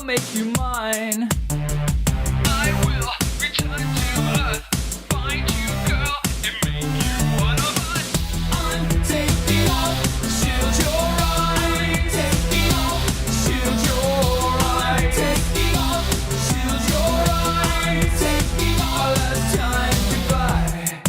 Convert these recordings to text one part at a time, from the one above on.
I'll make you mine. I will return to Earth, find you, girl, and make you one of us. I'm taking off, shield your eye. Taking off, shield your eye. Taking off, shield your eye. Taking our last time goodbye.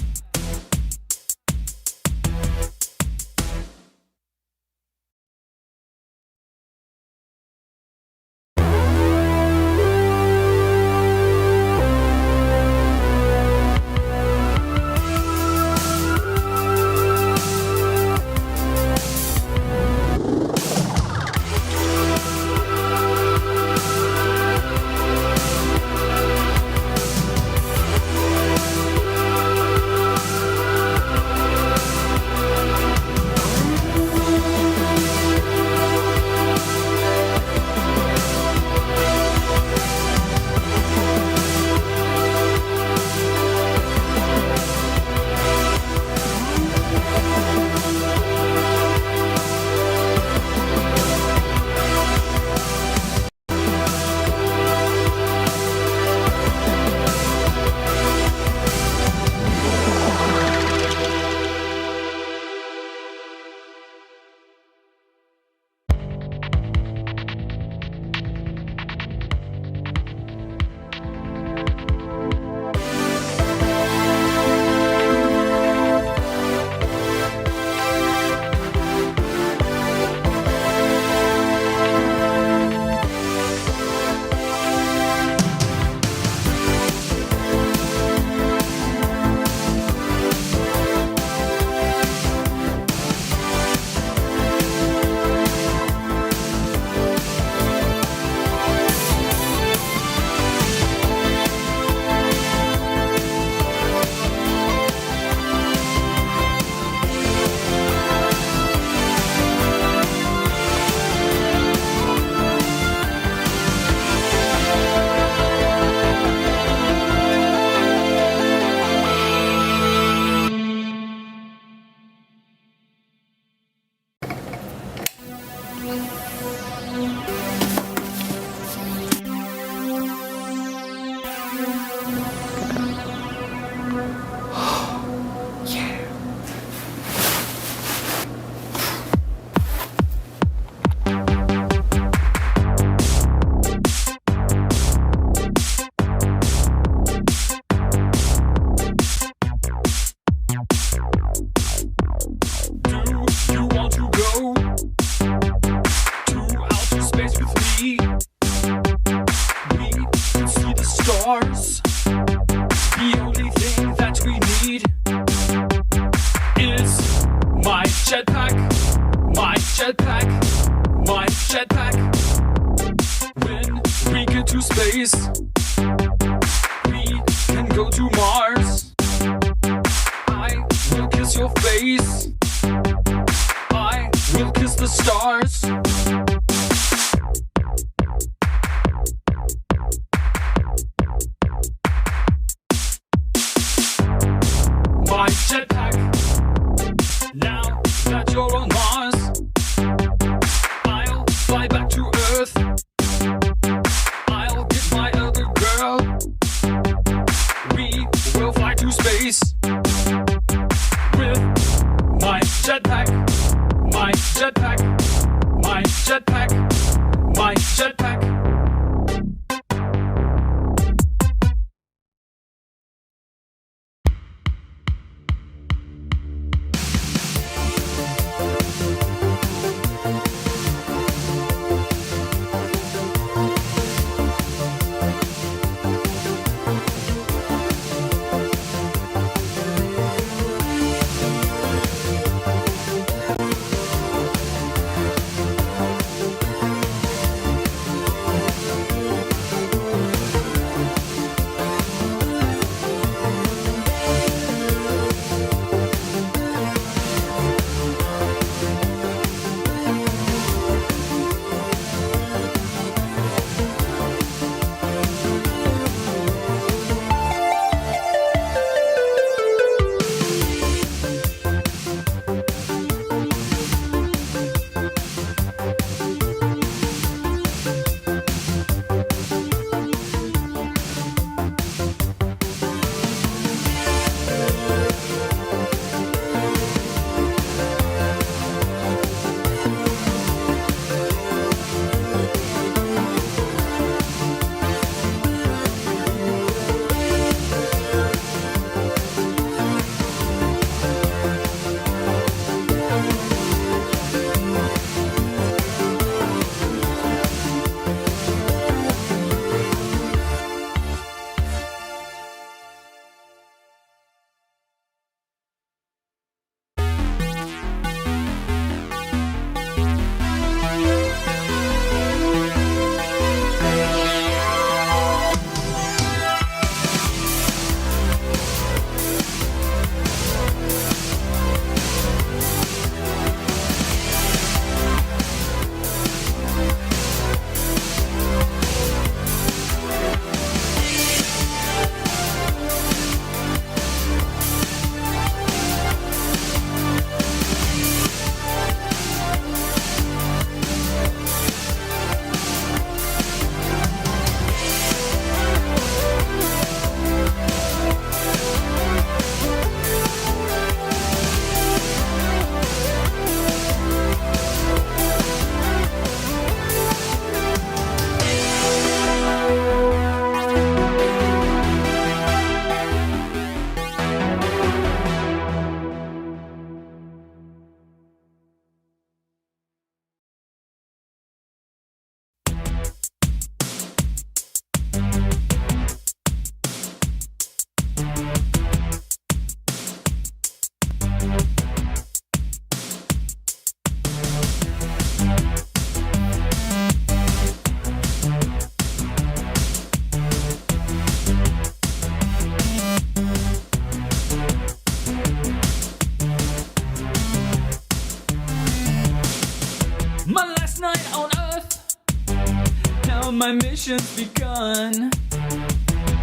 my mission's begun.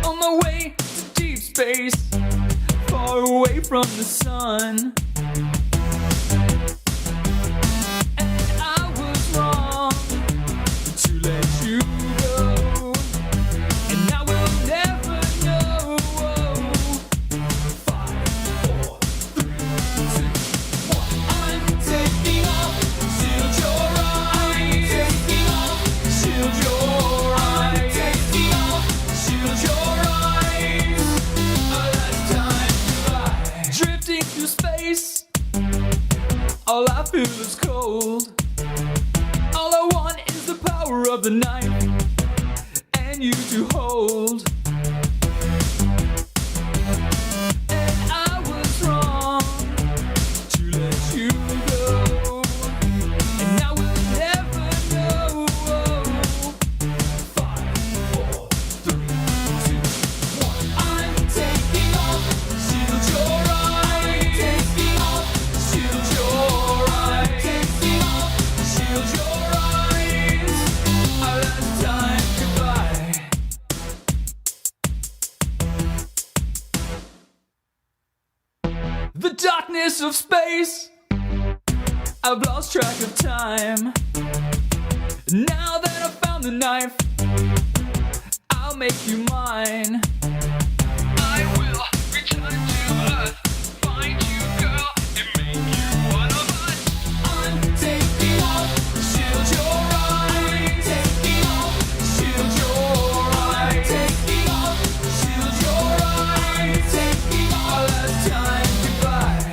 On my way to deep space, far away from the sun. And I was wrong to let you go, and I will never know. 5, 4, 3, 2, 1. I'm taking off, shield your eyes. Taking off, shield your eyes. Taking off, shield your eyes. Last time goodbye. Drifting through space, all I feel is cold. All I want is the power of the knife and you to hold. And I was wrong to let you go, and I will never know. 5, 4, 3, 2, 1. I'm taking off, shield your eyes. Taking off, shield your eyes. Taking off, shield your eyes. Our last time goodbye. The darkness of space, I've lost track of time. Now that I've found the knife, I'll make you mine. I will return to Earth, find you, girl, and make you one of us. I'm taking off, shield your eyes. Taking off, shield your eyes. Taking off, shield your eyes. Taking off, our last time goodbye.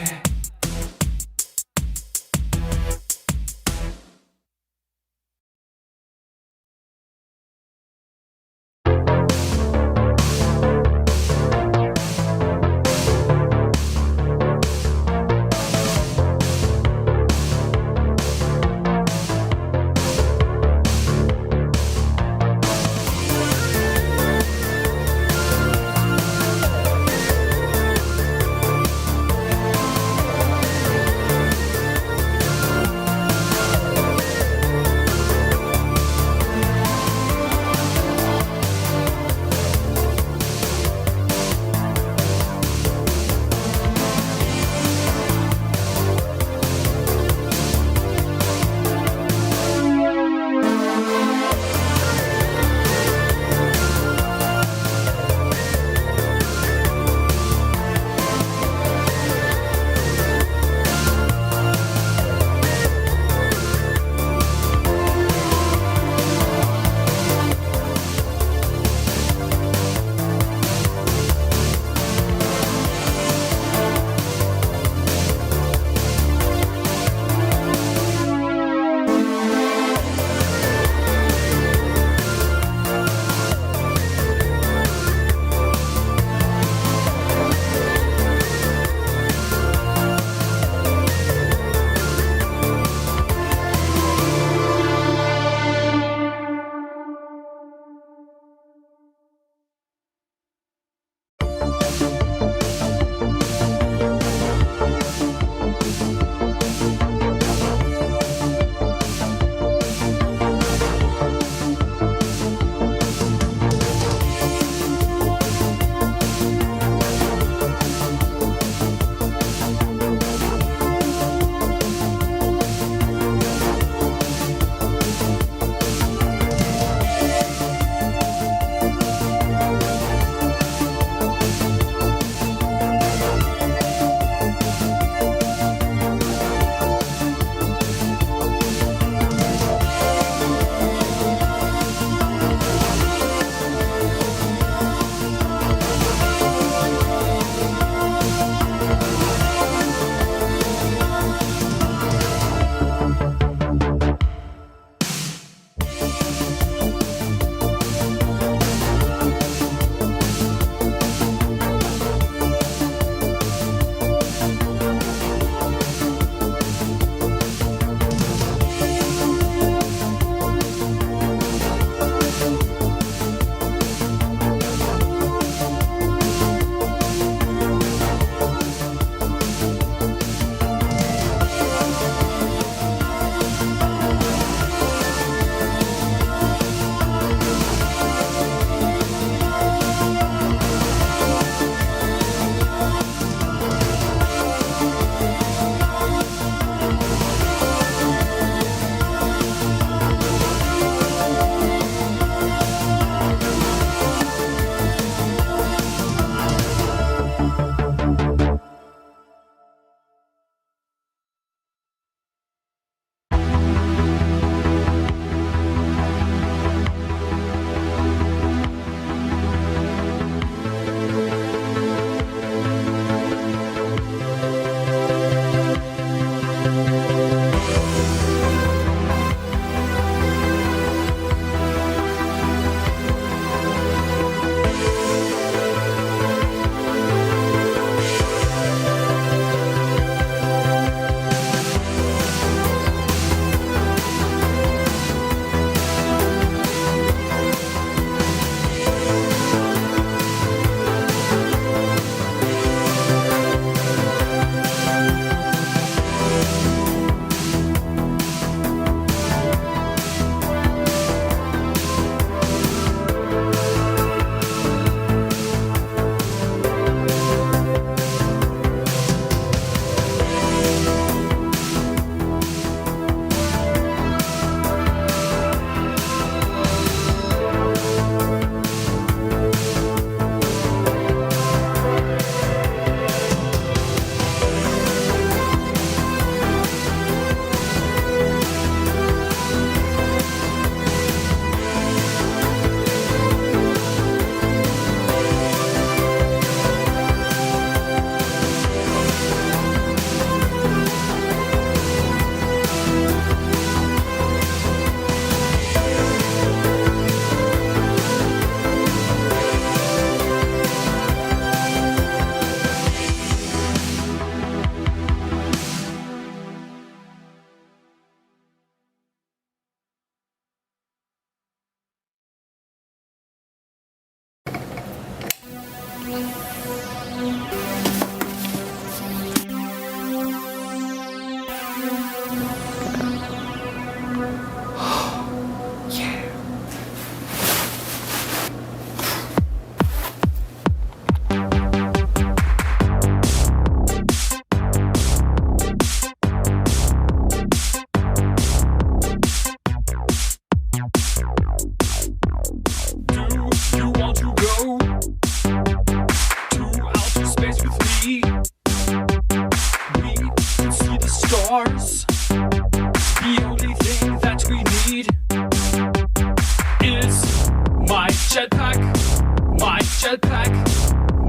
jetpack,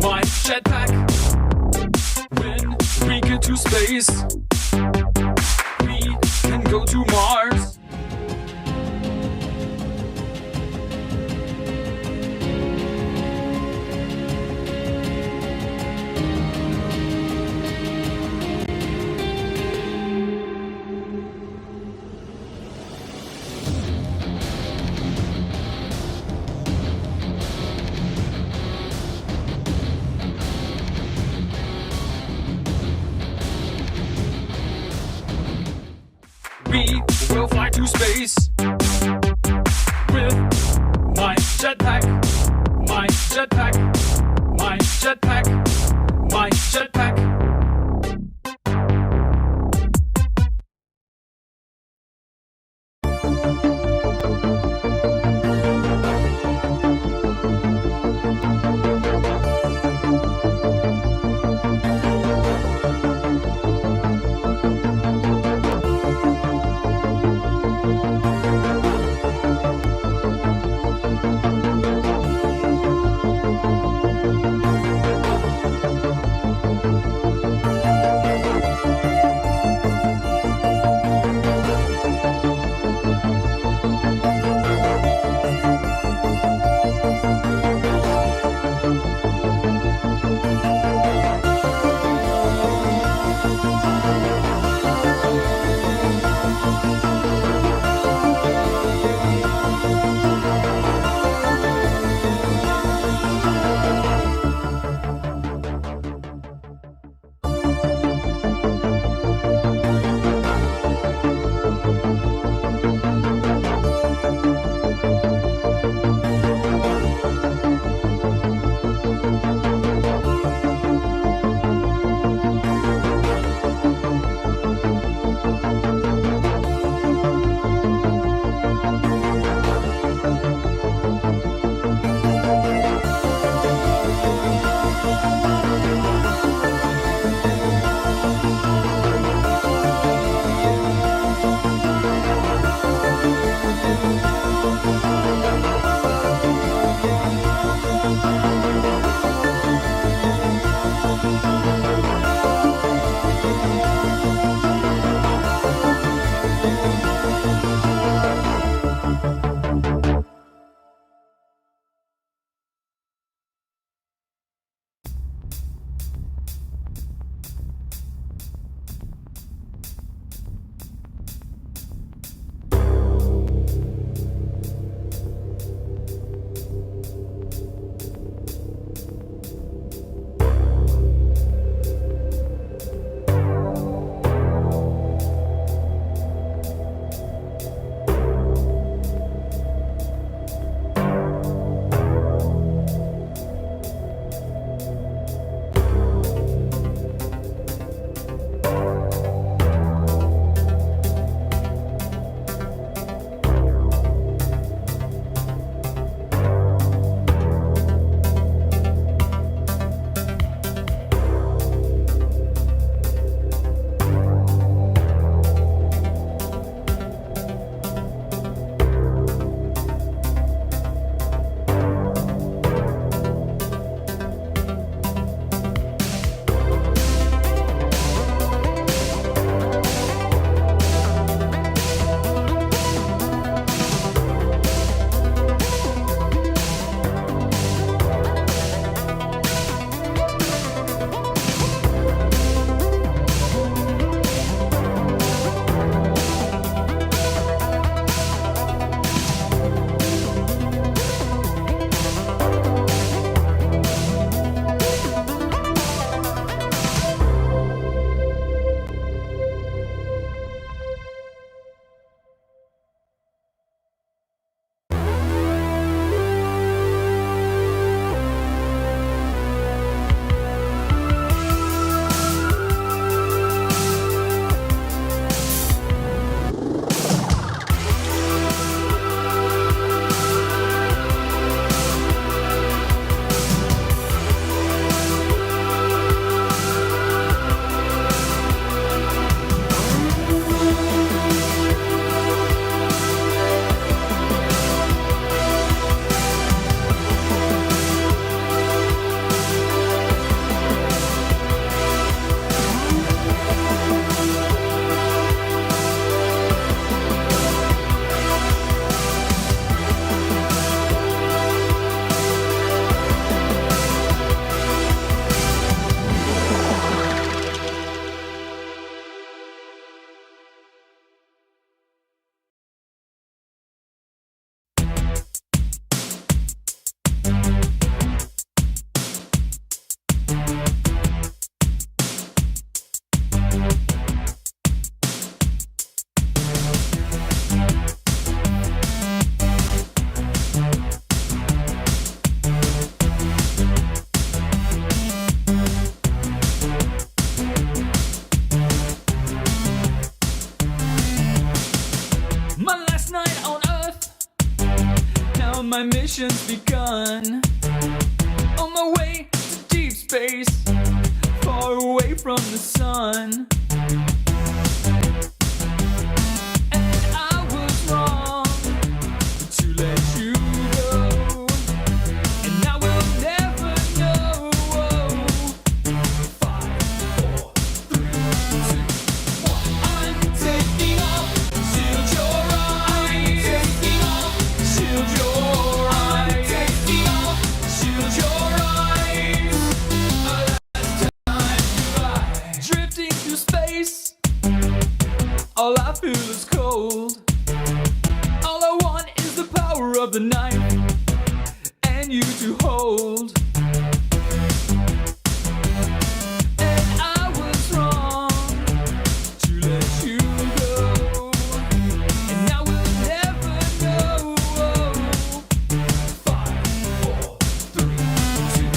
my jetpack. When we get to space, we can go to Mars. We will fly to space with my jetpack, my jetpack, my jetpack, my jetpack. my mission's begun. On my way to deep space, far away from the sun. And I was wrong to let you go, and I will never know. 5, 4, 3, 2, 1. I'm taking off, shield your eyes. Taking off, shield your eyes. Taking off, shield your eyes. A last time goodbye. Drifting through space, all I feel is cold. All I want is the power of the knife and you to hold. And I was wrong to let you go, and I will never know. 5, 4, 3, 2,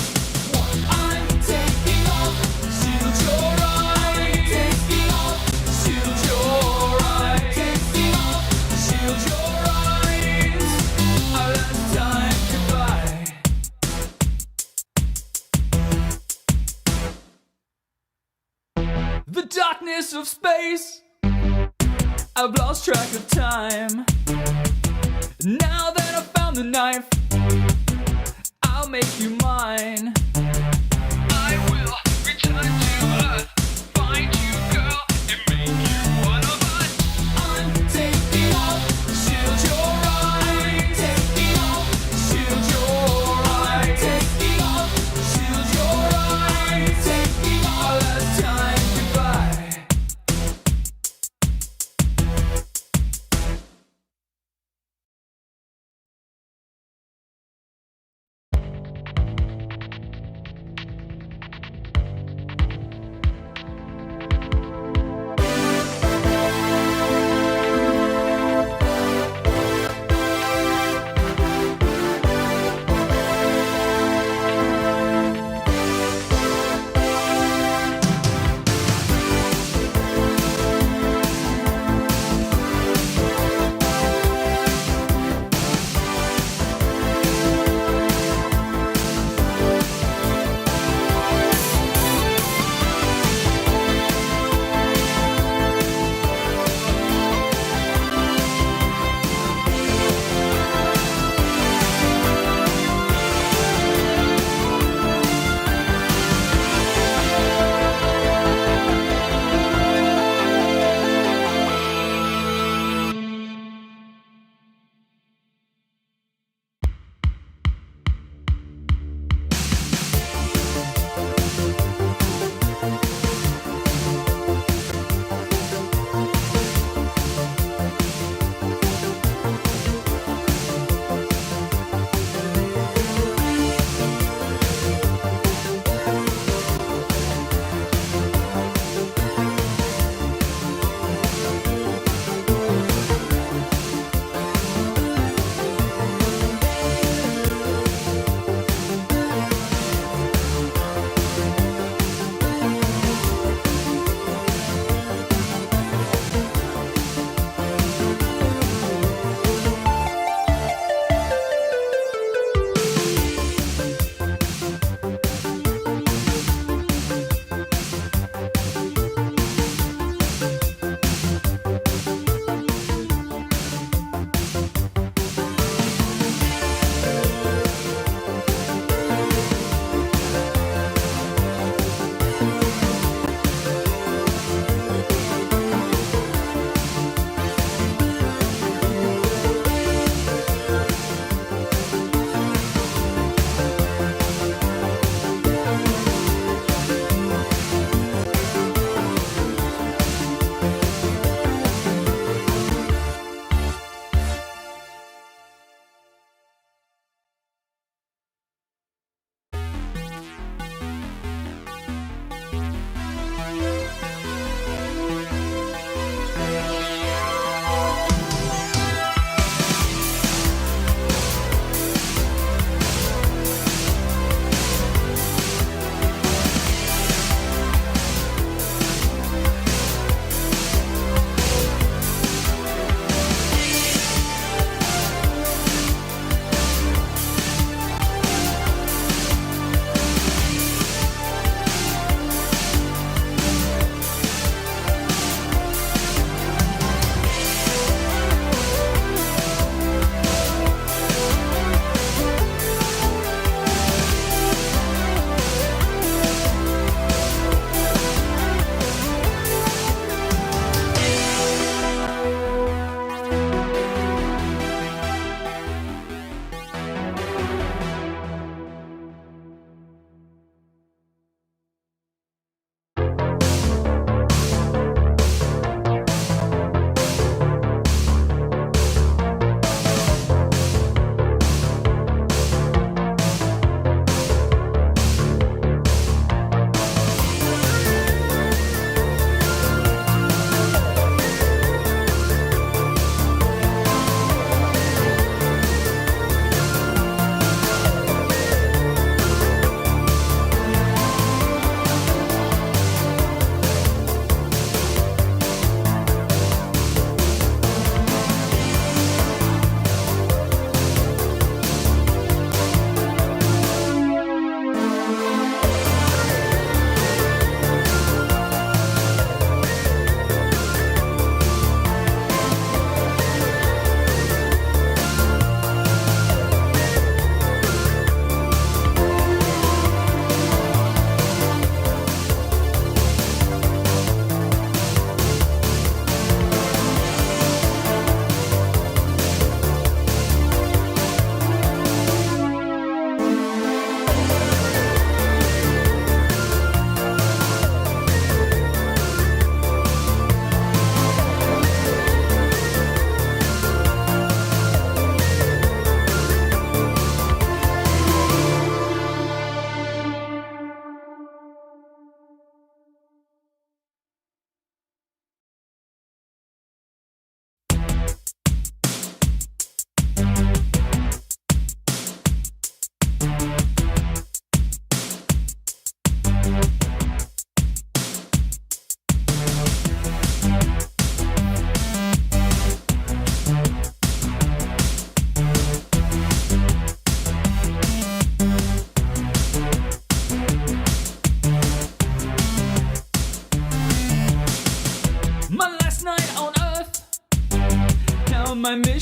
1. I'm taking off, shield your eyes. Taking off, shield your eyes. Taking off, shield your eyes. Our last time goodbye. The darkness of space, I've lost track of time. Now that I've found the knife, I'll make you mine. I will return to Earth, find you, girl, and make you one of us. I'm taking off, shield your eyes. Taking off, shield your eyes. Taking off, shield your eyes. Taking off, our last time goodbye.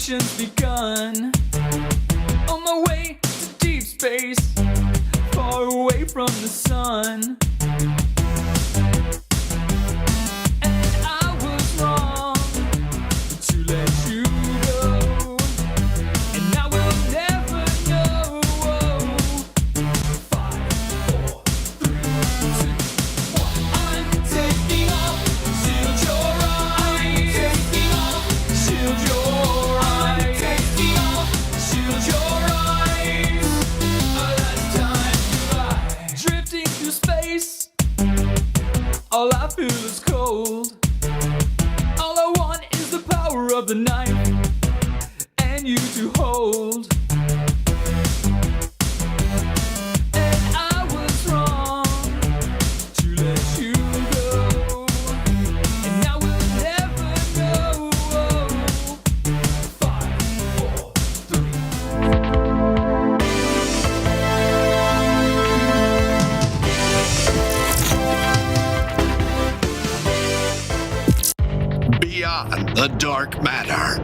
mission's begun. On my way to deep space, far away from the sun. And I was wrong to let you go, and I will never know. 5, 4, 3, 2, 1. I'm taking off, shield your eyes. Taking off, shield your eyes. Taking off, shield your eyes. Last time goodbye. Drifting through space, all I feel is cold. All I want is the power of the knife and you to hold. And I was wrong to let you go, and I will never know. 5, 4, 3. Beyond the dark matter,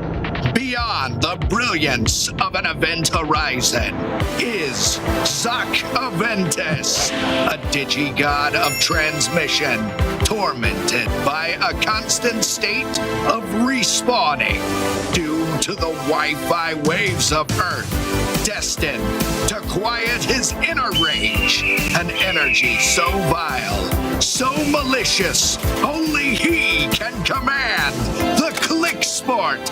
beyond the brilliance of an event horizon, is Xoc Aventus, a Digi-God of transmission, tormented by a constant state of respawning due to the Wi-Fi waves of Earth, destined to quiet his inner rage, an energy so vile, so malicious, only he can command the ClickSport.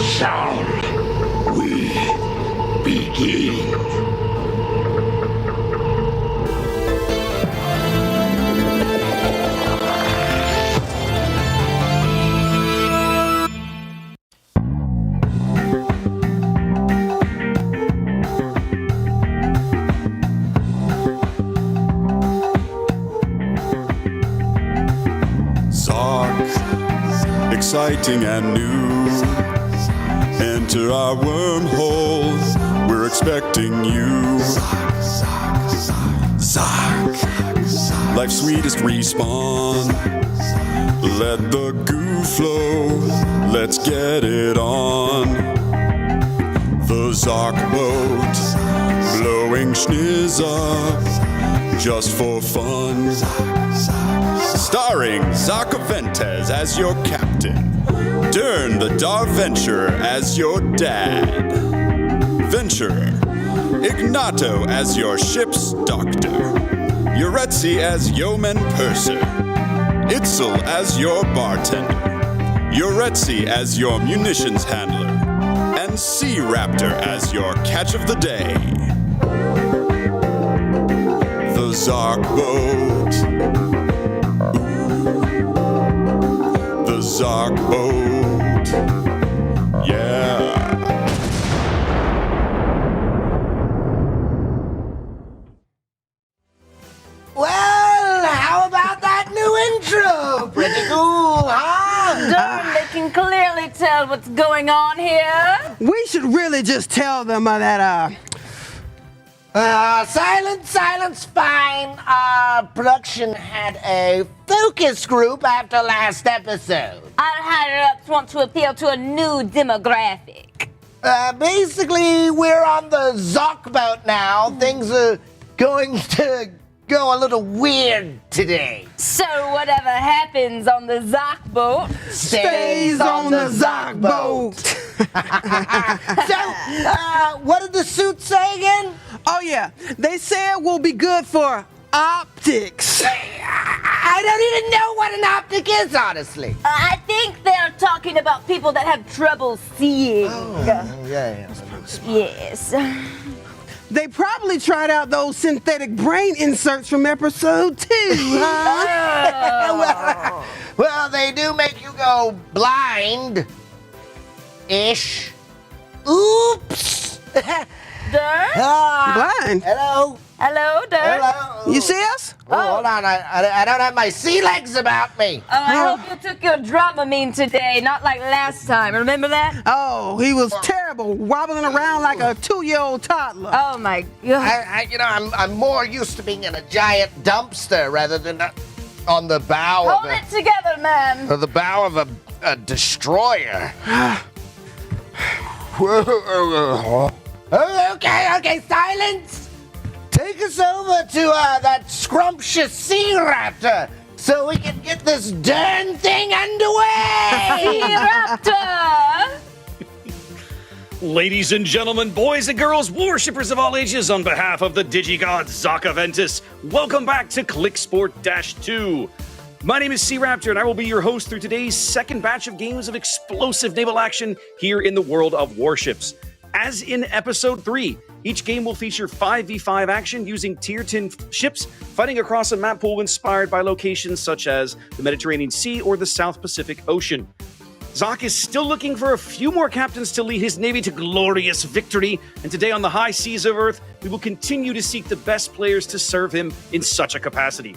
Shall we begin? Xoc, exciting and new. Enter our wormhole, we're expecting you. Xoc, life's sweetest respawn. Let the goo flow, let's get it on. The Xoc boat, blowing schniz up, just for fun. Starring Xoc Aventus as your captain, Dern the Darventurer as your dad, Venturer, Ignato as your ship's doctor, Uretzi as yeoman purser, Itzel as your bartender, Uretzi as your munitions handler, and Sea Raptor as your catch of the day. The Xoc boat. The Xoc boat. Yeah. Well, how about that new intro? Pretty cool, huh? Darn, they can clearly tell what's going on here. We should really just tell them that, Silence, fine. Production had a focus group after last episode. Our higher-ups want to appeal to a new demographic. Basically, we're on the Xoc boat now. Things are going to go a little weird today. So whatever happens on the Xoc boat stays on the Xoc boat. So, what did the suit say again? Oh yeah, they said we'll be good for optics. I don't even know what an optic is, honestly. I think they're talking about people that have trouble seeing. Yeah. Yes. They probably tried out those synthetic brain inserts from episode 2, huh? Well, they do make you go blind-ish. Oops. Dern? Blind. Hello. Hello, Dern? Hello. You see us? Oh, hold on. I don't have my sea legs about me. Oh, I hope you took your Dramamine today, not like last time. Remember that? Oh, he was terrible, wobbling around like a 2-year-old toddler. Oh my God. I'm more used to being in a giant dumpster rather than on the bow Hold it together, man. of the bow of a a destroyer. Okay, silence! Take us over to that scrumptious sea raptor so we can get this darn thing underway! Raptor! Ladies and gentlemen, boys and girls, worshippers of all ages, on behalf of the Digi-God Xoc Aventus, welcome back to ClickSport-2. My name is Sea Raptor, and I will be your host through today's second batch of games of explosive naval action here in the World of Warships. As in Episode 3, each game will feature 5v5 action using Tier 10 ships fighting across a map pool inspired by locations such as the Mediterranean Sea or the South Pacific Ocean. Xoc is still looking for a few more captains to lead his navy to glorious victory, and today on the high seas of Earth, we will continue to seek the best players to serve him in such a capacity.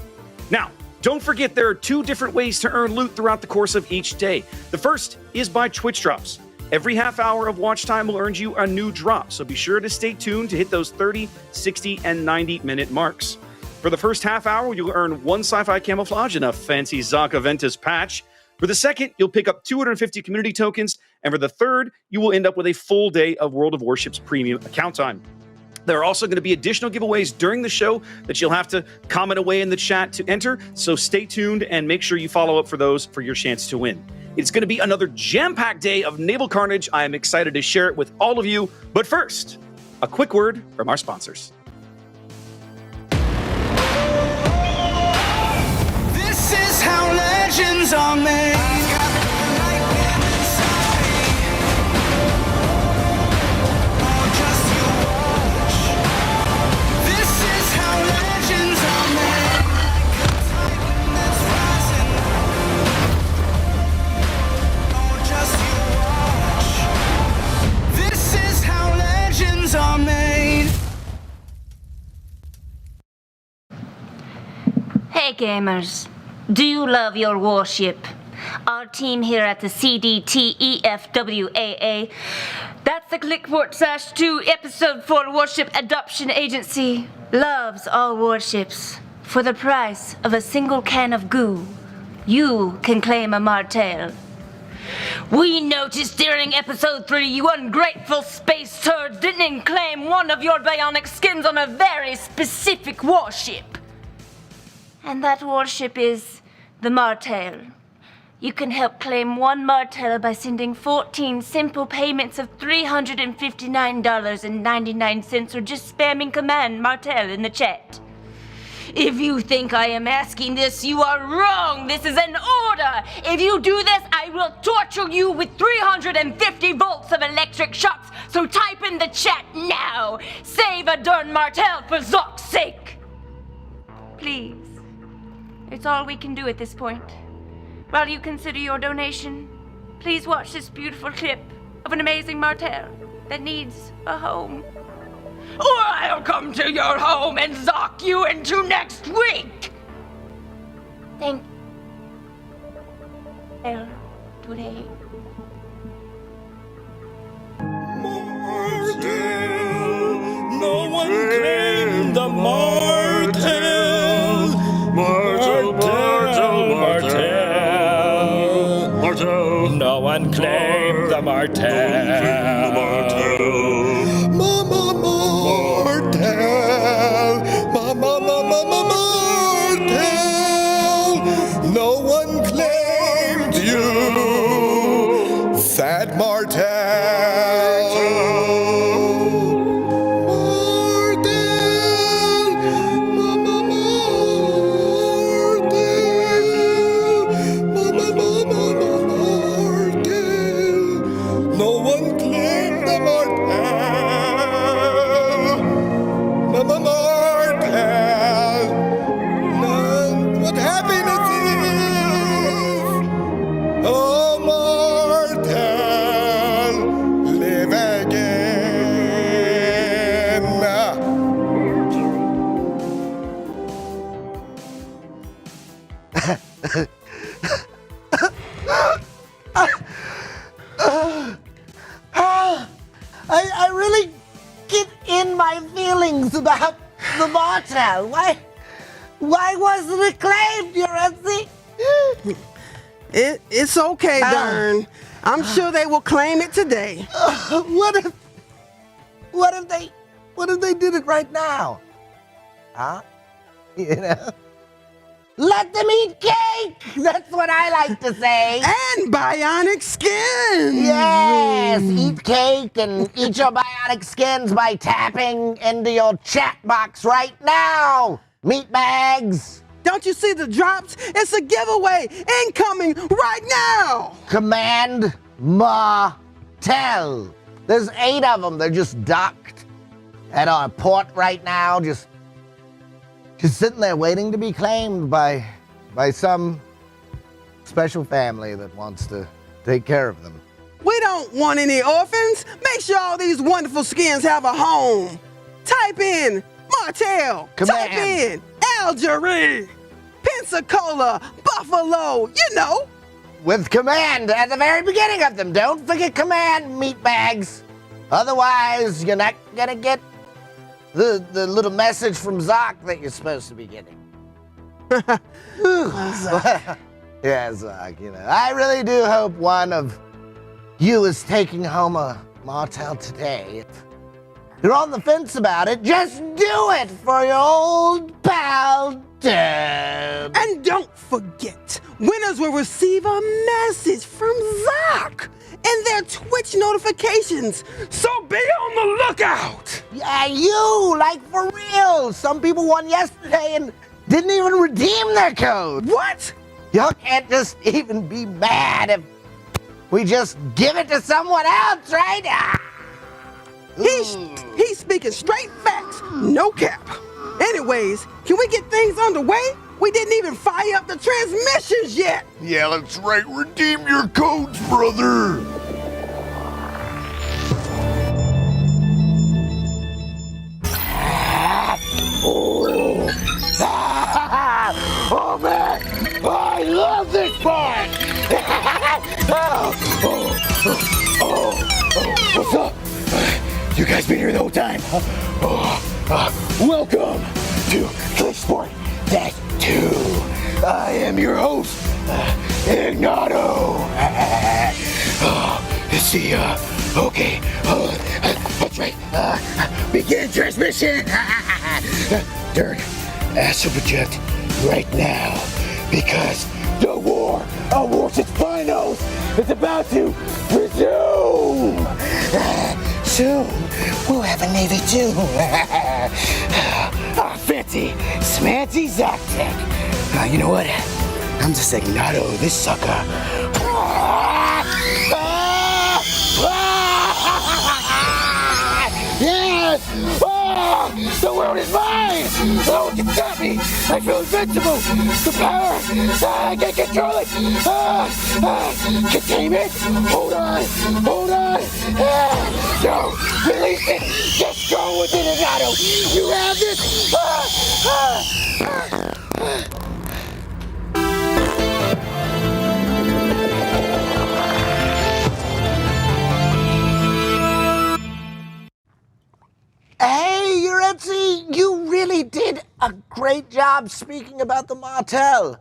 Now, don't forget there are 2 different ways to earn loot throughout the course of each day. The first is by Twitch drops. Every half hour of watch time will earn you a new drop, so be sure to stay tuned to hit those 30, 60, and 90-minute marks. For the first half hour, you'll earn 1 sci-fi camouflage and a fancy Xoc Aventus patch. For the second, you'll pick up 250 community tokens, and for the third, you will end up with a full day of World of Warships premium account time. There are also going to be additional giveaways during the show that you'll have to comment away in the chat to enter, so stay tuned and make sure you follow up for those for your chance to win. It's going to be another jam-packed day of naval carnage. I am excited to share it with all of you, but first, a quick word from our sponsors. This is how legends are made. This is how legends are made. Just you watch. This is how legends are made. Hey gamers, do you love your warship? Our team here at the CDTEFWAA, that's the ClickSport-2 Episode 4 Warship Adoption Agency, loves all warships. For the price of a single can of goo, you can claim a martel. We noticed during Episode 3 you ungrateful space turds didn't claim one of your bionic skins on a very specific warship. And that warship is the Martel. You can help claim 1 Martel by sending 14 simple payments of $359.99 or just spamming command Martel in the chat. If you think I am asking this, you are wrong. This is an order. If you do this, I will torture you with 350 volts of electric shocks. So type in the chat now. Save a darn Martel for Xoc's sake. Please. It's all we can do at this point. While you consider your donation, please watch this beautiful clip of an amazing Martel that needs a home. Or I'll come to your home and Xoc you into next week! Thank you. Today. No one claimed the Martel. Martel. No one claimed the Martel. Mama Martel. Mama Martel. No one claimed you. Sad Martel. I really get in my feelings about the Martel. Why wasn't it claimed, Your Excellency? It's okay, Dern. I'm sure they will claim it today. What if they did it right now? Huh? You know? Let them eat cake! That's what I like to say. And bionic skins! Yes! Eat cake and eat your bionic skins by tapping into your chat box right now! Meatbags! Don't you see the drops? It's a giveaway incoming right now! Command Martel. There's 8 of them. They're just docked at our port right now, just sitting there waiting to be claimed by some special family that wants to take care of them. We don't want any orphans. Make sure all these wonderful skins have a home. Type in Martel. Command. Type in Algeria, Pensacola, Buffalo, you know. With command at the very beginning of them. Don't forget command, meatbags. Otherwise, you're not gonna get the little message from Xoc that you're supposed to be getting. Yeah, Xoc, you know. I really do hope one of you is taking home a Martel today. If you're on the fence about it, just do it for your old pal, Dad. And don't forget, winners will receive a message from Xoc and their Twitch notifications. So be on the lookout. Yeah, you, like for real. Some people won yesterday and didn't even redeem their code. What? Y'all can't just even be mad if we just give it to someone else, right? He's speaking straight facts, no cap. Anyways, can we get things underway? We didn't even fire up the transmissions yet. Yeah, that's right. Redeem your codes, brother. Oh man, I love this part. What's up? You guys been here the whole time? Welcome to ClickSport-2. I am your host, Ignato. Let's see, okay. That's right. Begin transmission. Dern, astral project right now because the war of Warships Finals is about to resume. Soon, we'll have a Navy too. Fancy, smancy Xoc tech. You know what? I'm just Ignato, this sucker. Yes! The world is mine! No one can stop me! I feel invincible! The power! I can't control it! Containment! Hold on! Hold on! No! Release it! Just go with it, Ignato! You have this! Hey, Uretzi, you really did a great job speaking about the Martel.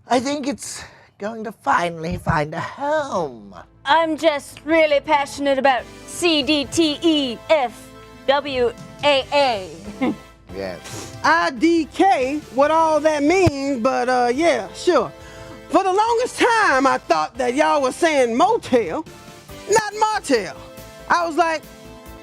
I think it's going to finally find a home. I'm just really passionate about CDTEFWAA. Yes. IDK, what all that means, but yeah, sure. For the longest time, I thought that y'all was saying motel, not Martel. I was like,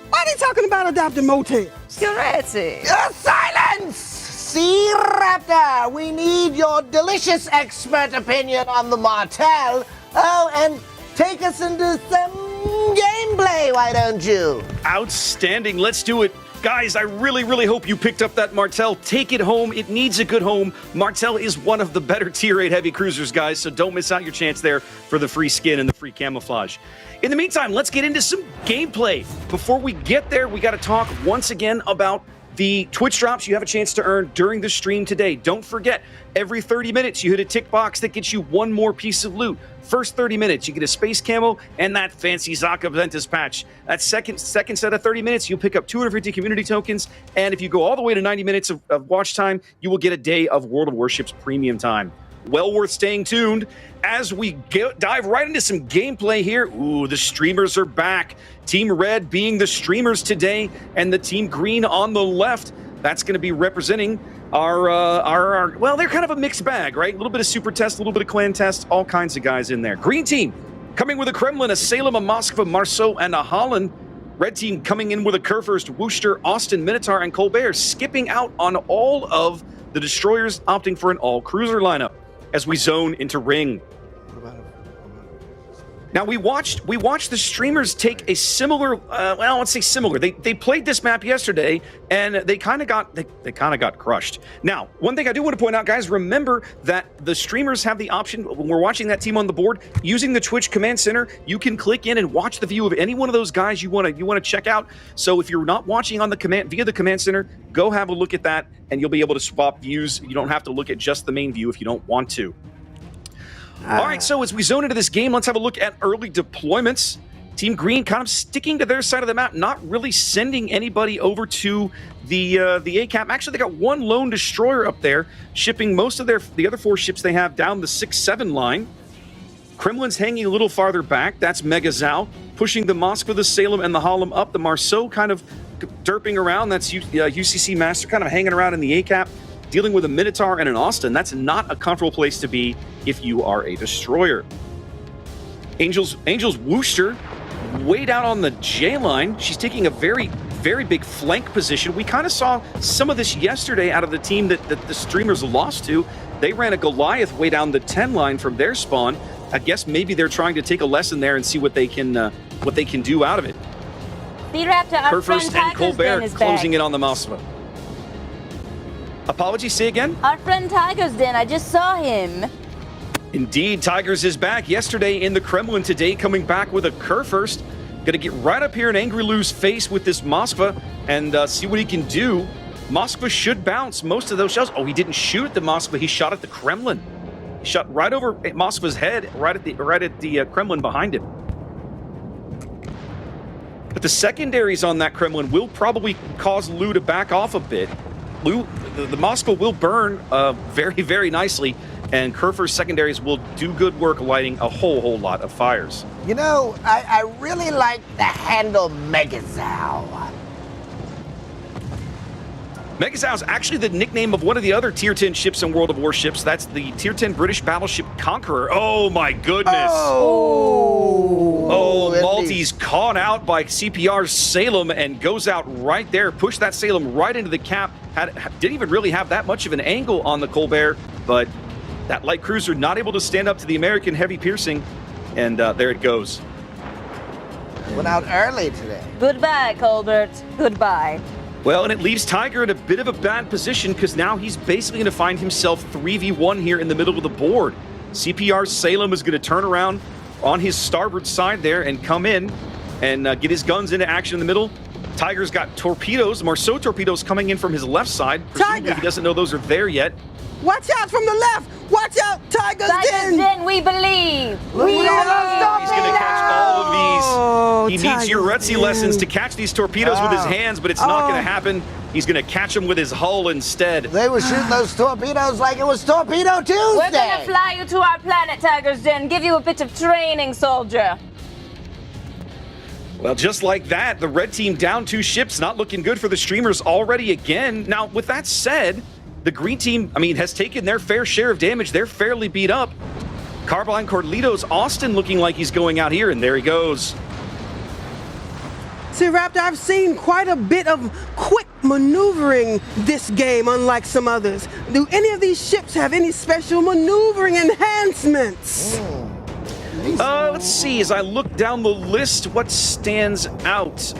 why are they talking about adopting motels? Uretzi. Silence! Sea Raptor, we need your delicious expert opinion on the Martel. Oh, and take us into some gameplay, why don't you? Outstanding. Let's do it. Guys, I really, really hope you picked up that Martel. Take it home. It needs a good home. Martel is one of the better Tier 8 heavy cruisers, guys, so don't miss out your chance there for the free skin and the free camouflage. In the meantime, let's get into some gameplay. Before we get there, we got to talk once again about the Twitch drops you have a chance to earn during the stream today. Don't forget, every 30 minutes you hit a tick box that gets you one more piece of loot. First 30 minutes, you get a space camo and that fancy Xoc Aventus patch. That second set of 30 minutes, you'll pick up 250 community tokens. And if you go all the way to 90 minutes of watch time, you will get a day of World of Warships premium time. well worth staying tuned as we dive right into some gameplay here. Ooh, the streamers are back. Team Red being the streamers today, and the Team Green on the left. That's going to be representing our well, they're kind of a mixed bag, right? A little bit of super test, a little bit of clan test, all kinds of guys in there. Green team coming with a Kremlin, a Salem, a Moskva, Marceau, and a Holland. Red team coming in with a Kurfürst, Worcester, Austin, Minotaur, and Colbert, skipping out on all of the destroyers, opting for an all-cruiser lineup as we zone into ring. Now we watched the streamers take a similar, well, let's say similar. They played this map yesterday, and they kind of got crushed. Now, one thing I do want to point out, guys, remember that the streamers have the option when we're watching that team on the board using the Twitch Command Center. You can click in and watch the view of any one of those guys you want to check out. So if you're not watching on the via the Command Center, go have a look at that, and you'll be able to swap views. You don't have to look at just the main view if you don't want to. All right, so as we zone into this game, let's have a look at early deployments. Team Green kind of sticking to their side of the map, not really sending anybody over to the ACAP. Actually, they got one lone destroyer up there, shipping most of the other 4 ships they have down the 6-7 line. Kremlin's hanging a little farther back. That's Mega Zhao, pushing the Moskva, the Salem, and the Harlem up. The Marceau kind of derping around. That's UCC Master kind of hanging around in the ACAP, dealing with a Minotaur and an Austin. That's not a comfortable place to be if you are a destroyer. Angel's Worcester way down on the J line. She's taking a very, very big flank position. We kind of saw some of this yesterday out of the team that the streamers lost to. They ran a Goliath way down the 10 line from their spawn. I guess maybe they're trying to take a lesson there and see what they can do out of it. C-Raptor, our friend Kurfürst and Colbert is closing back. in on the Moskva. Apologies, say again? Our friend Tiger's Den, I just saw him. Indeed, Tigers is back yesterday in the Kremlin, today coming back with a Kurfürst. Gonna get right up here in Angry Lou's face with this Moskva and see what he can do. Moskva should bounce most of those shells. Oh, he didn't shoot at the Moskva, he shot at the Kremlin. He shot right over Moskva's head, right at the Kremlin behind him. But the secondaries on that Kremlin will probably cause Lou to back off a bit. Lou, the Moskva will burn very, very nicely, and Kurfürst's secondaries will do good work lighting a whole lot of fires. You know, I really like the handle Mega Zhao. Mega Zhao is actually the nickname of one of the other Tier 10 ships in World of Warships. That's the Tier 10 British battleship Conqueror. Oh my goodness! Oh, Maltese caught out by CPR's Salem and goes out right there. Pushed that Salem right into the cap. Didn't even really have that much of an angle on the Colbert, but that light cruiser not able to stand up to the American heavy piercing, and there it goes. Went out early today. Goodbye, Colbert. Goodbye. Well, and it leaves Tiger in a bit of a bad position because now he's basically going to find himself 3v1 here in the middle of the board. CPR's Salem is going to turn around on his starboard side there and come in and get his guns into action in the middle. Tiger's got torpedoes, Marceau torpedoes coming in from his left side. Presumably Tiger! He doesn't know those are there yet. Watch out from the left! Watch out, Tiger's Den! We believe. We don't stop He's going to catch all of these. He needs your Tiger's Retzi Den. lessons to catch these torpedoes with his hands, but it's not going to happen. He's going to catch them with his hull instead. They were shooting those torpedoes like it was Torpedo Tuesday. We're gonna fly you to our planet, Tiger's Den. Give you a bit of training, soldier. Well, just like that, the red team down 2 ships, not looking good for the streamers already again. Now, with that said, the green team, has taken their fair share of damage. They're fairly beat up. Carbine Corlitos, Austin looking like he's going out here, and there he goes. See, Raptor, I've seen quite a bit of quick maneuvering this game, unlike some others. Do any of these ships have any special maneuvering enhancements? Let's see, as I look down the list, what stands out?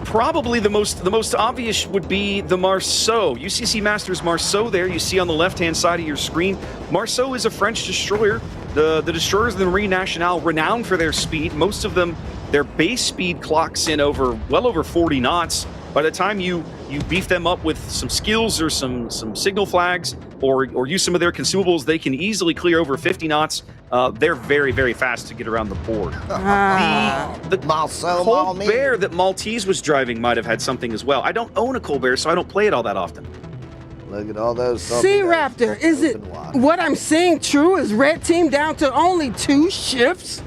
Probably the most obvious would be the Marceau. UCC Masters Marceau there, you see on the left-hand side of your screen. Marceau is a French destroyer. The destroyers of the Marine Nationale, renowned for their speed. Most of them, their base speed clocks in well over 40 knots. By the time you beef them up with some skills or some signal flags or use some of their consumables, they can easily clear over 50 knots. They're very, very fast to get around the board. The Marceau, Colbert that Maltese was driving might have had something as well. I don't own a Colbert, so I don't play it all that often. Look at all those. Sea torpedoes. Raptor, is it Open water. what I'm seeing true? Is red team down to only 2 ships?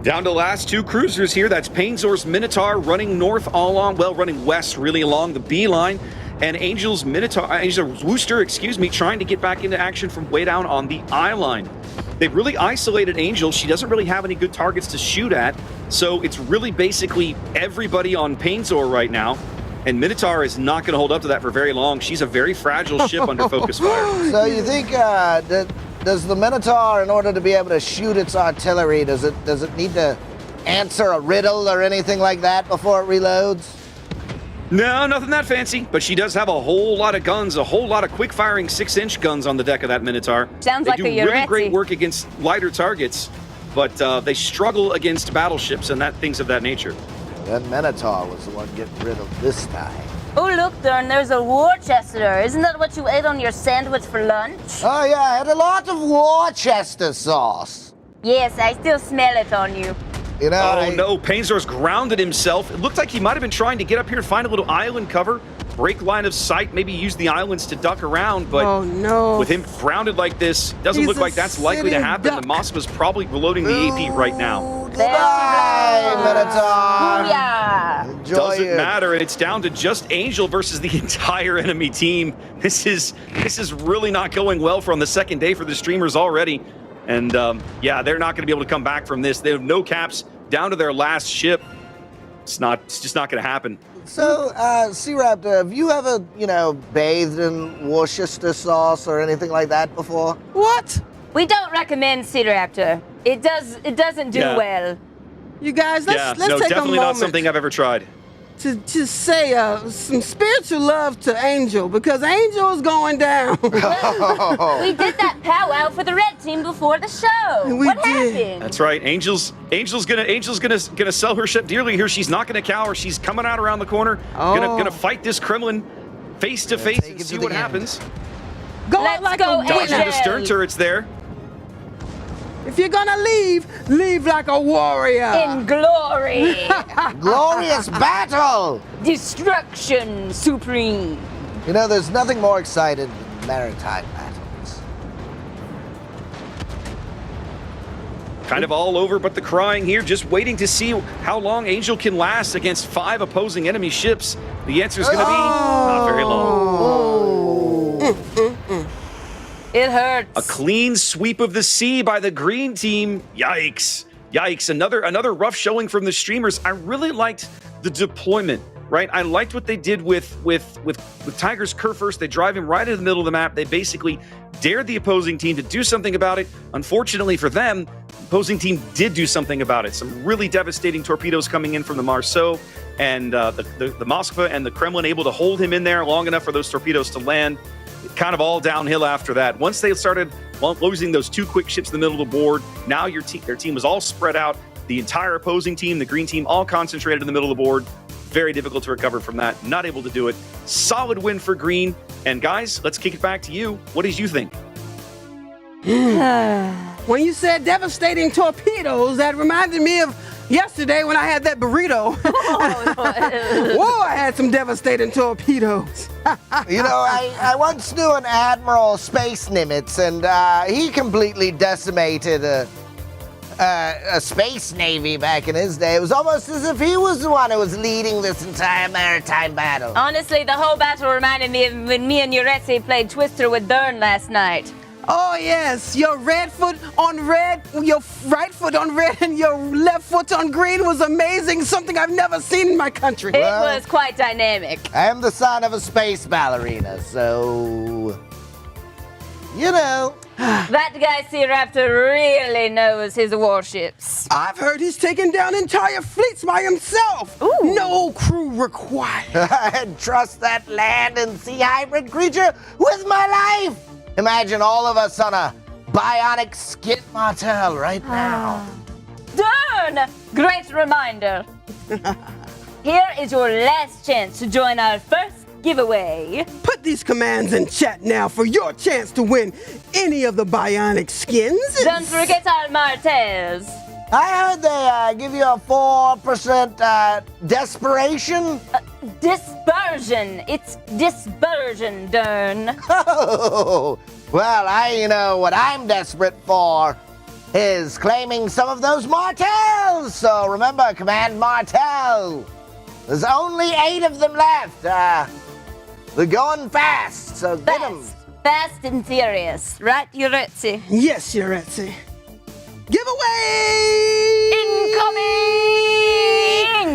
Down to the last 2 cruisers here. That's Painzor's Minotaur running north all along, well, running west really along the B line. And Angel's Wooster, trying to get back into action from way down on the I line. They've really isolated Angel. She doesn't really have any good targets to shoot at. So it's really basically everybody on Painzor right now. And Minotaur is not going to hold up to that for very long. She's a very fragile ship under focus fire. So you think does the Minotaur, in order to be able to shoot its artillery, does it need to answer a riddle or anything like that before it reloads? No, nothing that fancy. But she does have a whole lot of guns, a whole lot of quick-firing 6-inch guns on the deck of that Minotaur. Sounds they like do a really Yureti. great work against lighter targets, but they struggle against battleships and things of that nature. That Minotaur was the one getting rid of this time. Oh, look, Dern, there's a Worcester. Isn't that what you ate on your sandwich for lunch? Oh yeah, I had a lot of Worcester sauce. Yes, I still smell it on you. You know, Oh no, Painzor's grounded himself. It looked like he might have been trying to get up here and find a little island cover, break line of sight, maybe use the islands to duck around, but Oh no. with him grounded like this, doesn't He's look a like that's likely to sitting happen. duck. The Moskva's probably reloading the AP right now. Goodbye, Minotaur. Booyah! Enjoy Doesn't it. matter. It's down to just Angel versus the entire enemy team. This is really not going well for on the second day for the streamers already. And yeah, they're not going to be able to come back from this. They have no caps, down to their last ship. It's just not going to happen. So, Sea Raptor, have you ever, bathed in Worcester sauce or anything like that before? What? We don't recommend Sea Raptor. It doesn't do Yeah. well. You guys, let's no, take a definitely moment not something I've ever tried. to say some spiritual love to Angel, because Angel is going down. We did that powwow for the red team before the show. We what did. happened? That's right. Angel's gonna sell her ship dearly here. She's not gonna cower. She's coming out around the corner. Gonna fight this Kremlin face to face take and it see to what the end. happens. Go Let's out like go, a winner. Dodging the Angel. stern turrets there. If you're gonna leave like a warrior. In glory. Glorious battle! Destruction supreme. There's nothing more exciting than maritime battles. Kind of all over but the crying here, just waiting to see how long Angel can last against 5 opposing enemy ships. The answer is going to be not very long. It hurts. A clean sweep of the sea by the green team. Yikes. Yikes. Another rough showing from the streamers. I really liked the deployment, right? I liked what they did with Tiger's Kerr first. They drive him right into the middle of the map. They basically dared the opposing team to do something about it. Unfortunately for them, the opposing team did do something about it. Some really devastating torpedoes coming in from the Marceau, and the Moskva and the Kremlin able to hold him in there long enough for those torpedoes to land. Kind of all downhill after that. Once they started losing those 2 quick ships in the middle of the board, now their team was all spread out. The entire opposing team, the green team, all concentrated in the middle of the board. Very difficult to recover from that. Not able to do it. Solid win for green. And guys, let's kick it back to you. What did you think? When you said devastating torpedoes, that reminded me of yesterday when I had that burrito. Whoa, I had some devastating torpedoes. I once knew an Admiral Space Nimitz, and he completely decimated a space navy back in his day. It was almost as if he was the one who was leading this entire maritime battle. Honestly, the whole battle reminded me of when me and Yureti played Twister with Dern last night. Oh yes, your red foot on red, your right foot on red, and your left foot on green was amazing. Something I've never seen in my country. It was quite dynamic. I am the son of a space ballerina, so... That guy Sea Raptor really knows his warships. I've heard he's taken down entire fleets by himself. Ooh. No crew required. I'd trust that land and sea hybrid creature with my life. Imagine all of us on a bionic skit martel right now. Dern! Great reminder. Here is your last chance to join our first giveaway. Put these commands in chat now for your chance to win any of the bionic skins. Don't forget our martels. I heard they give you a 4% desperation. dispersion. It's dispersion, Dern. Oh, well, you know, what I'm desperate for is claiming some of those Martells. So remember, Command Martell. There's only 8 of them left. They're going fast, so get them. Fast and furious, right, Yuretsi? Yes, Yuretsi. Giveaway! Incoming!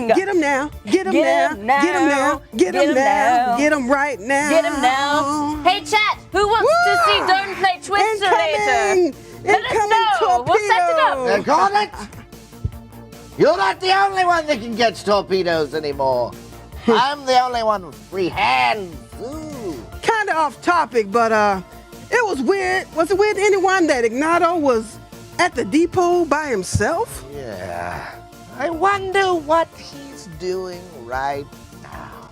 Get him now. Get him Get now. 'em now. Get him now. Get him now. Get him right now. Get him now. Hey, chat, who wants to see Dern play Twister later? Let us know. We'll set it up. Got it? You're not the only one that can catch torpedoes anymore. I'm the only one with free hands. Ooh. Kind of off topic, but it was weird. Was it weird to anyone that Ignato was at the depot by himself? Yeah. I wonder what he's doing right now.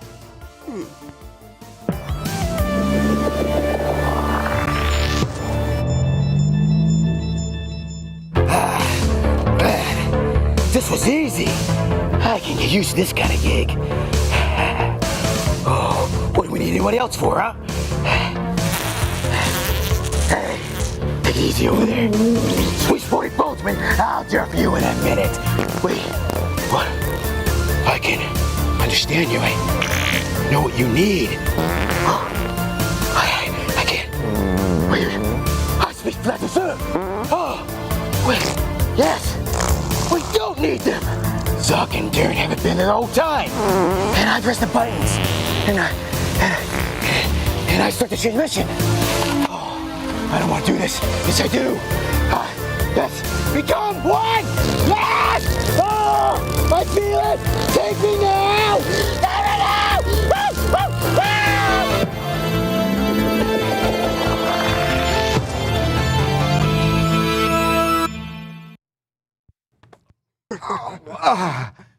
This was easy. I can get used to this kind of gig. Oh, what do we need anybody else for, huh? Hey, take it easy over there. Sweet sporty boatsman, I'll jerk you in a minute. Wait, what? I can understand you. I know what you need. I can't. Wait, I speak flat, sir. Oh, wait, yes. We don't need them. Xoc and Dern haven't been there the whole time. And I press the buttons. And I start the transmission. Oh, I don't want to do this. Yes, I do. Yes, become one. Yes! Oh, I feel it. Take me now. Now.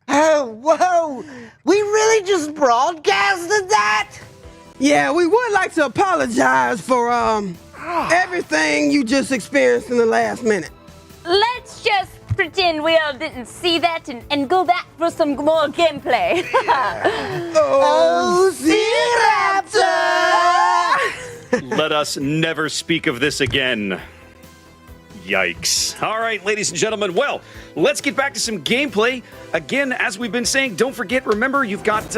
Oh, whoa! We really just broadcasted that? Yeah, we would like to apologize for everything you just experienced in the last minute. Let's just pretend we all didn't see that and go back for some more gameplay. Oh, Raptor! Let us never speak of this again. Yikes. All right, ladies and gentlemen. Well, let's get back to some gameplay. Again, as we've been saying, don't forget, remember, you've got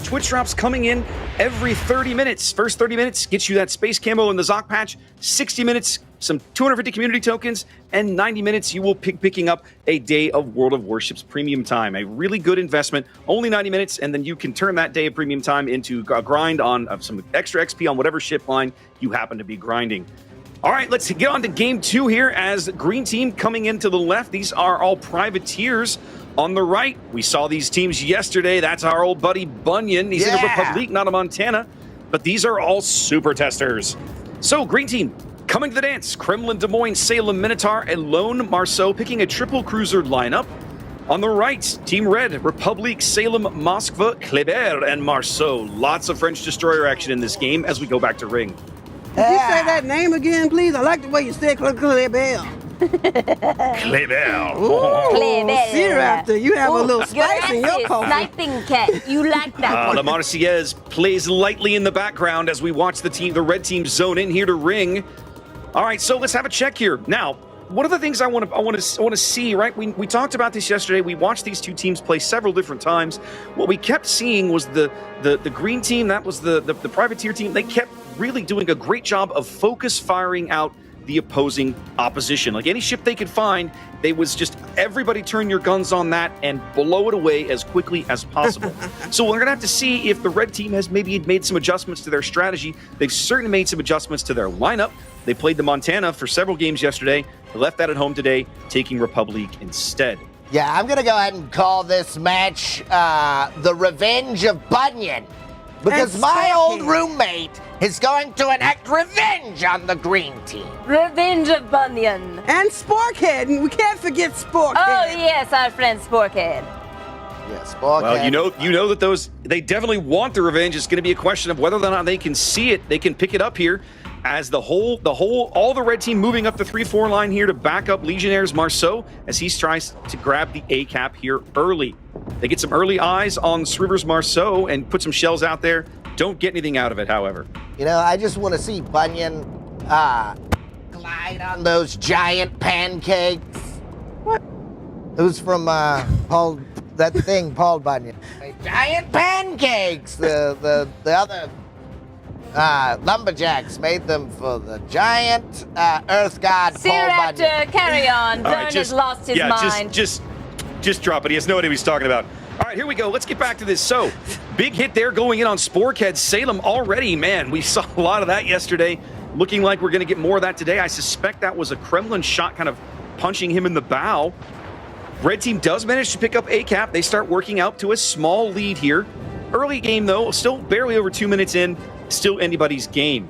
Twitch drops coming in every 30 minutes. First 30 minutes gets you that space camo in the Xoc patch. 60 minutes, some 250 community tokens, and 90 minutes, you will picking up a day of World of Warships premium time. A really good investment. Only 90 minutes, and then you can turn that day of premium time into a grind on some extra XP on whatever ship line you happen to be grinding. All right, let's get on to game 2 here as green team coming into the left. These are all privateers. On the right, we saw these teams yesterday. That's our old buddy Bunyan. He's in a Republic, not a Montana. But these are all super testers. So, green team, coming to the dance. Kremlin, Des Moines, Salem, Minotaur, and Lone Marceau picking a triple cruiser lineup. On the right, Team Red, Republic, Salem, Moskva, Kleber, and Marceau. Lots of French destroyer action in this game as we go back to ring. Could you say that name again, please? I like the way you said Kleber. Kleber. See, Raptor, you have a little spice in your coffee. Sniping cat, you like that one. La Marseillaise plays lightly in the background as we watch the red team zone in here to ring. All right, so let's have a check here. Now, one of the things I want to see, right? We talked about this yesterday. We watched these two teams play several different times. What we kept seeing was the green team, that was the privateer team. They kept really doing a great job of focus firing out the opposing opposition. Like any ship they could find, they was just everybody turn your guns on that and blow it away as quickly as possible. So we're gonna have to see if the red team has maybe made some adjustments to their strategy. They've certainly made some adjustments to their lineup. They played the Montana for several games yesterday. They left that at home today, taking Republic instead. Yeah, I'm gonna go ahead and call this match the Revenge of Bunyan. Because my old roommate is going to enact revenge on the green team. Revenge of Bunyan. And Sporkhead, and we can't forget Sporkhead. Oh yes, our friend Sporkhead. Yes, Sporkhead. Well, you know that they definitely want the revenge. It's going to be a question of whether or not they can see it. They can pick it up here as all the red team moving up the 3-4 line here to back up Legionnaires Marceau as he tries to grab the A cap here early. They get some early eyes on Rivers Marceau and put some shells out there. Don't get anything out of it, however. You know, I just want to see Bunyan glide on those giant pancakes. What? It was from Paul, that thing, Paul Bunyan. Giant pancakes. The other lumberjacks made them for the giant earth god Paul Bunyan. Raptor, carry on. Vern has lost his mind. Just drop it. He has no idea what he's talking about. All right, here we go. Let's get back to this. So, big hit there going in on Sporkhead. Salem already, man, we saw a lot of that yesterday. Looking like we're going to get more of that today. I suspect that was a Kremlin shot kind of punching him in the bow. Red team does manage to pick up a cap. They start working out to a small lead here. Early game, though, still barely over 2 minutes in. Still anybody's game.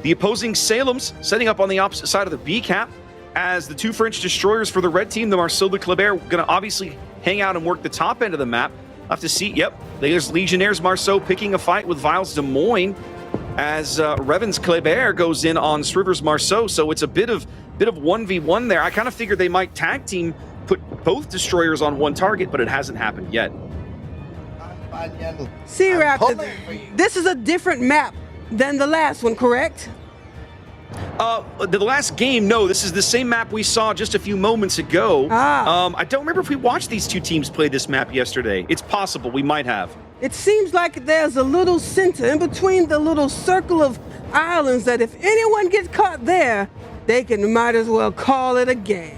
The opposing Salem's setting up on the opposite side of the B cap as the 2 French destroyers for the red team, the Marceau de Kleber, going to obviously hang out and work the top end of the map. I'll have to see. Yep, there's Legionnaires Marceau picking a fight with Viles Des Moines as Revens Kleber goes in on Rivers Marceau. So it's a bit of 1v1 there. I kind of figured they might tag team, put both destroyers on one target, but it hasn't happened yet. See, Raptor, this is a different map than the last one, correct? The last game, no, this is the same map we saw just a few moments ago. I don't remember if we watched these two teams play this map yesterday. It's possible, we might have. It seems like there's a little center in between the little circle of islands that if anyone gets caught there, they might as well call it a game.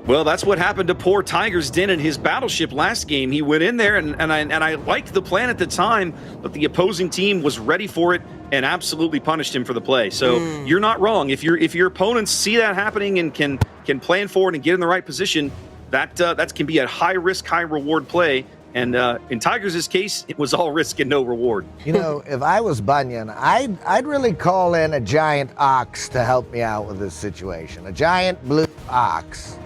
Well, that's what happened to poor Tiger's Den in his battleship last game. He went in there, and I liked the plan at the time, but the opposing team was ready for it and absolutely punished him for the play. So you're not wrong. If your opponents see that happening and can plan for it and get in the right position, that can be a high risk, high reward play. And in Tiger's case, it was all risk and no reward. You know, if I was Bunyan, I'd really call in a giant ox to help me out with this situation. A giant blue ox.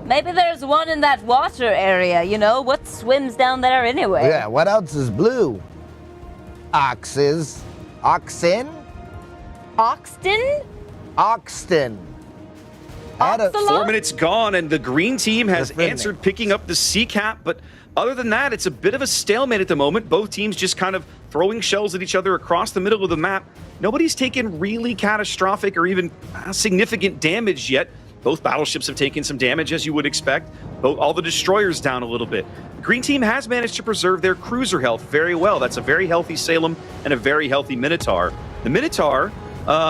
Maybe there's one in that water area, you know? What swims down there anyway? Yeah, what else is blue? Oxes. Oxen? Oxton? Oxton. 4 minutes gone, and the green team has answered picking up the C cap, but other than that, it's a bit of a stalemate at the moment. Both teams just kind of throwing shells at each other across the middle of the map. Nobody's taken really catastrophic or even significant damage yet. Both battleships have taken some damage, as you would expect. All the destroyers down a little bit. The green team has managed to preserve their cruiser health very well. That's a very healthy Salem and a very healthy Minotaur. The Minotaur,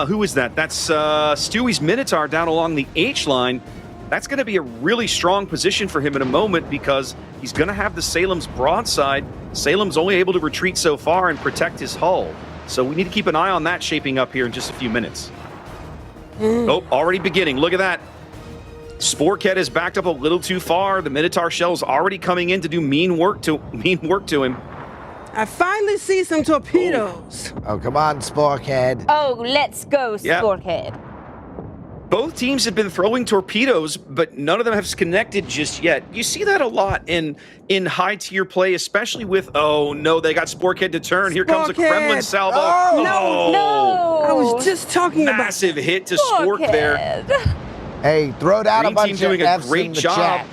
who is that? That's Stewie's Minotaur down along the H line. That's going to be a really strong position for him in a moment because he's going to have the Salem's broadside. Salem's only able to retreat so far and protect his hull. So we need to keep an eye on that shaping up here in just a few minutes. Oh, already beginning. Look at that. Sporkhead is backed up a little too far. The Minotaur shell's already coming in to do mean work to him. I finally see some torpedoes. Oh, come on, Sporkhead. Oh, let's go, Sporkhead. Both teams have been throwing torpedoes, but none of them have connected just yet. You see that a lot in high-tier play, especially with, oh, no, they got Sporkhead to turn. Here comes a Kremlin salvo. Oh, no. I was just talking about... Massive hit to Spork there. Hey, throw down a bunch of doing a F's great in the job. chat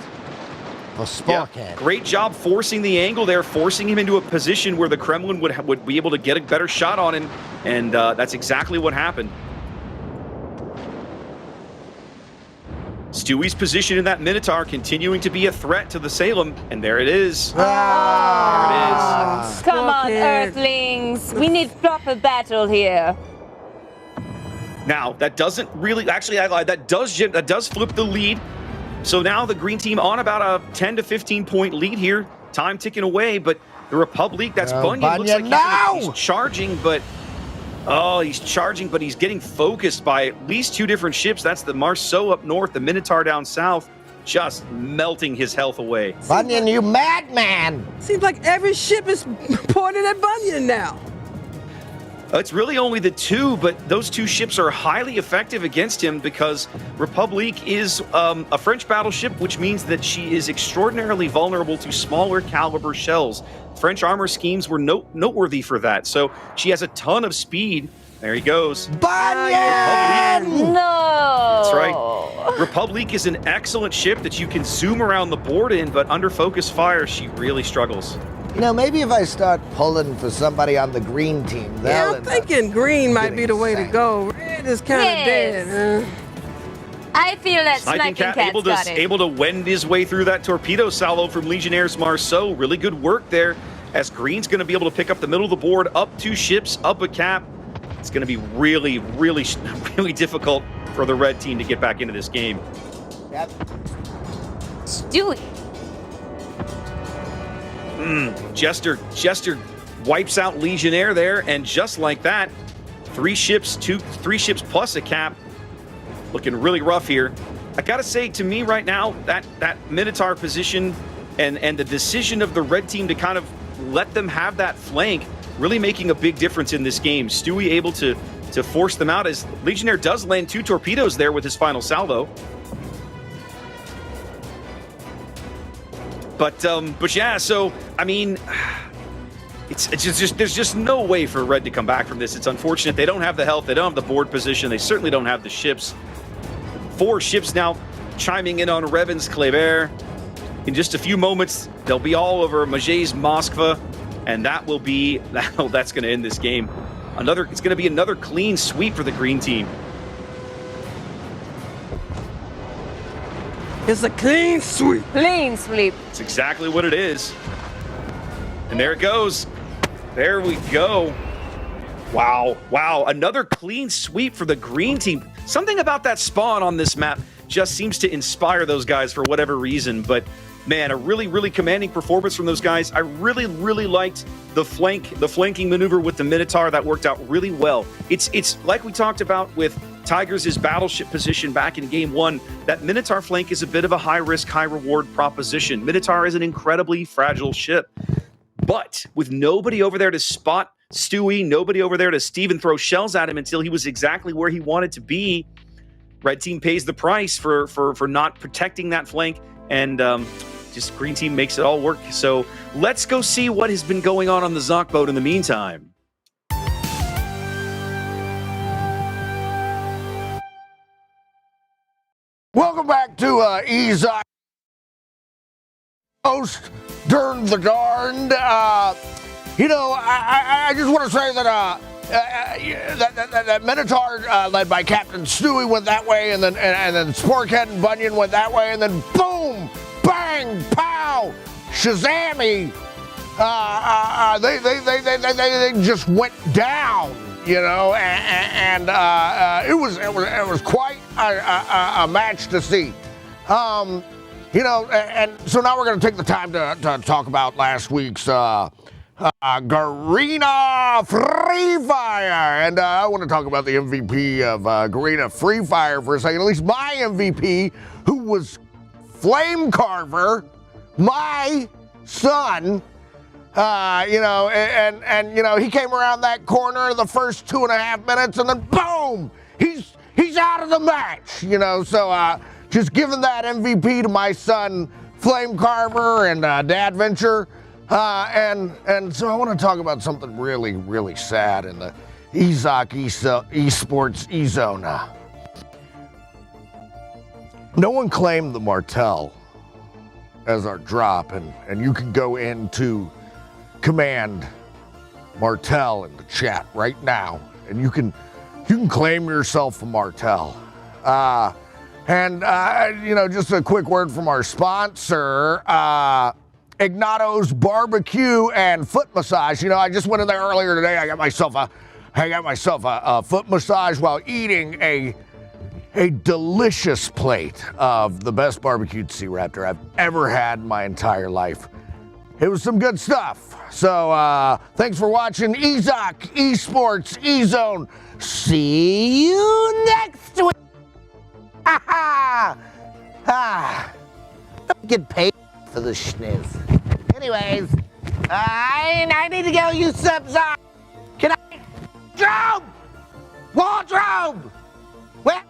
for Sporkhead. Yeah, great job forcing the angle there, forcing him into a position where the Kremlin would be able to get a better shot on him, and that's exactly what happened. Stewie's position in that Minotaur continuing to be a threat to the Salem, and there it is. There it is. Come on, Earthlings. We need proper battle here. Now, that doesn't really, actually, I lied. That does flip the lead. So now the green team on about a 10 to 15 point lead here. Time ticking away, but the Republic, that's Bunyan. Looks like he's charging, but he's charging, but he's getting focused by at least two different ships. That's the Marceau up north, the Minotaur down south, just melting his health away. Bunyan, you madman! Seems like every ship is pointed at Bunyan now. It's really only the 2, but those 2 ships are highly effective against him because Republique is a French battleship, which means that she is extraordinarily vulnerable to smaller caliber shells. French armor schemes were noteworthy for that. So she has a ton of speed. There he goes. Bunyan! No! That's right. Republique is an excellent ship that you can zoom around the board in, but under focus fire, she really struggles. You know, maybe if I start pulling for somebody on the green team, Yeah, I'm thinking green might be the way to getting go. Red is kind of Yes. dead. I feel that Sniping Sniping Cat Cat's able to wend his way through that torpedo salvo from Legionnaires Marceau. Really good work there, as Green's going to be able to pick up the middle of the board, up 2 ships, up a cap. It's going to be really, really, really difficult for the red team to get back into this game. Yep. Stewie. Jester wipes out Legionnaire there, and just like that, 3 ships plus a cap. Looking really rough here. I gotta say, to me right now, that Minotaur position and the decision of the red team to kind of let them have that flank, really making a big difference in this game. Stewie able to force them out, as Legionnaire does land 2 torpedoes there with his final salvo. But yeah, so I mean, it's just there's just no way for Red to come back from this. It's unfortunate. They don't have the health, they don't have the board position, they certainly don't have the ships. 4 ships now chiming in on Revan's Kleber. In just a few moments, they'll be all over Maget's Moskva, and that's going to end this game. It's going to be another clean sweep for the green team. It's a clean sweep. Clean sweep. It's exactly what it is. And there it goes. There we go. Wow. Another clean sweep for the green team. Something about that spawn on this map just seems to inspire those guys for whatever reason. But man, a really, really commanding performance from those guys. I really, really liked the flanking maneuver with the Minotaur. That worked out really well. It's like we talked about with Tigers' battleship position back in game 1. That Minotaur flank is a bit of a high-risk, high-reward proposition. Minotaur is an incredibly fragile ship. But with nobody over there to spot Stewie, nobody over there to Steven throw shells at him until he was exactly where he wanted to be, red team pays the price for not protecting that flank, and just green team makes it all work. So let's go see what has been going on the Xoc boat in the meantime. Welcome back to Xoc host Dern the Darned. You know, I just want to say that that Minotaur led by Captain Stewie went that way, and then Sporkhead and Bunyan went that way, and then boom, bang, pow, Shazammy. They just went down, you know, and it was quite a match to see. You know, and so now we're going to take the time to talk about last week's Garena Free Fire. And I want to talk about the MVP of Garena Free Fire for a second, at least my MVP, who was Flame Carver, my son. You know, and you know, he came around that corner the first 2.5 minutes, and then boom, he's out of the match, you know, so just giving that MVP to my son, Flame Carver, and Dad Venture. And so I want to talk about something really, really sad in the Xoc esports E-Zone. No one claimed the Martel as our drop, and you can go into command Martel in the chat right now, and you can claim yourself a Martel. You know, just a quick word from our sponsor, Ignato's Barbecue and Foot Massage. You know, I just went in there earlier today. I got myself a foot massage while eating a delicious plate of the best barbecued sea raptor I've ever had in my entire life. It was some good stuff. So thanks for watching Xoc Esports E-Zone. See you next week. Don't get paid for the schniz. Anyways, I need to go use subs. Good night. Wardrobe! Wardrobe! Where?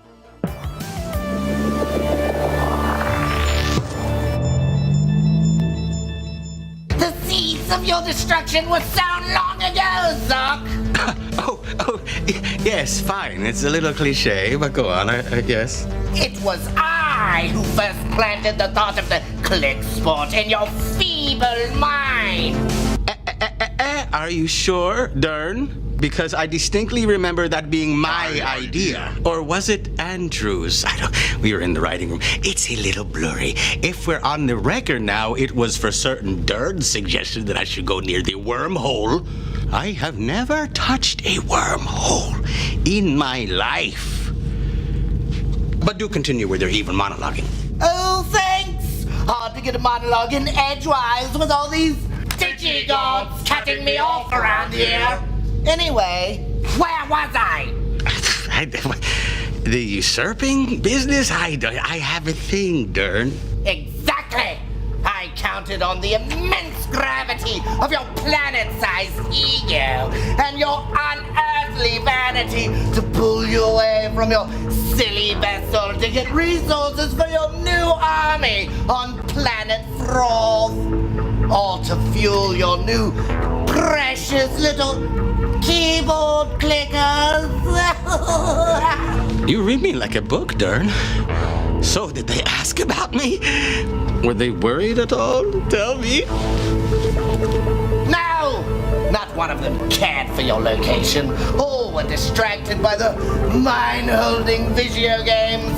The seeds of your destruction were sown long ago, Xoc. Yes, fine. It's a little cliche, but go on, yes. It was I who first planted the thought of the ClickSport in your feeble mind. Are you sure, Dern? Because I distinctly remember that being my idea. Or was it Andrew's? We were in the writing room. It's a little blurry. If we're on the record now, it was for certain Dern's suggestion that I should go near the wormhole. I have never touched a wormhole in my life. But do continue with your evil monologuing. Oh, thanks. Hard to get a monologue in edgewise with all these Digi-Gods cutting me off around here. Anyway, where was I? The usurping business? I have a thing, Dern. Exactly. I counted on the immense gravity of your planet-sized ego and your unearthly vanity to pull you away from your silly vessel to get resources for your new army on planet Froth, or to fuel your new precious little keyboard clickers. You read me like a book, Dern. So, did they ask about me? Were they worried at all? Tell me. No! Not one of them cared for your location. All were distracted by the mind-holding video games,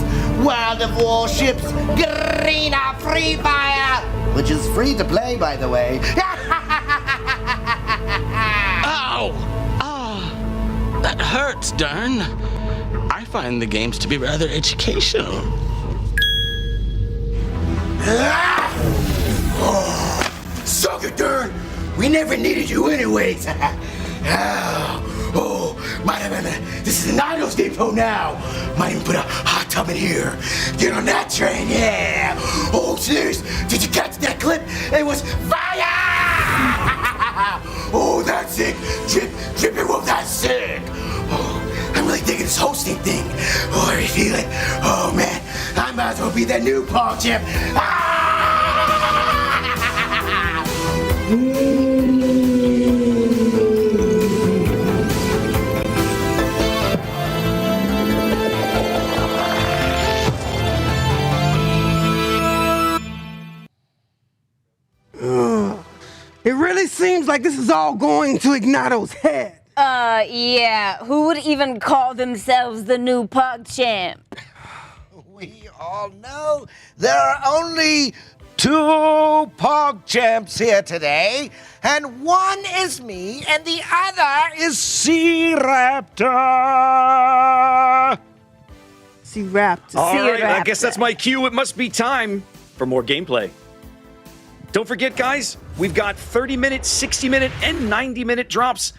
World of Warships, Garena, Free Fire, which is free to play, by the way. Ow! Ah, that hurts, Dern. I find the games to be rather educational. Suck it, Dern! We never needed you anyways. Might have been this is an Idols depot now. Might even put a hot tub in here. Get on that train, yeah. Oh, serious? Did you catch that clip? It was fire! Oh, that's sick. Dripping Wolf, that's sick. Oh, I'm really digging this hosting thing. Oh, I feel it. Oh, man. I might as well be that new Paul champ. It really seems like this is all going to Ignato's head. Yeah. Who would even call themselves the new pug champ? We all know there are only 2 Pog champs here today, and one is me, and the other is C-Raptor. C-Raptor. All right, I Raptor. guess that's my cue. It must be time for more gameplay. Don't forget, guys, we've got 30-minute, 60-minute, and 90-minute drops.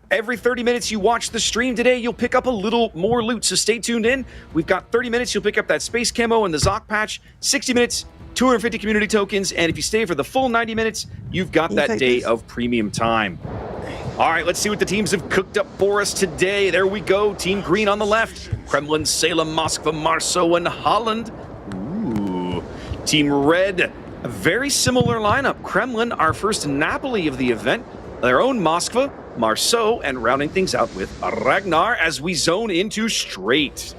Every 30 minutes you watch the stream today, you'll pick up a little more loot, so stay tuned in. We've got 30 minutes, you'll pick up that space camo and the Xoc patch. 60 minutes, 250 community tokens, and if you stay for the full 90 minutes, you've got that day of premium time. All right, let's see what the teams have cooked up for us today. There we go. Team Green on the left. Kremlin, Salem, Moskva, Marceau, and Holland. Ooh. Team Red, a very similar lineup. Kremlin, our first Napoli of the event. Their own Moskva, Marceau, and rounding things out with Ragnar as we zone into straight.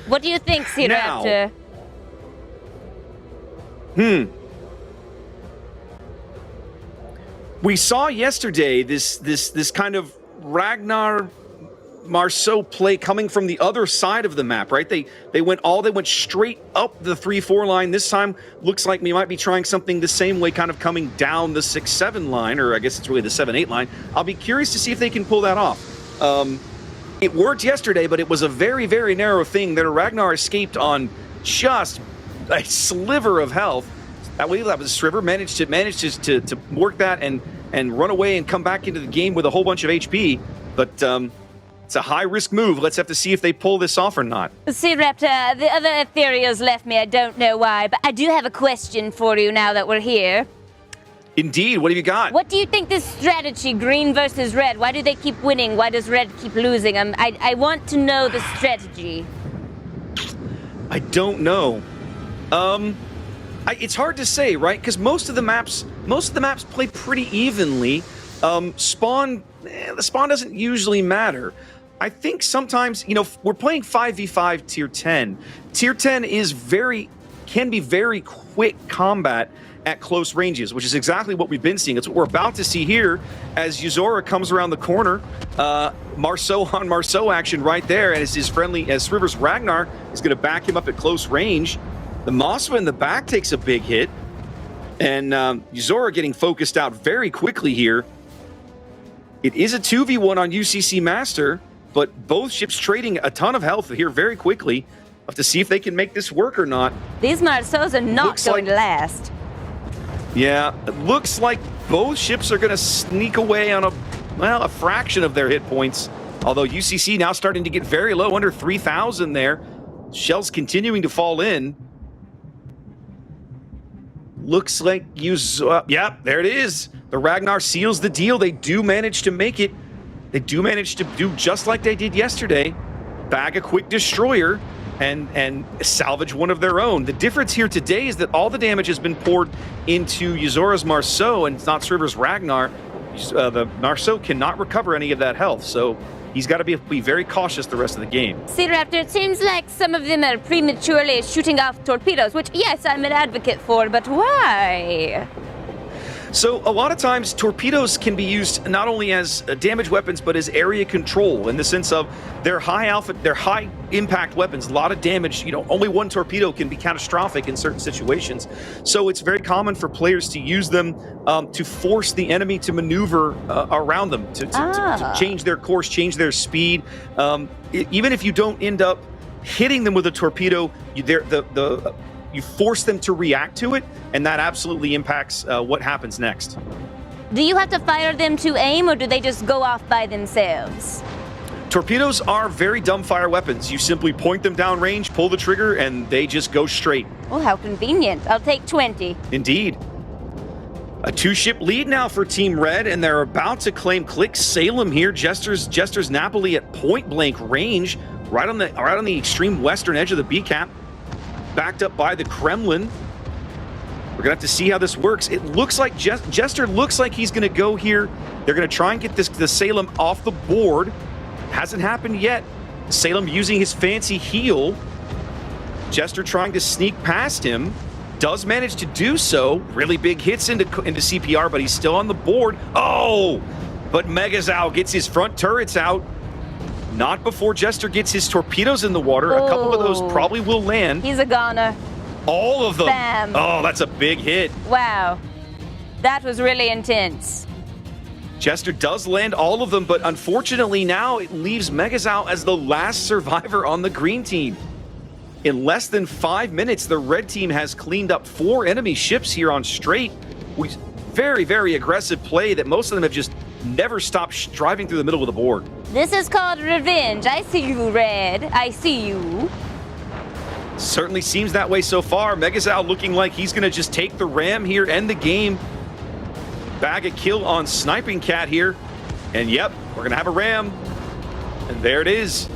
What do you think, C-Raptor? We saw yesterday this kind of Ragnar Marceau play coming from the other side of the map, right? They went straight up the 3-4 line. This time looks like we might be trying something the same way, kind of coming down the 6-7 line, or I guess it's really the 7-8 line. I'll be curious to see if they can pull that off. It worked yesterday, but it was a very, very narrow thing that Ragnar escaped on just a sliver of health. That was Shriver managed to work that and run away and come back into the game with a whole bunch of HP, but it's a high-risk move. Let's have to see if they pull this off or not. C-Raptor, the other Ethereals left me. I don't know why, but I do have a question for you now that we're here. Indeed, what have you got? What do you think this strategy, green versus red? Why do they keep winning? Why does red keep losing? I want to know the strategy. I don't know. It's hard to say, right? Because most of the maps play pretty evenly. The spawn doesn't usually matter. I think sometimes, we're playing 5v5 tier 10. Tier 10 can be very quick combat at close ranges, which is exactly what we've been seeing. It's what we're about to see here as Yuzora comes around the corner. Marceau on Marceau action right there, as Rivers Ragnar is going to back him up at close range. The Mosva in the back takes a big hit, and Yuzora getting focused out very quickly here. It is a 2v1 on UCC Master, but both ships trading a ton of health here very quickly. We'll have to see if they can make this work or not. These Marceaus are not going to last. Yeah, it looks like both ships are going to sneak away on a fraction of their hit points. Although UCC now starting to get very low, under 3,000 there. Shells continuing to fall in. Looks like yeah, there it is. The Ragnar seals the deal. They do manage to make it. They do manage to do just like they did yesterday. Bag a quick destroyer and salvage one of their own. The difference here today is that all the damage has been poured into Yuzora's Marceau and not River's Ragnar. The Marceau cannot recover any of that health, so he's got to be very cautious the rest of the game. See, Raptor, it seems like some of them are prematurely shooting off torpedoes, which, yes, I'm an advocate for, but why? So a lot of times torpedoes can be used not only as damage weapons, but as area control, in the sense of they're high impact weapons, a lot of damage. Only one torpedo can be catastrophic in certain situations. So it's very common for players to use them to force the enemy to maneuver around them, to change their course, change their speed. Even if you don't end up hitting them with a torpedo, you force them to react to it, and that absolutely impacts what happens next. Do you have to fire them to aim, or do they just go off by themselves? Torpedoes are very dumb fire weapons. You simply point them down range, pull the trigger, and they just go straight. Oh, how convenient. I'll take 20. Indeed. A 2-ship lead now for Team Red, and they're about to claim Click Salem here. Jester's Napoli at point-blank range, right on the extreme western edge of the B-cap. Backed up by the Kremlin. We're gonna have to see how this works. It looks like Jester looks like he's gonna go here. They're gonna try and get the Salem off the board. Hasn't happened yet. Salem using his fancy heal. Jester trying to sneak past him. Does manage to do so. Really big hits into CPR, but he's still on the board. Oh! But Megazao gets his front turrets out. Not before Jester gets his torpedoes in the water. A couple of those probably will land. He's a goner. All of them. Bam. Oh, that's a big hit. Wow. That was really intense. Jester does land all of them, but unfortunately now it leaves Megazao as the last survivor on the green team. In less than 5 minutes, the red team has cleaned up 4 enemy ships here on straight. Very, very aggressive play that most of them have just never stopped driving through the middle of the board. This is called revenge. I see you, Red. I see you. Certainly seems that way so far. Megazao looking like he's going to just take the ram here, end the game. Bag a kill on Sniping Cat here. And yep, we're going to have a ram. And there it is.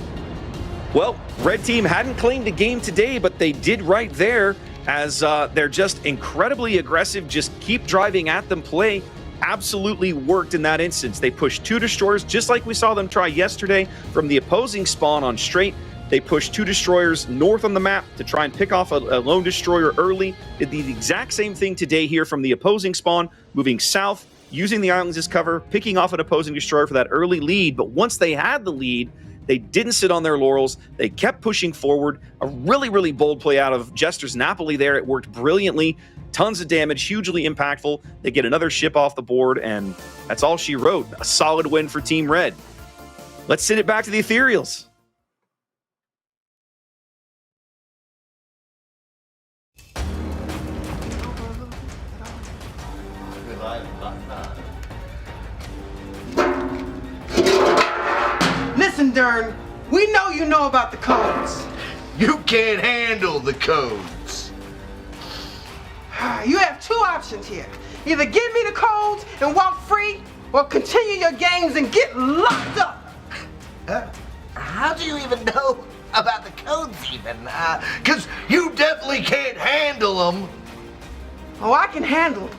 Well, red team hadn't claimed a game today, but they did right there, as they're just incredibly aggressive. Just keep driving at them play. Absolutely worked in that instance. They pushed 2 destroyers, just like we saw them try yesterday from the opposing spawn on straight. They pushed 2 destroyers north on the map to try and pick off a lone destroyer early. Did the exact same thing today here from the opposing spawn, moving south, using the islands as cover, picking off an opposing destroyer for that early lead. But once they had the lead, they didn't sit on their laurels. They kept pushing forward. A really, really bold play out of Jester's Napoli there. It worked brilliantly. Tons of damage, hugely impactful. They get another ship off the board, and that's all she wrote. A solid win for Team Red. Let's send it back to the Ethereals. Listen, Dern, we know you know about the codes. You can't handle the codes. You have two options here. Either give me the codes and walk free, or continue your games and get locked up. How do you even know about the codes even? Because you definitely can't handle them. Oh, I can handle it.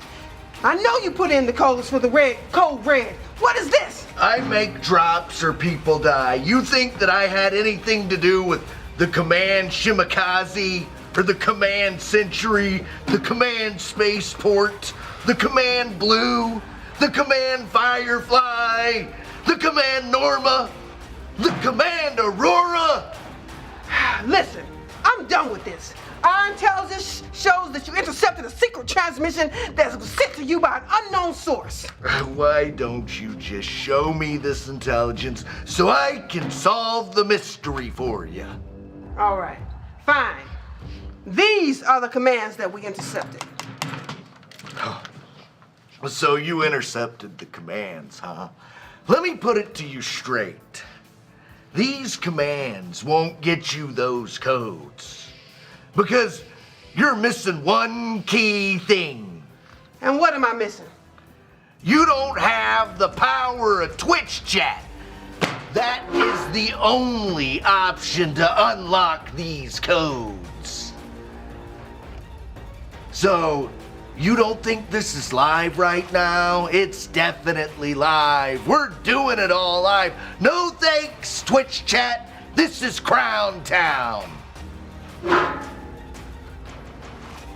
I know you put in the codes for the code red. What is this? I make drops or people die. You think that I had anything to do with the command Shimakaze, or the command Century, the command Spaceport, the command Blue, the command Firefly, the command Norma, the command Aurora? Listen, I'm done with this. Our intelligence shows that you intercepted a secret transmission that was sent to you by an unknown source. Why don't you just show me this intelligence so I can solve the mystery for you? All right, fine. These are the commands that we intercepted. So you intercepted the commands, huh? Let me put it to you straight. These commands won't get you those codes because you're missing one key thing. And what am I missing? You don't have the power of Twitch chat. That is the only option to unlock these codes. So, you don't think this is live right now? It's definitely live. We're doing it all live. No thanks, Twitch chat. This is Crown Town.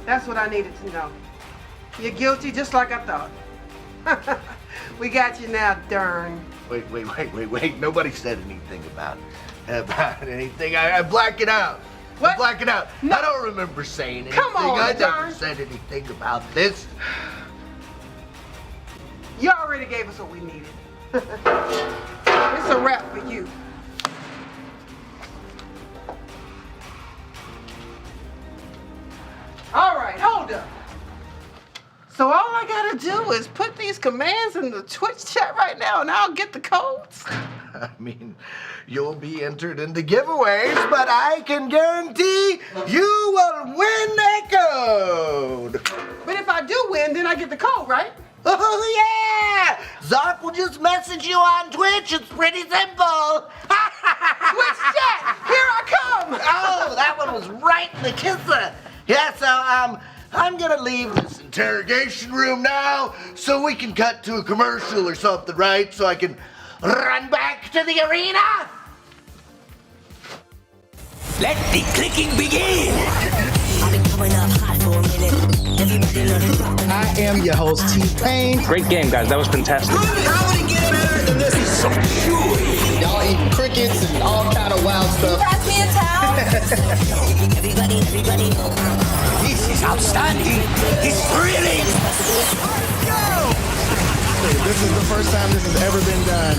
That's what I needed to know. You're guilty just like I thought. We got you now, Dern. Wait. Nobody said anything about anything. I'm blacking out. What? I'm blacking out. No. I don't remember saying anything. Come on, I never Dern. said anything about this. You already gave us what we needed. It's a wrap for you. All right, hold up. So all I gotta do is put these commands in the Twitch chat right now and I'll get the codes? I mean, you'll be entered into giveaways, but I can guarantee you will win a code. But if I do win, then I get the code, right? Oh, yeah! Xoc will just message you on Twitch. It's pretty simple. Twitch chat, here I come! Oh, that one was right in the kisser. Yeah, so, I'm gonna leave this interrogation room now so we can cut to a commercial or something, right? So I can run back to the arena. Let the clicking begin! I am your host, T-Pain. Great game, guys. That was fantastic. How would it get better than this? So chewy. Y'all eating crickets and all kind of wild stuff. Pass me a towel. This is outstanding. It's thrilling. This is the first time this has ever been done.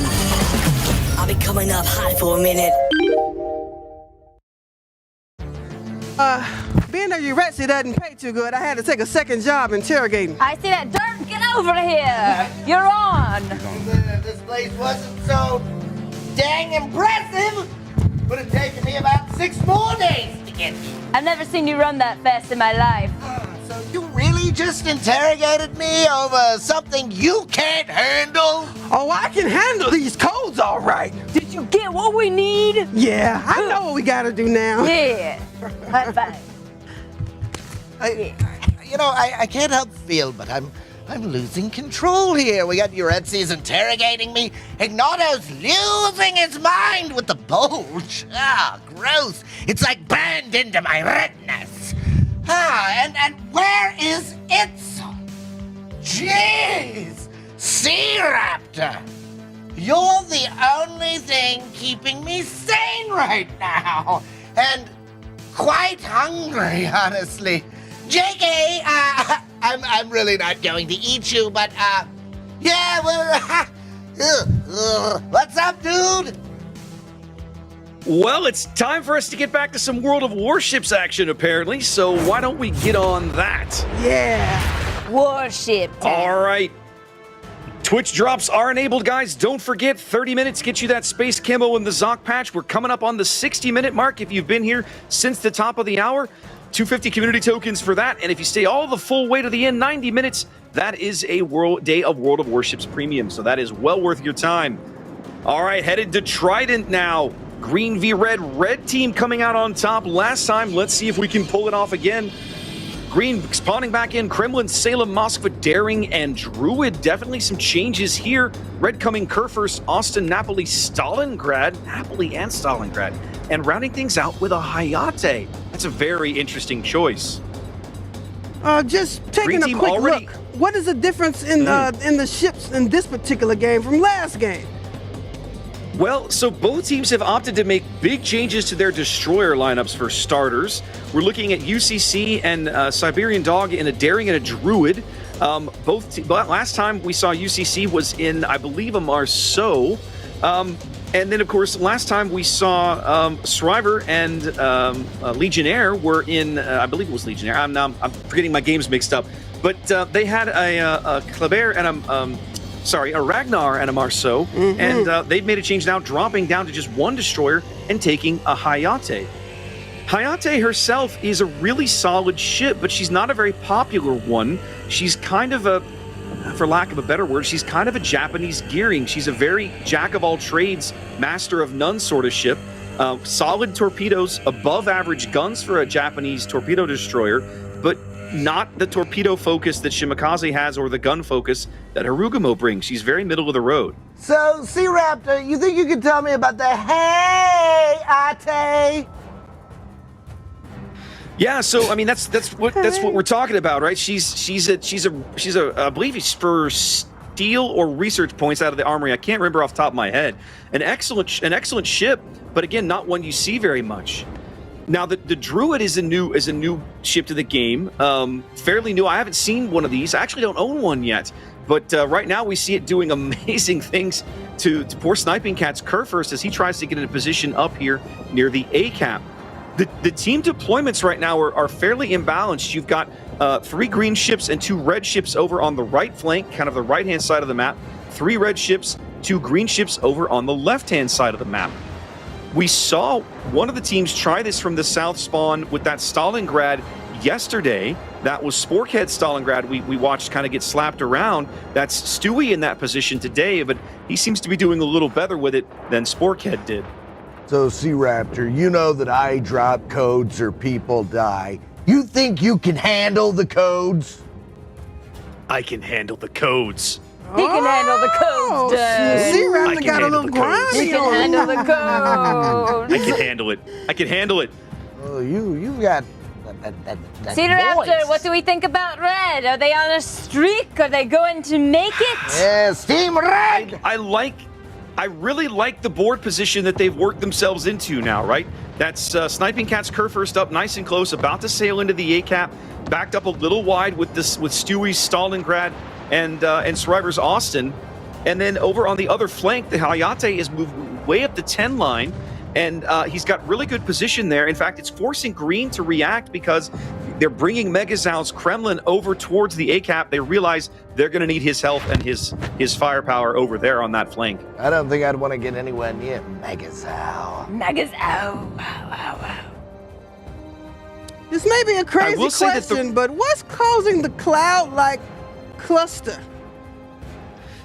I'll be coming up hot for a minute. Being a Uretzi doesn't pay too good, I had to take a second job interrogating. I see that dirt. Get over here. You're on. This place wasn't so dang impressive. Would have taken me about 6 more days to get here. I've never seen you run that fast in my life. So you really just interrogated me over something you can't handle? Oh, I can handle these codes all right. Did you get what we need? Yeah, I know what we gotta do now. Yeah. High five. I can't help feel, but I'm losing control here. We got Uretzi's interrogating me. Ignato's losing his mind with the bulge. Ah, gross. It's like burned into my retinas. And where is Itzel? Jeez, Sea Raptor. You're the only thing keeping me sane right now. And quite hungry, honestly. JK, I'm really not going to eat you, but, yeah, well, what's up, dude? Well, it's time for us to get back to some World of Warships action, apparently, so why don't we get on that? Yeah. Warship. All right. Twitch drops are enabled, guys. Don't forget, 30 minutes get you that Space Kimbo and the Xoc patch. We're coming up on the 60-minute mark if you've been here since the top of the hour. 250 community tokens for that, and if you stay all the full way to the end, 90 minutes, that is a day of World of Warships Premium, so that is well worth your time. All right, headed to Trident now. Green v red team coming out on top last time. Let's see if we can pull it off again. Green spawning back in, Kremlin, Salem, Moskva, Daring, and Druid. Definitely some changes here. Red coming Kurfürst, Austin, Napoli, Stalingrad. Napoli and Stalingrad. And rounding things out with a Hayate. That's a very interesting choice. Just taking a quick look. What is the difference in the ships in this particular game from last game? Well, so both teams have opted to make big changes to their destroyer lineups for starters. We're looking at UCC and Siberian Dog in a Daring and a Druid. Last time we saw UCC was in, I believe, a Marceau. And then, of course, last time we saw Shriver and Legionnaire were in, I believe it was Legionnaire. I'm forgetting my games mixed up. But they had a Kleber and a Ragnar and a Marceau, and they've made a change now, dropping down to just one destroyer and taking a Hayate. Hayate herself is a really solid ship, but she's not a very popular one. She's kind of a, for lack of a better word, she's kind of a Japanese gearing. She's a very jack-of-all-trades, master-of-none sort of ship. Solid torpedoes, above-average guns for a Japanese torpedo destroyer, but not the torpedo focus that Shimakaze has or the gun focus that Harugumo brings. She's very middle of the road. So, C-Raptor, you think you could tell me about the Hayate? Yeah, so I mean that's what we're talking about, right? She's a I believe it's for steel or research points out of the armory. I can't remember off the top of my head. An excellent ship, but again, not one you see very much. Now, the Druid is a new ship to the game, fairly new. I haven't seen one of these. I actually don't own one yet, but right now we see it doing amazing things to poor Sniping Cat's Kurfürst as he tries to get in a position up here near the A cap. The team deployments right now are fairly imbalanced. You've got 3 green ships and 2 red ships over on the right flank, kind of the right-hand side of the map. 3 red ships, 2 green ships over on the left-hand side of the map. We saw one of the teams try this from the south spawn with that Stalingrad yesterday. That was Sporkhead Stalingrad we watched kind of get slapped around. That's Stewie in that position today, but he seems to be doing a little better with it than Sporkhead did. So, C-Raptor, you know that I drop codes or people die. You think you can handle the codes? I can handle the codes. He can handle the codes, Dad. C-Raptor got a little grimy. He can handle the codes. I can handle it. I can handle it. Oh, you've got that Raptor, what do we think about Red? Are they on a streak? Are they going to make it? Yes, Team Red! I really like the board position that they've worked themselves into now, right? That's Sniping Cat's Kurfürst up nice and close, about to sail into the A-cap, backed up a little wide with Stewie's Stalingrad and Shriver's Austin. And then over on the other flank, the Hayate is moved way up the 10 line, and he's got really good position there. In fact, it's forcing Green to react because they're bringing Megazow's Kremlin over towards the A-cap. They realize they're going to need his help and his firepower over there on that flank. I don't think I'd want to get anywhere near Megazow. Wow. This may be a crazy question, but what's causing the cloud-like cluster?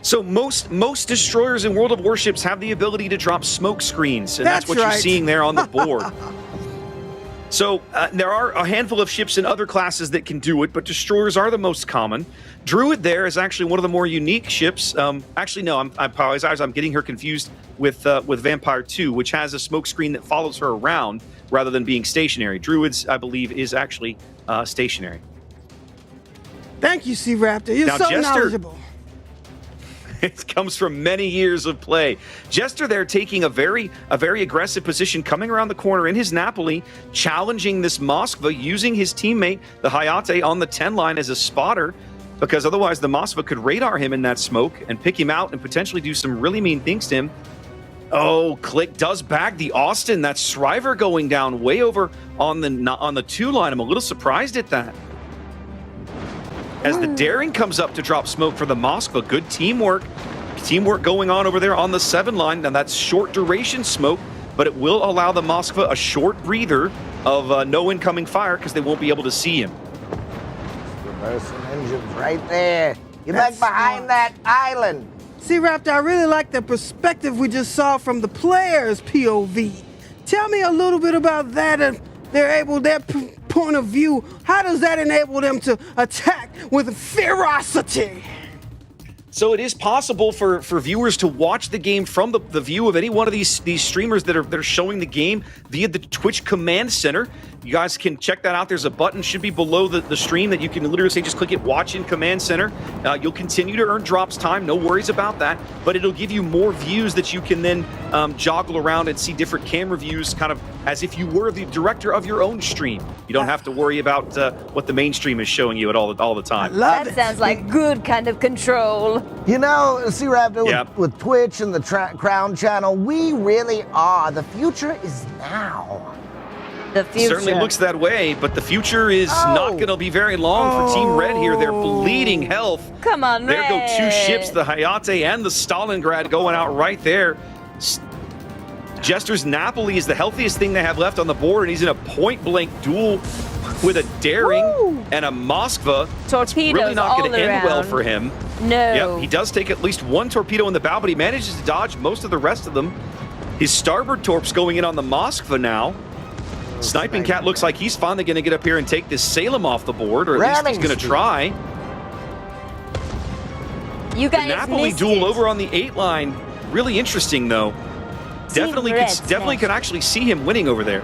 So most destroyers in World of Warships have the ability to drop smoke screens, and that's what you're seeing there on the board. So there are a handful of ships in other classes that can do it, but destroyers are the most common. Druid there is actually one of the more unique ships. Actually, no, I apologize. I'm getting her confused with Vampire 2, which has a smoke screen that follows her around rather than being stationary. Druid's, I believe, is actually stationary. Thank you, C-Raptor. You're so knowledgeable. It comes from many years of play. Jester there taking a very aggressive position, coming around the corner in his Napoli, challenging this Moskva, using his teammate, the Hayate, on the 10 line as a spotter, because otherwise the Moskva could radar him in that smoke and pick him out and potentially do some really mean things to him. Oh, Click does bag the Austin. That's Shriver going down way over on the 2 line. I'm a little surprised at that. As the Daring comes up to drop smoke for the Moskva. Good teamwork going on over there on the 7 line. Now that's short duration smoke, but it will allow the Moskva a short breather of no incoming fire because they won't be able to see him. Reversing engines right there. Get back That's behind smart. that island. See, Raptor, I really like the perspective we just saw from the players' POV. Tell me a little bit about that and their point of view. How does that enable them to attack with ferocity? So it is possible for viewers to watch the game from the view of any one of these streamers that are showing the game via the Twitch command center. You guys can check that out. There's a button, should be below the stream, that you can literally say, just click it, watch in command center. You'll continue to earn drops time, no worries about that, but it'll give you more views that you can then joggle around and see different camera views, kind of as if you were the director of your own stream. You don't have to worry about what the mainstream is showing you at all the time. That sounds like good kind of control. You know, C-Raptor, Yep. with Twitch and the Crown channel, we really are. The future is now. The future. Certainly looks that way, but the future is not going to be very long for Team Red here. They're bleeding health. Come on, There go two Red. ships, the Hayate and the Stalingrad, going out right there. Jester's Napoli is the healthiest thing they have left on the board, and he's in a point-blank duel with a Daring and a Moskva. Torpedoes Really not going all to end well around. for him. No. Yep, he does take at least one torpedo in the bow, but he manages to dodge most of the rest of them. His starboard torp's going in on the Moskva now. Sniping Cat looks like he's finally going to get up here and take this Salem off the board, or at least he's Ramming going to speed. try. You The guys Napoli missed duel it. over on the 8 line, really interesting though. Definitely Red definitely smash. can actually see him winning over there.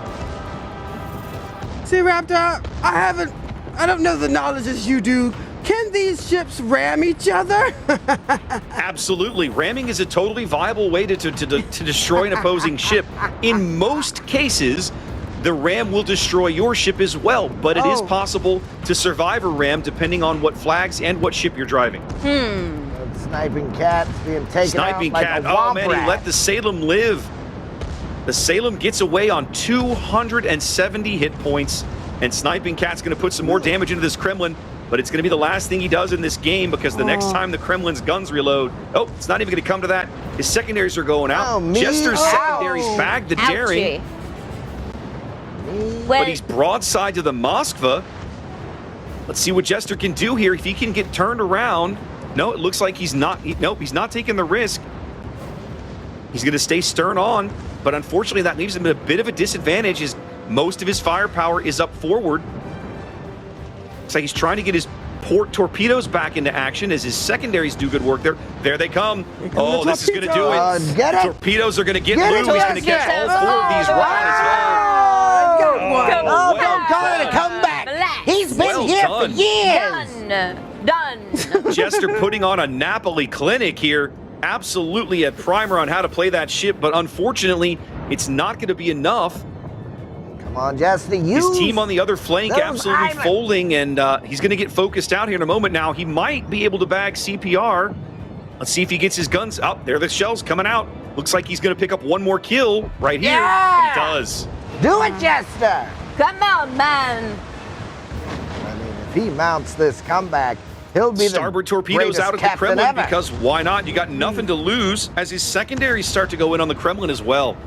See, Raptor, I don't know the knowledge as you do. Can these ships ram each other? Absolutely. Ramming is a totally viable way to destroy an opposing ship. In most cases, the ram will destroy your ship as well, but it is possible to survive a ram depending on what flags and what ship you're driving. That Sniping Cat's being taken Sniping out like Cat, a oh womp man, he rat. let the Salem live. The Salem gets away on 270 hit points, and Sniping Cat's going to put some more damage into this Kremlin, but it's going to be the last thing he does in this game, because the next time the Kremlin's guns reload, it's not even going to come to that. His secondaries are going out. Oh, me? Jester's Ouch. secondaries bagged the Daring, Ouchie. but he's broadside to the Moskva. Let's see what Jester can do here. If he can get turned around. No, it looks like he's not. Nope, he's not taking the risk. He's going to stay stern on, but unfortunately that leaves him at a bit of a disadvantage as most of his firepower is up forward. Looks like he's trying to get his port torpedoes back into action as his secondaries do good work there. There they come. Oh, this is going to do it. Get it. Torpedoes are going to get Get it, loose. He's going to Jester. get all 4 of these right as well. Good one. Oh, Oh, well don't call it a done. comeback. Relax. He's been Well here done. for years. Done. Jester putting on a Napoli clinic here. Absolutely a primer on how to play that ship, but unfortunately, it's not going to be enough. Come on, Jester. His team on the other flank those absolutely islands. folding, and he's going to get focused out here in a moment now. He might be able to bag CPR. Let's see if he gets his guns up. There the shells coming out. Looks like he's going to pick up one more kill right here. Yeah! And he does. Do it, Jester. Come on, man. I mean, if he mounts this comeback, he'll be Starboard the torpedoes greatest out at the captain Kremlin ever. because why not? You got nothing to lose as his secondaries start to go in on the Kremlin as well.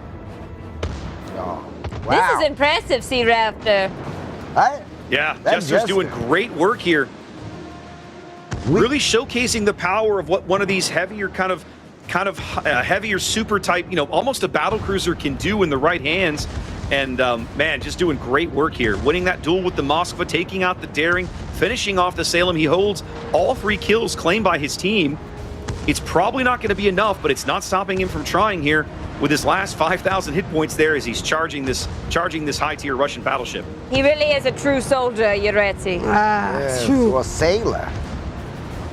Oh, This wow. is impressive, Sea Raptor. Yeah, That's Jester's doing Jester. great work here. Really showcasing the power of what one of these heavier kind of heavier super type, almost a battle cruiser can do in the right hands. And man, just doing great work here. Winning that duel with the Moskva, taking out the Daring, finishing off the Salem. He holds all 3 kills claimed by his team. It's probably not going to be enough, but it's not stopping him from trying here with his last 5,000 hit points there as he's charging this high-tier Russian battleship. He really is a true soldier, Yuretsi. Yes, True. or sailor.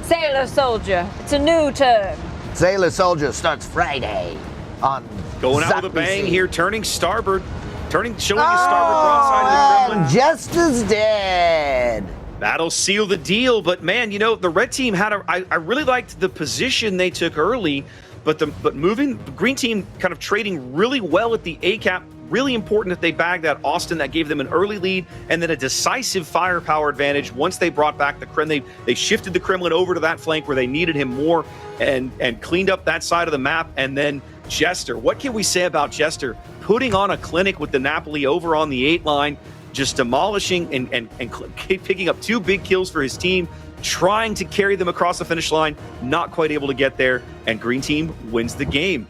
Sailor soldier. It's a new term. Sailor Soldier starts Friday on Going out with a Xoc bang BC. here, turning starboard, showing his starboard broadside of the Kremlin. And Jester's dead. That'll seal the deal, but man, the red team had I really liked the position they took early, but moving the green team kind of trading really well at the A cap. Really important that they bagged that Austin. That gave them an early lead and then a decisive firepower advantage once they brought back the Kremlin. They shifted the Kremlin over to that flank where they needed him more and cleaned up that side of the map, and then Jester. What can we say about Jester? Putting on a clinic with the Napoli over on the 8 line, just demolishing and picking up 2 big kills for his team, trying to carry them across the finish line, not quite able to get there, and Green Team wins the game.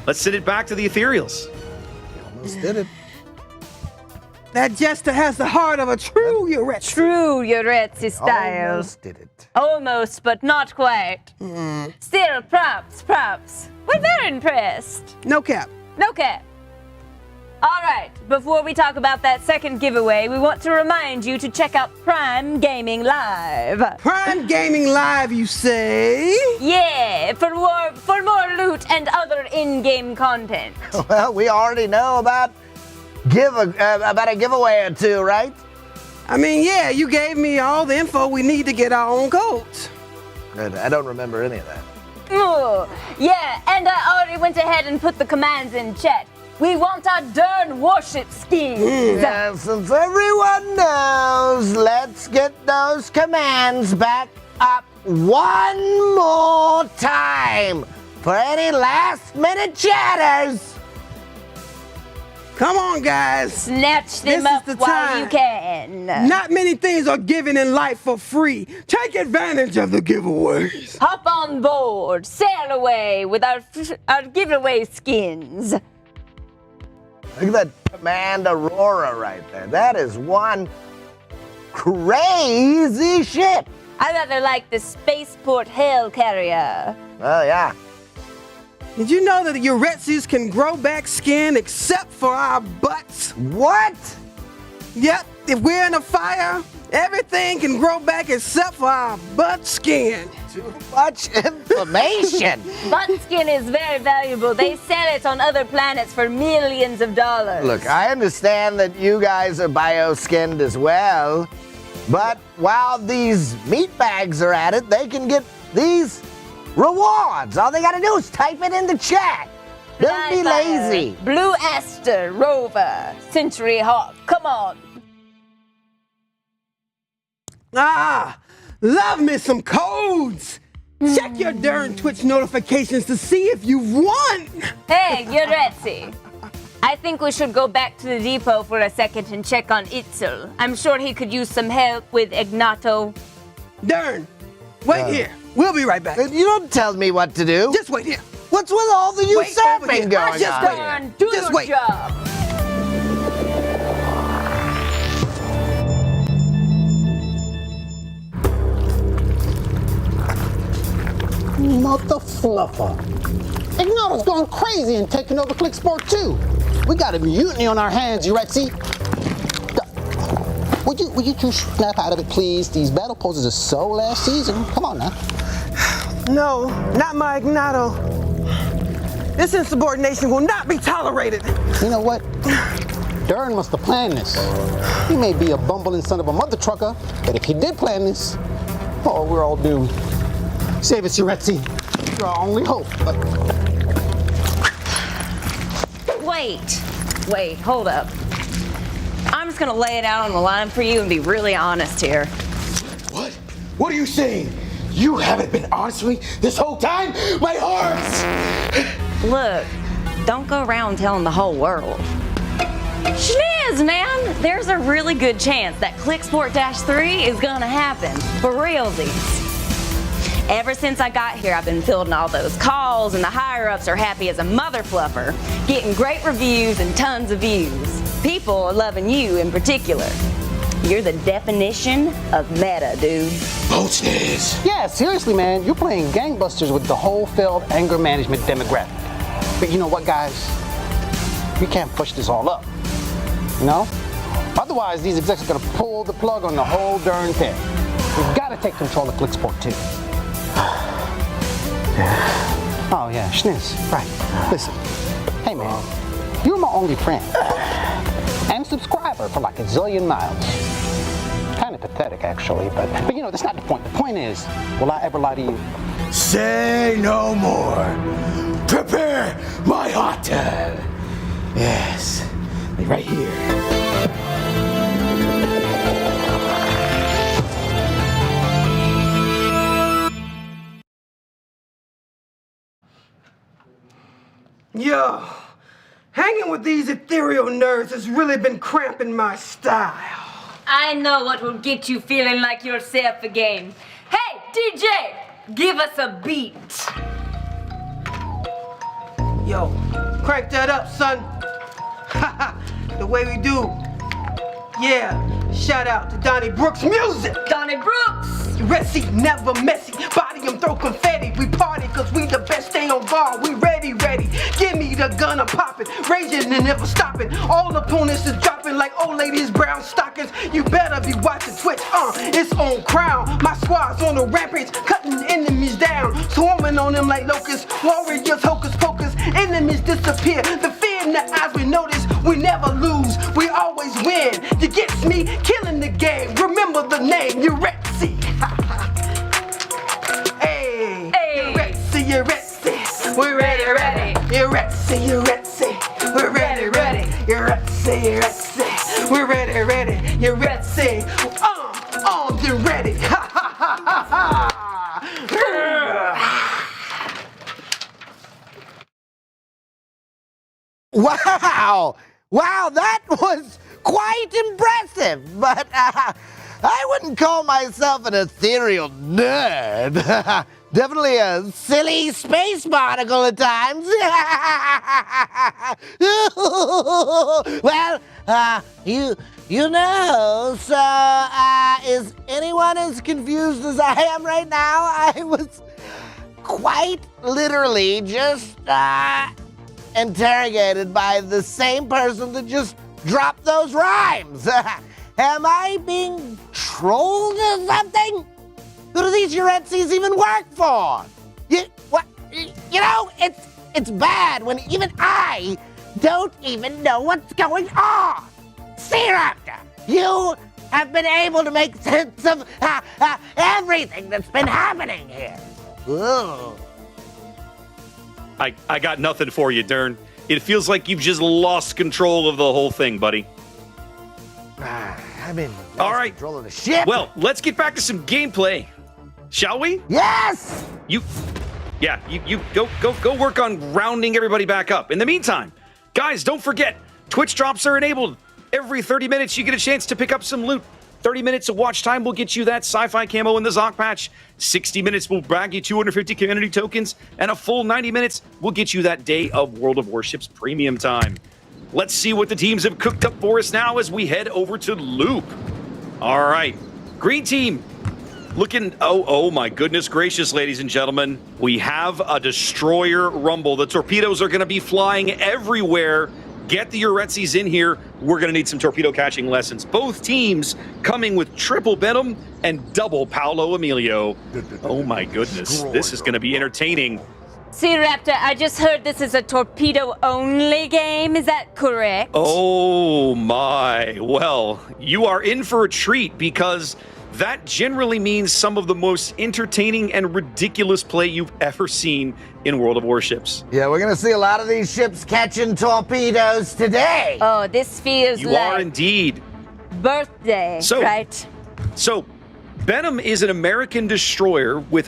Let's send it back to the Ethereals. Almost did it. That Jester has the heart of a true Uretzi. True Uretzi style. Almost did it. Almost, but not quite. Still, props. We're very impressed. No cap. No cap. All right, before we talk about that second giveaway, we want to remind you to check out Prime Gaming Live. Prime Gaming Live, you say? Yeah, for more loot and other in-game content. Well, we already know about a giveaway or 2, right? I mean, yeah, you gave me all the info we need to get our own codes. Good. I don't remember any of that. Ooh, yeah, and I already went ahead and put the commands in chat. We want our darn warship skins. Yeah, since everyone knows, let's get those commands back up one more time for any last-minute chatters. Come on, guys. Snatch them This is up the while time. you can. Not many things are given in life for free. Take advantage of the giveaways. Hop on board, sail away with our giveaway skins. Look at that Command Aurora right there. That is one crazy ship. I rather like the Spaceport Hell Carrier. Oh, yeah. Did you know that the Uretzis can grow back skin except for our butts? What? Yep, if we're in a fire, everything can grow back except for our butt skin. Too much information. Butt skin is very valuable. They sell it on other planets for millions of dollars. Look, I understand that you guys are bio-skinned as well, but while these meat bags are at it, they can get these rewards. All they gotta do is type it in the chat. Don't be Flyfire, lazy. Blue Aster, Rover, Century Hawk. Come on. Love me some codes. Check your darn Twitch notifications to see if you've won. Hey, Uretzi. I think we should go back to the depot for a second and check on Itzel. I'm sure he could use some help with Ignato. Darn, wait here. We'll be right back. You don't tell me what to do. Just wait here. What's with all the Wait over usurping here. going Just on wait. here? Darn, do Just your wait. job. Mother fluffer. Ignato's going crazy and taking over ClickSport-2. We got a mutiny on our hands, Uretzi. Would you two snap out of it, please? These battle poses are so last season. Come on now. No, not my Ignato. This insubordination will not be tolerated. You know what? Dern must have planned this. He may be a bumbling son of a mother trucker, but if he did plan this, oh, we're all doomed. Save us, Uretzi. You're our only hope. Wait, hold up. I'm just gonna lay it out on the line for you and be really honest here. What? What are you saying? You haven't been honest with me this whole time? My heart! Look, don't go around telling the whole world. Schniz, man! There's a really good chance that ClickSport-3 is gonna happen. For realsies. Ever since I got here, I've been fielding all those calls, and the higher-ups are happy as a mother fluffer, getting great reviews and tons of views. People are loving you in particular. You're the definition of meta, dude. Boatness. Yeah, seriously, man. You're playing gangbusters with the whole failed anger management demographic. But you know what, guys? We can't push this all up. You know? Otherwise, these execs are gonna pull the plug on the whole darn thing. We've gotta take control of ClickSport-2. Oh yeah, Schniz, right. Listen, hey man, you're my only friend. And subscriber for like a zillion miles. Kind of pathetic actually, but you know, that's not the point. The point is, will I ever lie to you? Say no more. Prepare my hot tub. Yes, right here. Yo, hanging with these ethereal nerds has really been cramping my style. I know what will get you feeling like yourself again. Hey, DJ, give us a beat. Yo, crank that up, son. The way we do. Yeah, shout out to Donnie Brooks Music. Donnie Brooks. Reci, never messy. Body em, throw confetti. We party cause we the best, stay on guard. We ready. Give me the gun, I'm popping. Raging and never stopping. All opponents is dropping like old ladies' brown stockings. You better be watching Twitch, it's on crown. My squad's on the rampage, cutting enemies down. Swarming on them like locusts. Warriors, hocus pocus. Enemies disappear. The fear in the eyes we notice. We never lose, we always win. You get me? Killing the game. Remember the name, you're Rexy. Hey, you're Rexy. We're ready. You're Rexy. We're ready. You're Rexy. We're ready. You're Rexy. Armed and ready. Wow, that was quite impressive, but I wouldn't call myself an ethereal nerd. Definitely a silly space barnacle at times. Well, you know, so is anyone as confused as I am right now? I was quite literally just interrogated by the same person that just dropped those rhymes. Am I being trolled or something? Who do these Uretsis even work for? You know, it's bad when even I don't even know what's going on. C-Raptor, you have been able to make sense of everything that's been happening here. Ugh. I got nothing for you, Dern. It feels like you've just lost control of the whole thing, buddy. I'm in all right. control of the ship. Well, let's get back to some gameplay, shall we? Yes! You go work on rounding everybody back up. In the meantime, guys, don't forget, Twitch drops are enabled. Every 30 minutes, you get a chance to pick up some loot. 30 minutes of watch time will get you that sci-fi camo in the Xoc patch. 60 minutes will bag you 250 community tokens. And a full 90 minutes will get you that day of World of Warships premium time. Let's see what the teams have cooked up for us now as we head over to Loop. All right. Green team. Looking, oh my goodness gracious, ladies and gentlemen. We have a destroyer rumble. The torpedoes are going to be flying everywhere. Get the Uretsis in here. We're going to need some torpedo catching lessons. Both teams coming with triple Venom and double Paolo Emilio. Oh my goodness. This is going to be entertaining. C-Raptor, I just heard this is a torpedo-only game. Is that correct? Oh my. Well, you are in for a treat because that generally means some of the most entertaining and ridiculous play you've ever seen in World of Warships. Yeah, we're going to see a lot of these ships catching torpedoes today. Oh, this feels You like are indeed. birthday, right? So, Venom is an American destroyer with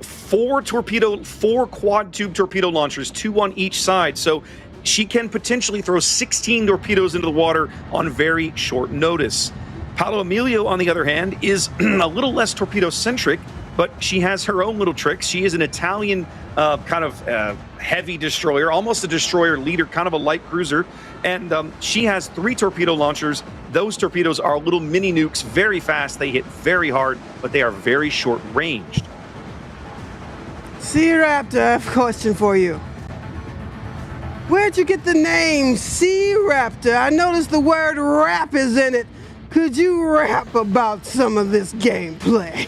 four quad tube torpedo launchers, 2 on each side. So she can potentially throw 16 torpedoes into the water on very short notice. Paolo Emilio, on the other hand, is a little less torpedo-centric, but she has her own little tricks. She is an Italian kind of heavy destroyer, almost a destroyer leader, kind of a light cruiser. And she has 3 torpedo launchers. Those torpedoes are little mini nukes, very fast. They hit very hard, but they are very short-ranged. C-Raptor, I have a question for you. Where'd you get the name C-Raptor? I noticed the word rap is in it. Could you rap about some of this gameplay?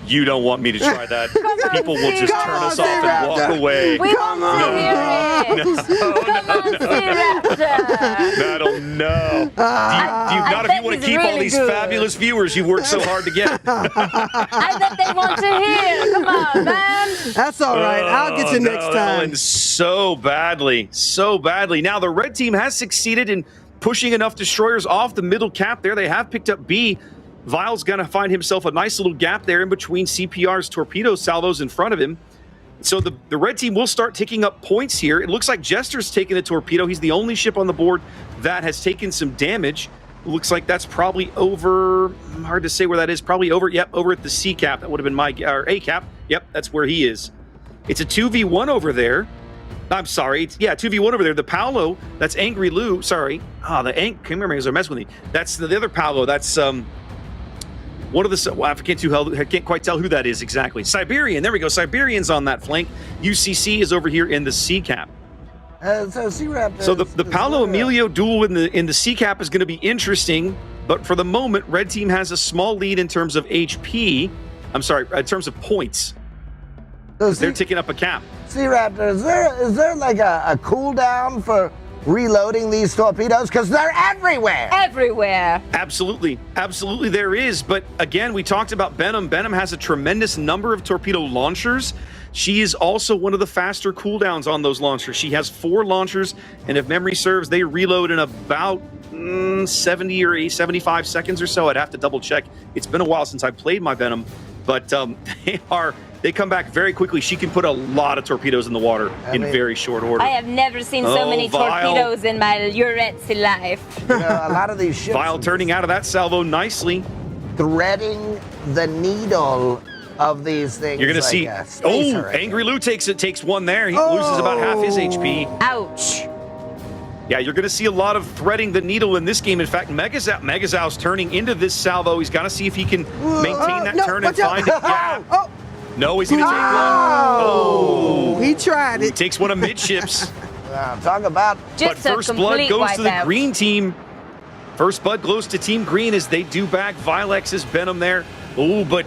You don't want me to try that. People will just turn us off and walk away. We want to hear it. Come on, C-Raptor. No. Not if you want to keep all these fabulous viewers you've worked so hard to get. I bet they want to hear. Come on, man. That's all right. I'll get you next time. And so badly. Now, the red team has succeeded in pushing enough destroyers off the middle cap there. They have picked up B. Vile's going to find himself a nice little gap there in between CPR's torpedo salvos in front of him. So the red team will start ticking up points here. It looks like Jester's taking a torpedo. He's the only ship on the board that has taken some damage. Looks like that's probably over, hard to say where that is, probably over, yep, over at the C cap. That would have been my, or A cap. Yep, that's where he is. It's a 2v1 over there. I'm sorry, 2v1 over there. The Paolo, that's Angry Lou, sorry. Can't remember, they're messing with me. That's the other Paolo, that's one of the, well, I can't quite tell who that is exactly. Siberian, there we go, Siberian's on that flank. UCC is over here in the C cap. So C-Raptor. So the Paolo Emilio duel in the C cap is going to be interesting, but for the moment, red team has a small lead in terms of HP. I'm sorry, in terms of points. So they're ticking up a cap. C-Raptor, is there like a cooldown for reloading these torpedoes? Because they're everywhere. Everywhere. Absolutely there is. But again, we talked about Benham. Benham has a tremendous number of torpedo launchers. She is also one of the faster cooldowns on those launchers. She has 4 launchers, and if memory serves, they reload in about 70 or 75 seconds or so. I'd have to double check. It's been a while since I played my Benham, but they come back very quickly. She can put a lot of torpedoes in the water in very short order. I have never seen so many torpedoes in my Uretzi life. You know, a lot of these ships. Vile turning out of that salvo nicely. Threading the needle of these things. You're going to see. Angry Lou takes one there. He loses about half his HP. Ouch. Yeah, you're going to see a lot of threading the needle in this game. In fact, Megazow's turning into this salvo. He's got to see if he can maintain that turn and find a gap. No, he's going to take one. He tried it. He takes one of midships. Talk about. But first blood goes to the green team. First blood goes to Team Green as they do back Vilex's Benham there. Oh, but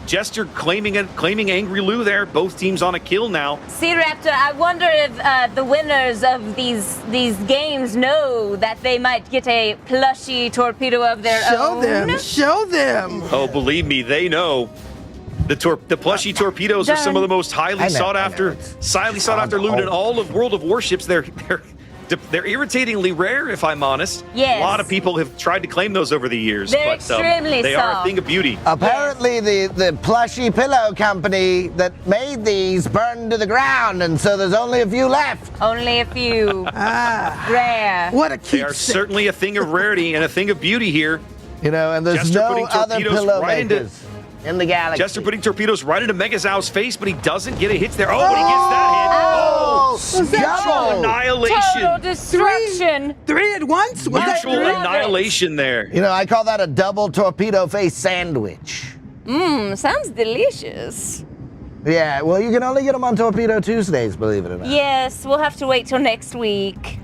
Jester claiming Angry Lou there. Both teams on a kill now. C-Raptor, I wonder if the winners of these games know that they might get a plushy torpedo of their own. Show them. Oh, believe me, they know. The plushy torpedoes are some of the most highly sought after loot in all of World of Warships. They're irritatingly rare, if I'm honest. Yes. A lot of people have tried to claim those over the years. They're but extremely they are a thing of beauty. Apparently, the plushy pillow company that made these burned to the ground, and so there's only a few left. Only a few. Rare. What a keepsake. They are certainly a thing of rarity and a thing of beauty here. You know, and there's Jester no putting other torpedoes pillow right makers in the galaxy. Jester putting torpedoes right into Megazow's face, but he doesn't get a hit there. Oh, but he gets that hit. Mutual annihilation. Total destruction. 3 at once? Mutual annihilation there. You know, I call that a double torpedo face sandwich. Sounds delicious. Yeah, well, you can only get them on Torpedo Tuesdays, believe it or not. Yes, we'll have to wait till next week.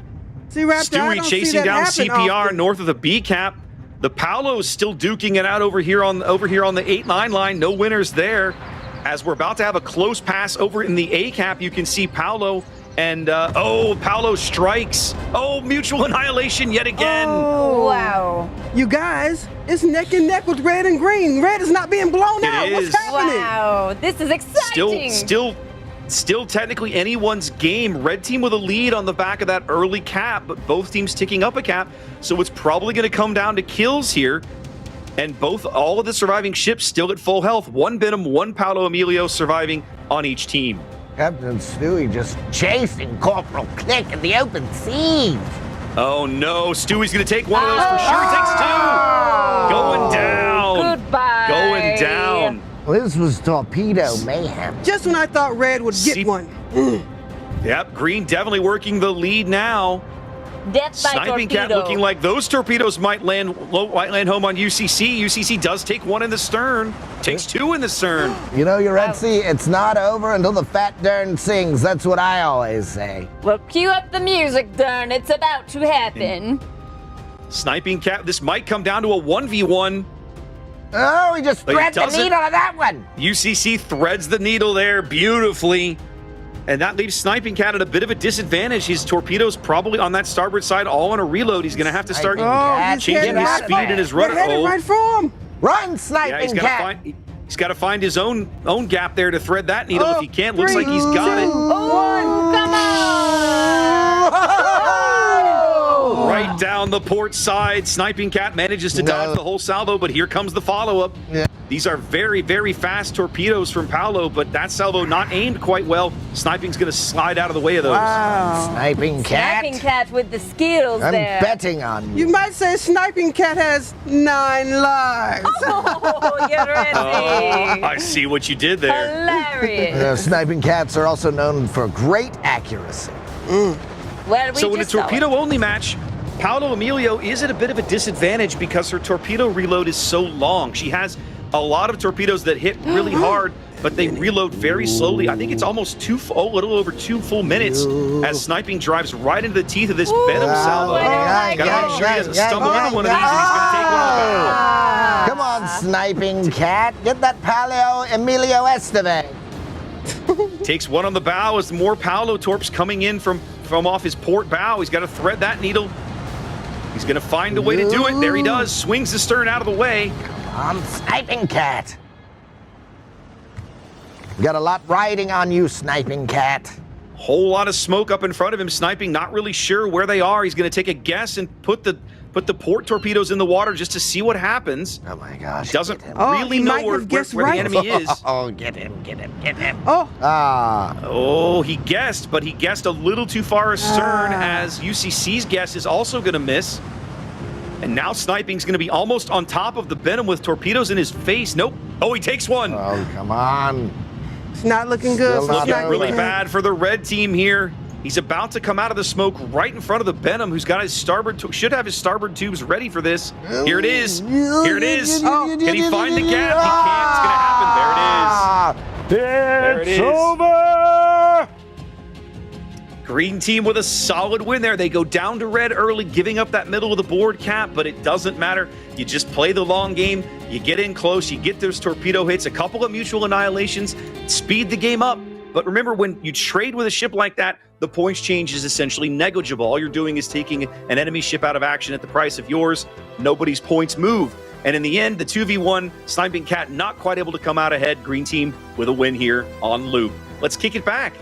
Stewie chasing down CPR north of the B cap. The Paolo's still duking it out over here on the 8-9 line. No winners there. As we're about to have a close pass over in the A cap, you can see Paolo and Paolo strikes. Oh, mutual annihilation yet again. Oh, wow. You guys, it's neck and neck with red and green. Red is not being blown out. What's happening? Wow, this is exciting. Still technically anyone's game. Red team with a lead on the back of that early cap, but both teams ticking up a cap. So it's probably going to come down to kills here. And all of the surviving ships still at full health. 1 Benham, 1 Paolo Emilio surviving on each team. Captain Stewie just chasing Corporal Click in the open seas. Oh no, Stewie's going to take one of those for sure. He takes 2. Going down. Goodbye. Going down. This was torpedo mayhem. Just when I thought red would get one. Yep, green definitely working the lead now. Death by Sniping torpedo. Cat looking like those torpedoes might land home on UCC. UCC does take 1 in the stern. Takes 2 in the stern. You know, Uretzi, it's not over until the fat darn sings. That's what I always say. Well, cue up the music, darn. It's about to happen. Sniping Cat, this might come down to a 1v1. Oh, he just thread the needle on that one. UCC threads the needle there beautifully. And that leaves Sniping Cat at a bit of a disadvantage. His torpedoes probably on that starboard side, all on a reload. He's going to have to start changing his speed and his rudder. Right for him. Run, Sniping Cat. He's got to find his own gap there to thread that needle. If he can't, looks like he's got it. Oh, come on! Right Shot down the port side. Sniping Cat manages to dodge the whole salvo, but here comes the follow-up. Yeah. These are very, very fast torpedoes from Paolo, but that salvo not aimed quite well. Sniping's going to slide out of the way of those. Wow. Sniping Cat. Sniping Cat with the skills I'm there. betting on You might say Sniping Cat has 9 lives. Oh, you're ready. I see what you did there. Hilarious. Sniping Cats are also known for great accuracy. Well, we So in a just saw it. torpedo-only match, Paolo Emilio is at a bit of a disadvantage because her torpedo reload is so long. She has a lot of torpedoes that hit really hard, but they reload very slowly. I think it's almost a little over 2 full minutes as Sniping drives right into the teeth of this Venom salvo. Gotta make sure he doesn't stumble into one of these, and he's gonna take one on the bow. Come on, Sniping Cat. Get that Paolo Emilio Esteve. Takes one on the bow as more Paolo torps coming in from off his port bow. He's got to thread that needle. He's gonna find a way to do it. There he does. Swings the stern out of the way. I'm Sniping Cat. Got a lot riding on you, Sniping Cat. Whole lot of smoke up in front of him. Sniping, not really sure where they are. He's going to take a guess and put the port torpedoes in the water just to see what happens. Oh my gosh. Doesn't Oh, really he know might where have guessed the right. enemy is. Oh, get him. Oh, Oh, he guessed, but he guessed a little too far astern as UCC's guess is also going to miss. And now Sniping's going to be almost on top of the Venom with torpedoes in his face. Nope. Oh, he takes one. Oh, come on. it's not looking good. Still for not Looking Sniping really Cat. bad for the red team here. He's about to come out of the smoke right in front of the Venom, who's got his starboard, should have his starboard tubes ready for this. Here it is. Here it is. Oh. Can he find the gap? He can't. It's going to happen. There it is. Over. Green team with a solid win there. They go down to red early, giving up that middle of the board cap, but it doesn't matter. You just play the long game. You get in close. You get those torpedo hits, a couple of mutual annihilations, speed the game up. But remember, when you trade with a ship like that, the points change is essentially negligible. All you're doing is taking an enemy ship out of action at the price of yours. Nobody's points move. And in the end, the 2v1, Sniping Cat not quite able to come out ahead. Green team with a win here on loop. Let's kick it back.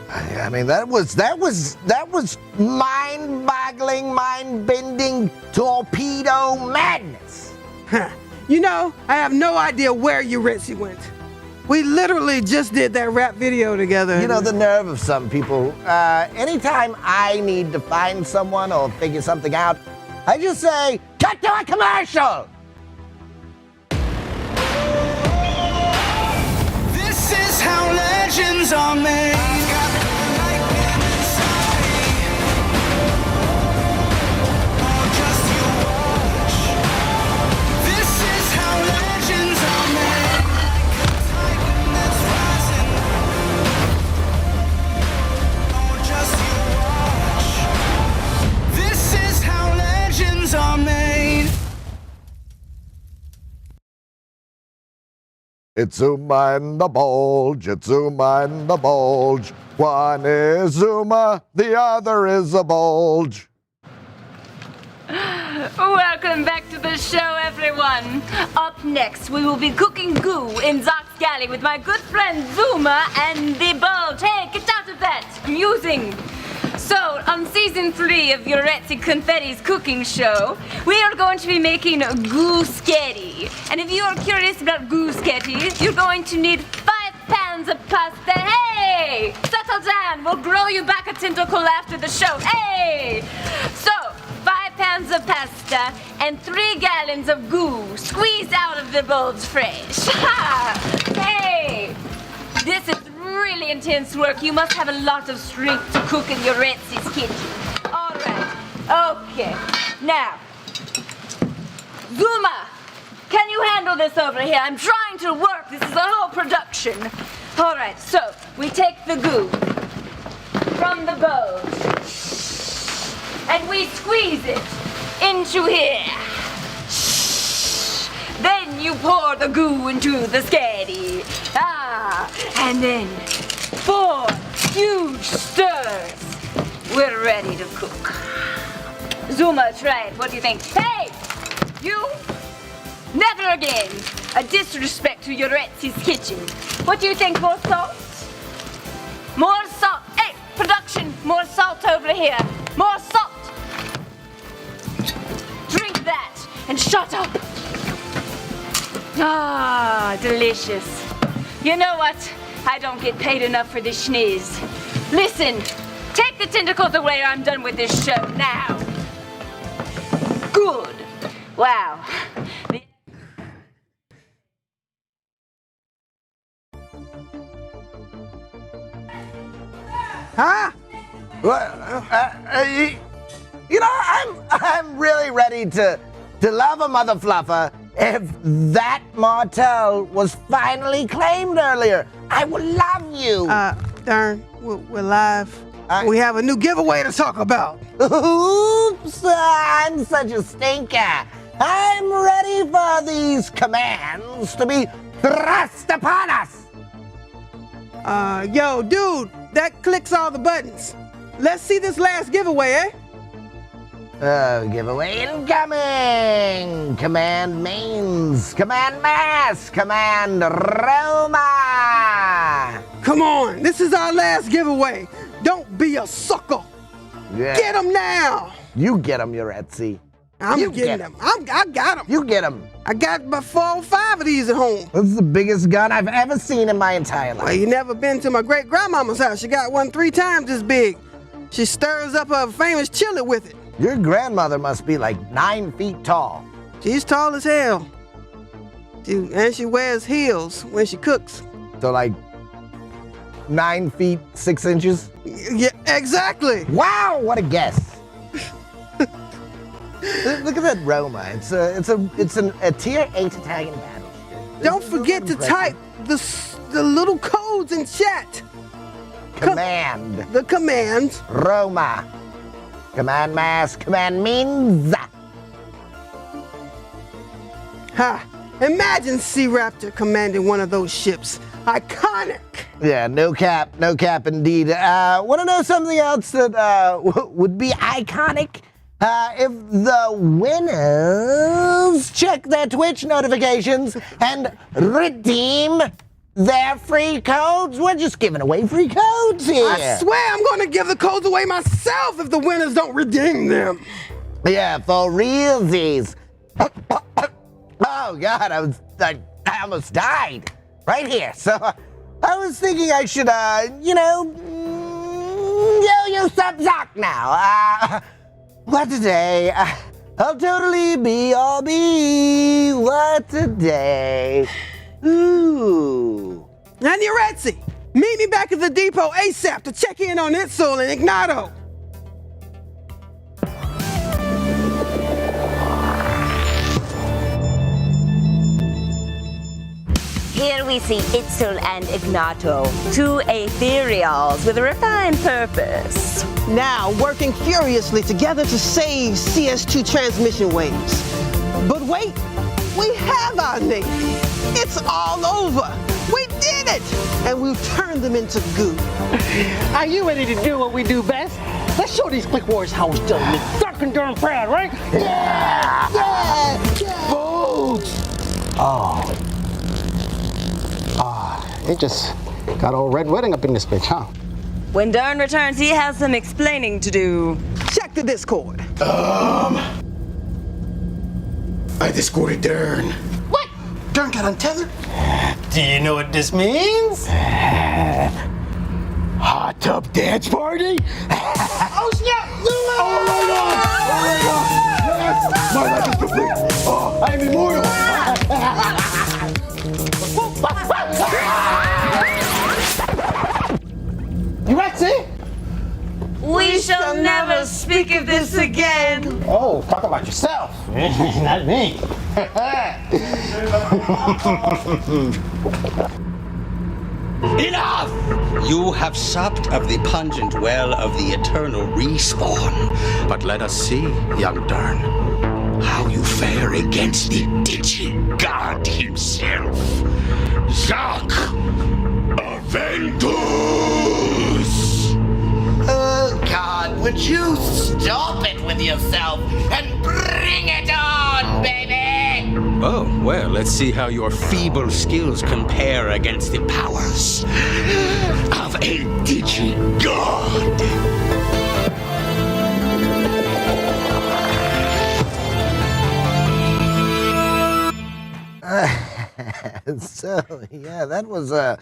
I mean, that was mind-boggling, mind-bending torpedo madness. You know, I have no idea where Uretsi went. We literally just did that rap video together. You know, the nerve of some people. Anytime I need to find someone or figure something out, I just say, cut to a commercial. This is how legends are made. It's Zuma in the bulge, it's Zuma in the bulge. One is Zuma, the other is a bulge. Welcome back to the show, everyone. Up next, we will be cooking goo in Xoc's galley with my good friend Zuma and the bulge. Hey, get out of that! Using. So, on season 3 of Uretsi Confetti's cooking show, we are going to be making goosketty. And if you are curious about goosketty, you're going to need 5 pounds of pasta. Hey! Settle down. We'll grow you back a tentacle after the show. Hey! So, 5 pounds of pasta and 3 gallons of goo squeezed out of the bulge fresh. Ha! Hey! This is really intense work. You must have a lot of strength to cook in your Retsi's kitchen. All right. Okay. Now, Zuma, can you handle this over here? I'm trying to work. This is a whole production. All right. So we take the goo from the bulge and we squeeze it into here. Then you pour the goo into the sketty. And then 4 huge stirs. We're ready to cook. Zuma, try it. What do you think? Hey! You! Never again! A disrespect to Uretsi's kitchen. What do you think? More salt? More salt. Hey, production! More salt over here. More salt! and shut up. Ah, delicious. You know what? I don't get paid enough for this schniz. Listen, take the tentacles away or I'm done with this show now. Good. Wow. Huh? You know, I'm really ready to love a mother fluffer if that Martel was finally claimed earlier. I would love you. Darn, we're live. We have a new giveaway to talk about. Oops, I'm such a stinker. I'm ready for these commands to be thrust upon us. Yo, dude, that clicks all the buttons. Let's see this last giveaway, eh? Giveaway incoming! Command mains, command mass, command Roma! Come on, this is our last giveaway. Don't be a sucker. Yeah. Get them now. You get them, you're Etsy. I'm You getting get them. I got them. You get them. I got about 4 or 5 of these at home. This is the biggest gun I've ever seen in my entire life. Well, you never been to my great grandmama's house. She got one 3 times this big. She stirs up her famous chili with it. Your grandmother must be like 9 feet tall. She's tall as hell. And she wears heels when she cooks. So like 9 feet 6 inches? Yeah, exactly. Wow, what a guess. Look at that Roma. It's a tier 8 Italian battleship. Don't forget to type the little codes in chat. Command. The commands. Roma. Command mass, command means. Ha! Imagine Sea Raptor commanding one of those ships. Iconic. Yeah, no cap indeed. Want to know something else that would be iconic? If the winners check their Twitch notifications and redeem their free codes. We're just giving away free codes here. I swear I'm going to give the codes away myself if the winners don't redeem them. Yeah, for realsies. Oh, God, I almost died right here. So I was thinking I should, you some Xoc now. What a day. I'll totally be all be. What a day. Ooh. And you're Etsy. Meet me back at the depot ASAP to check in on Insolent and Ignato. Here we see Itzel and Ignato, 2 ethereals with a refined purpose. Now working furiously together to save CS2 transmission waves. But wait, we have our Navy. It's all over. We did it! And we've turned them into goo. Are you ready to do what we do best? Let's show these Click Wars how it's done. We're fucking darn proud, right? Yeah! Yeah! Boots! It just got all red wedding up in this bitch, huh? When Dern returns, he has some explaining to do. Check the Discord. I discorded Dern. What? Dern got untethered? Do you know what this means? Hot tub dance party? Oh, snap! Oh my god! Oh my god! Yes! My life is complete! Oh, I am immortal! You Etsy? We shall never speak of this again. Oh, talk about yourself. Not me. Enough! You have supped of the pungent well of the eternal respawn. But let us see, young Dern, how you fare against the Digi-God himself, Xoc Aventus! Oh, God, would you stop it with yourself and bring it on, baby? Oh, well, let's see how your feeble skills compare against the powers of a Digi-God. So, yeah, that was a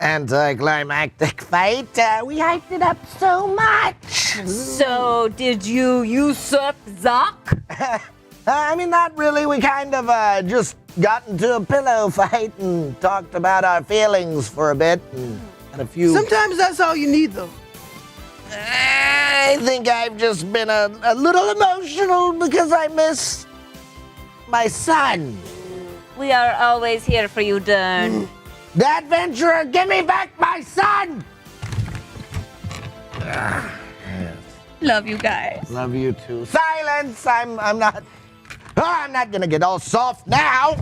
anticlimactic fight. We hyped it up so much. So, did you usurp Xoc? I mean, not really. We kind of just got into a pillow fight and talked about our feelings for a bit and had a few... Sometimes that's all you need, though. I think I've just been a little emotional because I miss my son. We are always here for you, Dern. The adventurer, give me back my son! Love you guys. Love you too. Silence! I'm not gonna get all soft now.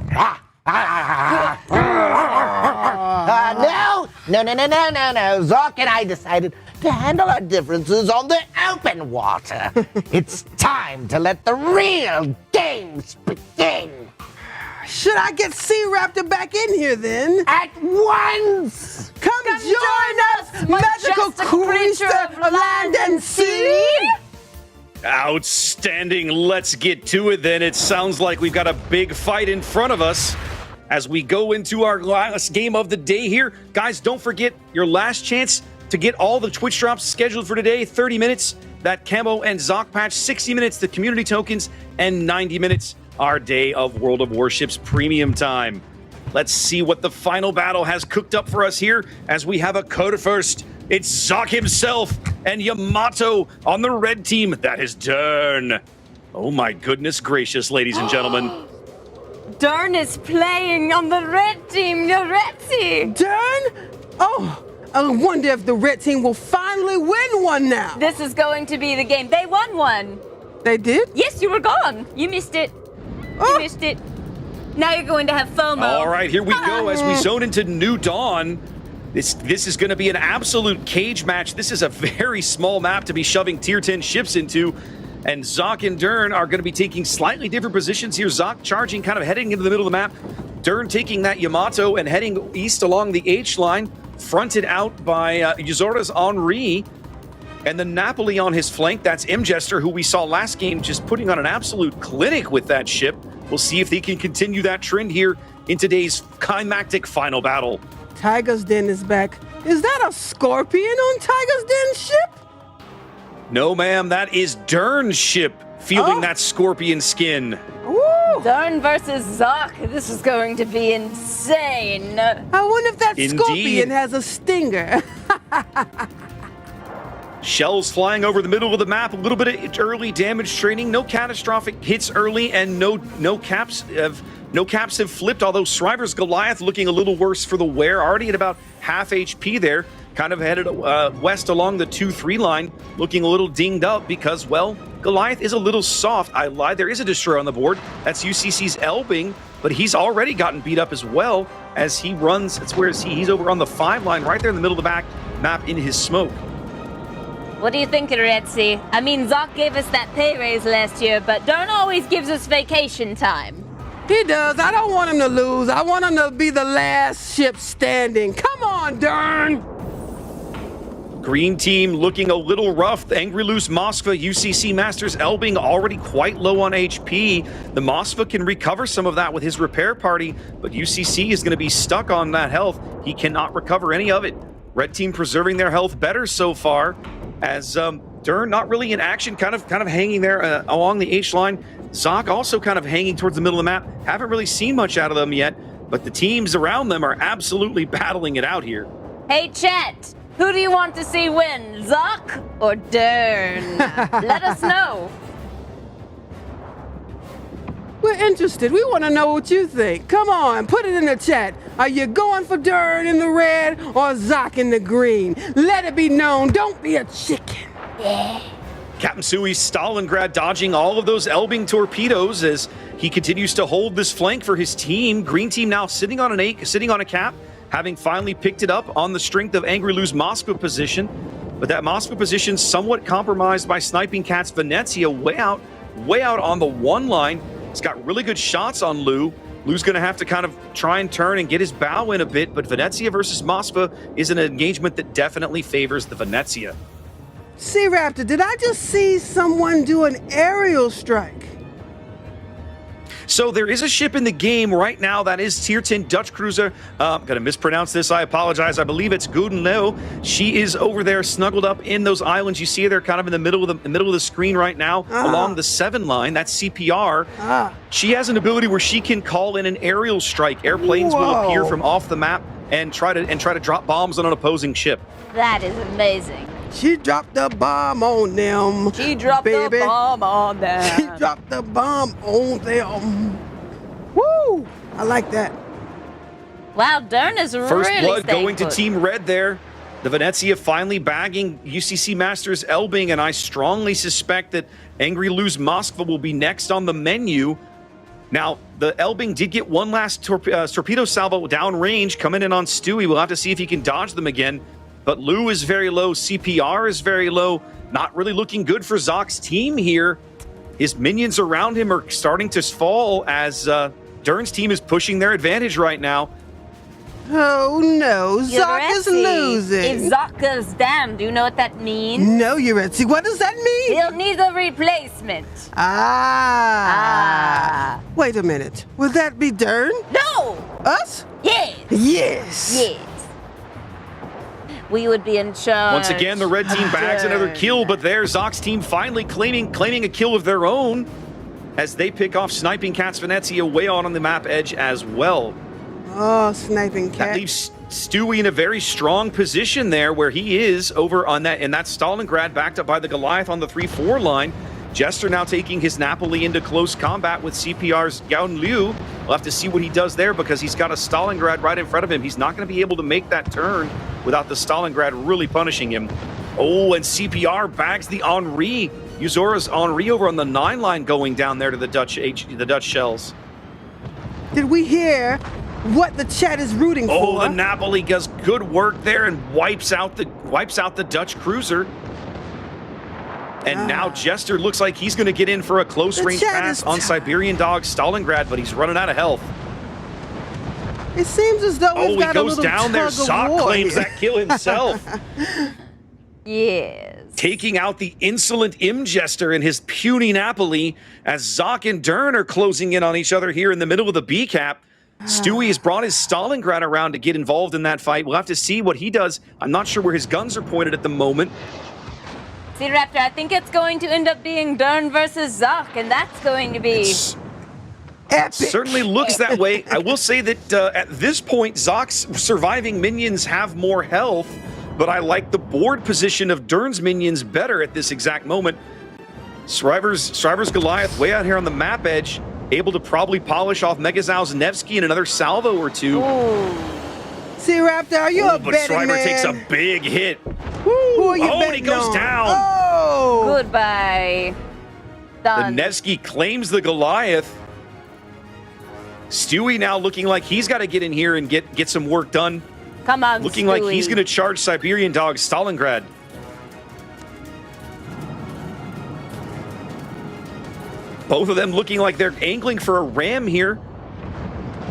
No. Xoc and I decided to handle our differences on the open water. It's time to let the real games begin. Should I get Sea Raptor back in here then? At once! Come join us, magical creature of land and sea! Outstanding. Let's get to it then. It sounds like we've got a big fight in front of us as we go into our last game of the day here. Guys, don't forget your last chance to get all the Twitch drops scheduled for today. 30 minutes, that Camo and Xoc patch, 60 minutes, the community tokens, and 90 minutes, our day of World of Warships premium time. Let's see what the final battle has cooked up for us here as we have a code first. It's Xoc himself and Yamato on the red team. That is Dern. Oh my goodness gracious, ladies and gentlemen. Dern is playing on the red team, Yoretzi. Dern? Oh, I wonder if the red team will finally win one now. This is going to be the game. They won one. They did? Yes, you were gone. You missed it. You missed it. Now you're going to have FOMO. All right, here we go as we zone into New Dawn. This is going to be an absolute cage match. This is a very small map to be shoving tier 10 ships into. And Xoc and Dern are going to be taking slightly different positions here. Xoc charging, kind of heading into the middle of the map. Dern taking that Yamato and heading east along the H line, fronted out by Yzora's Henri. And the Napoli on his flank, that's M-Jester, who we saw last game just putting on an absolute clinic with that ship. We'll see if they can continue that trend here in today's climactic final battle. Tiger's Den is back. Is that a scorpion on Tiger's Den ship? No, ma'am, that is Dern's ship fielding that scorpion skin. Woo! Dern versus Xoc. This is going to be insane. I wonder if that Indeed. scorpion has a stinger. Shells flying over the middle of the map, a little bit of early damage training, no catastrophic hits early, and no caps have flipped, although Shriver's Goliath looking a little worse for the wear, already at about half HP there, kind of headed west along the 2-3 line, looking a little dinged up because, well, Goliath is a little soft. I lied, there is a destroyer on the board. That's UCC's Elbing, but he's already gotten beat up as well as he runs. Where is he? He's over on the 5 line, right there in the middle of the back map in his smoke. What do you think, Retzi? I mean, Xoc gave us that pay raise last year, but Dern always gives us vacation time. He does. I don't want him to lose. I want him to be the last ship standing. Come on, Dern! Green team looking a little rough. The Angry Loose Moskva, UCC Masters Elbing already quite low on HP. The Moskva can recover some of that with his repair party, but UCC is going to be stuck on that health. He cannot recover any of it. Red team preserving their health better so far, as Dern not really in action, kind of hanging there along the H line. Xoc also kind of hanging towards the middle of the map. Haven't really seen much out of them yet, but the teams around them are absolutely battling it out here. Hey, chat, who do you want to see win, Xoc or Dern? Let us know. We're interested. We want to know what you think. Come on, put it in the chat. Are you going for Dern in the red or Xoc in the green? Let it be known. Don't be a chicken. Captain Sui Stalingrad dodging all of those Elbing torpedoes as he continues to hold this flank for his team. Green team now sitting on a cap, having finally picked it up on the strength of Angry Lou's Moscow position. But that Moscow position somewhat compromised by Sniping Cat's Venezia way out on the 1 line. He's got really good shots on Lou. Lou's going to have to kind of try and turn and get his bow in a bit, but Venezia versus Moscow is an engagement that definitely favors the Venezia. Sea Raptor, did I just see someone do an aerial strike? So there is a ship in the game right now that is Tier 10 Dutch cruiser. I'm going to mispronounce this. I apologize. I believe it's Gudenlo. She is over there snuggled up in those islands. You see her there kind of in the middle of the screen right now along the 7 line. That's CPR. She has an ability where she can call in an aerial strike. Airplanes will appear from off the map and try to drop bombs on an opposing ship. That is amazing. She dropped the bomb on them. She dropped the bomb on them. She dropped the bomb on them. Woo! I like that. Wow, Dern is First really blood staying going to put. Team Red there. The Venezia finally bagging UCC Masters Elbing, and I strongly suspect that Angry Lou's Moskva will be next on the menu. Now, the Elbing did get one last torpedo salvo downrange coming in on Stewie. We'll have to see if he can dodge them again. But Lou is very low. CPR is very low. Not really looking good for Xoc's team here. His minions around him are starting to fall as Dern's team is pushing their advantage right now. Oh no, Xoc is losing. If Xoc goes down, do you know what that means? No, Uretzi, what does that mean? He'll need a replacement. Wait a minute. Will that be Dern? No! Us? Yes! Yes! Yes. We would be in charge. Once again, the red team bags another kill, but there's Xoc's team finally claiming a kill of their own as they pick off Sniping Cat's Venezia way out on the map edge as well. Oh, Sniping Cat. That leaves Stewie in a very strong position there where he is over on that Stalingrad backed up by the Goliath on the 3-4 line. Jester now taking his Napoli into close combat with CPR's Gaun Liu. We'll have to see what he does there because he's got a Stalingrad right in front of him. He's not going to be able to make that turn without the Stalingrad really punishing him. Oh, and CPR bags the Henri. Uzora's Henri over on the 9 line going down there to the Dutch shells. Did we hear what the chat is rooting for? Oh, the Napoli does good work there and wipes out the Dutch cruiser. And now Jester looks like he's going to get in for a close-range pass on Siberian Dog Stalingrad, but he's running out of health. It seems as though we've got he goes down there. Xoc claims here. that kill himself. Yes. Taking out the insolent Jester and his puny Napoli as Xoc and Dern are closing in on each other here in the middle of the B cap. Stewie has brought his Stalingrad around to get involved in that fight. We'll have to see what he does. I'm not sure where his guns are pointed at the moment. See, Raptor, I think it's going to end up being Dern versus Xoc, and that's going to be epic. Certainly looks that way. I will say that at this point, Xoc's surviving minions have more health, but I like the board position of Dern's minions better at this exact moment. Shriver's Goliath way out here on the map edge, able to probably polish off Megazow's Nevsky and another salvo or two. See, Raptor, are you a but betting Shriver man? takes a big hit. Who are you Oh, and he betting goes on? down. Oh! goodbye. The Done. Nevsky claims the Goliath. Stewie now looking like he's got to get in here and get some work done. Come on, Looking like Stewie. he's going to charge Siberian Dog Stalingrad. Both of them looking like they're angling for a ram here.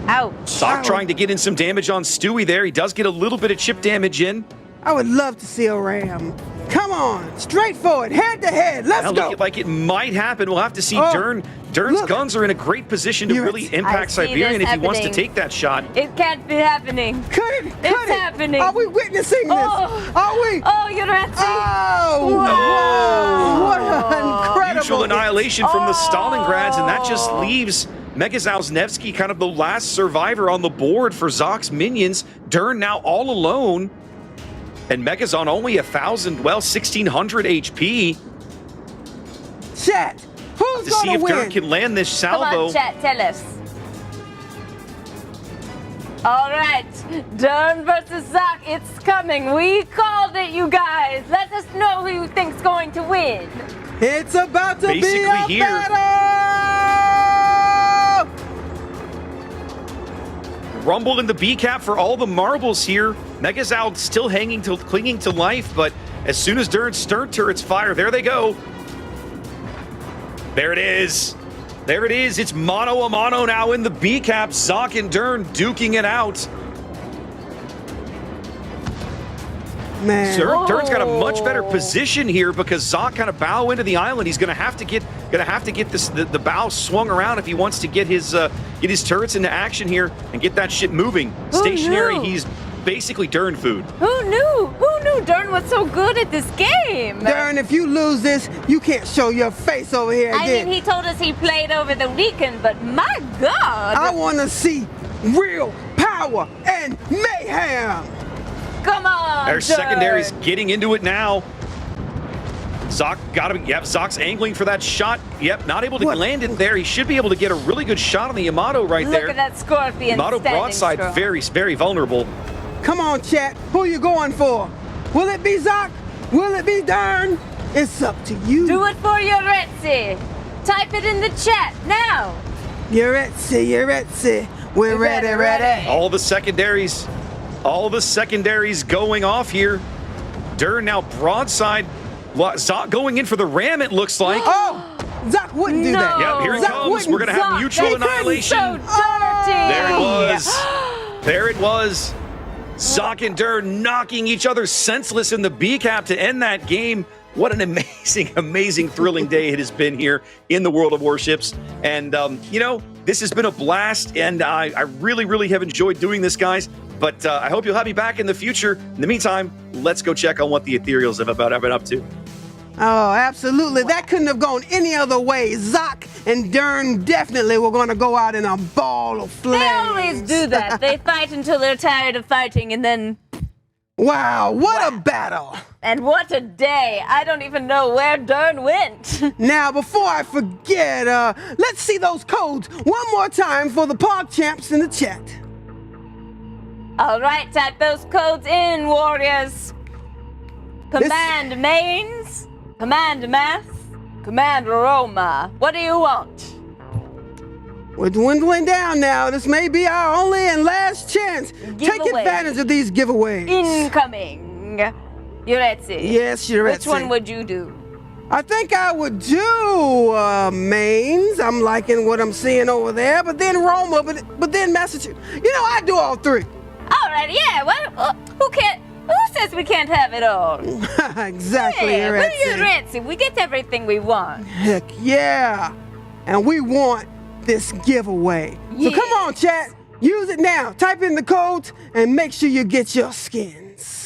Ouch. Xoc trying to get in some damage on Stewie there. He does get a little bit of chip damage in. I would love to see a ram. Come on, straight forward, head to head. Let's Now go. looking like it might happen. We'll have to see. Oh, Dern's look. guns are in a great position to You're really right. impact I see Siberian this if he wants to happening. take that shot. It can't be happening. Could it? Could It's it? happening. Are we witnessing this? Oh. Are we? Oh, you're right. Oh! Whoa. What an incredible Mutual annihilation from the Oh. Stalingrads, and that just leaves Megazow's Nevsky kind of the last survivor on the board for Xoc's minions. Dern now all alone. And Megazon only 1,600 HP. Chat, who's To see gonna if win? Dern can land this Come salvo. on, chat, tell us. All right, Dern versus Xoc, it's coming. We called it, you guys. Let us know who you think's going to win. It's about to be Basically a here. battle! Rumble in the B cap for all the marbles here. Megazow still clinging to life, but as soon as Dern's stern turrets fire, there they go. There it is. There it is. It's mano a mano now in the B cap. Xoc and Dern duking it out. Man. Dern's got a much better position here because Xoc kind of bow into the island. He's going to have to get Gonna have to get the bow swung around if he wants to get his turrets into action here and get that shit moving. Stationary, he's basically Dern food. Who knew? Who knew Dern was so good at this game? Dern, if you lose this, you can't show your face over here again. I mean, he told us he played over the weekend, but my God! I want to see real power and mayhem. Come on, There's Dern. secondaries getting into it now. Xoc got him. Yep, Zoc's angling for that shot. Yep, not able to land it there. He should be able to get a really good shot on the Yamato right there. Look at that Scorpion. Yamato broadside, strong. very vulnerable. Come on, chat. Who you going for? Will it be Xoc? Will it be Dern? It's up to you. Do it for your Etsy. Type it in the chat now. Your Etsy. We're ready. All the secondaries going off here. Dern now broadside. Xoc going in for the ram, it looks like. Oh, Xoc wouldn't do that. Yep, here it comes. We're going to have mutual annihilation. So dirty. There it was. Xoc and Dern knocking each other senseless in the B cap to end that game. What an amazing, thrilling day it has been here in the World of Warships. And, this has been a blast, and I really have enjoyed doing this, guys. But I hope you'll have me back in the future. In the meantime, let's go check on what the Ethereals have been up to. Oh, absolutely. That couldn't have gone any other way. Xoc and Dern definitely were going to go out in a ball of flames. They always do that. They fight until they're tired of fighting, and then... Wow, what a battle. And what a day. I don't even know where Dern went. Now, before I forget, let's see those codes one more time for the Pog Champs in the chat. All right, type those codes in, warriors. Command mains, command mass, command Roma. What do you want? We're dwindling down now. This may be our only and last chance. Take advantage of these giveaways. Incoming. Yuretsi. Yes, Yuretsi. Which one would you do? I think I would do mains. I'm liking what I'm seeing over there. But then Roma, but then Massachusetts. I do all three. All right, yeah. Well, who says we can't have it all? Exactly, yeah, Yuretsi. We're Yuretsi. We get everything we want. Heck yeah. And we want this giveaway. Yes. So come on, chat. Use it now. Type in the codes and make sure you get your skins.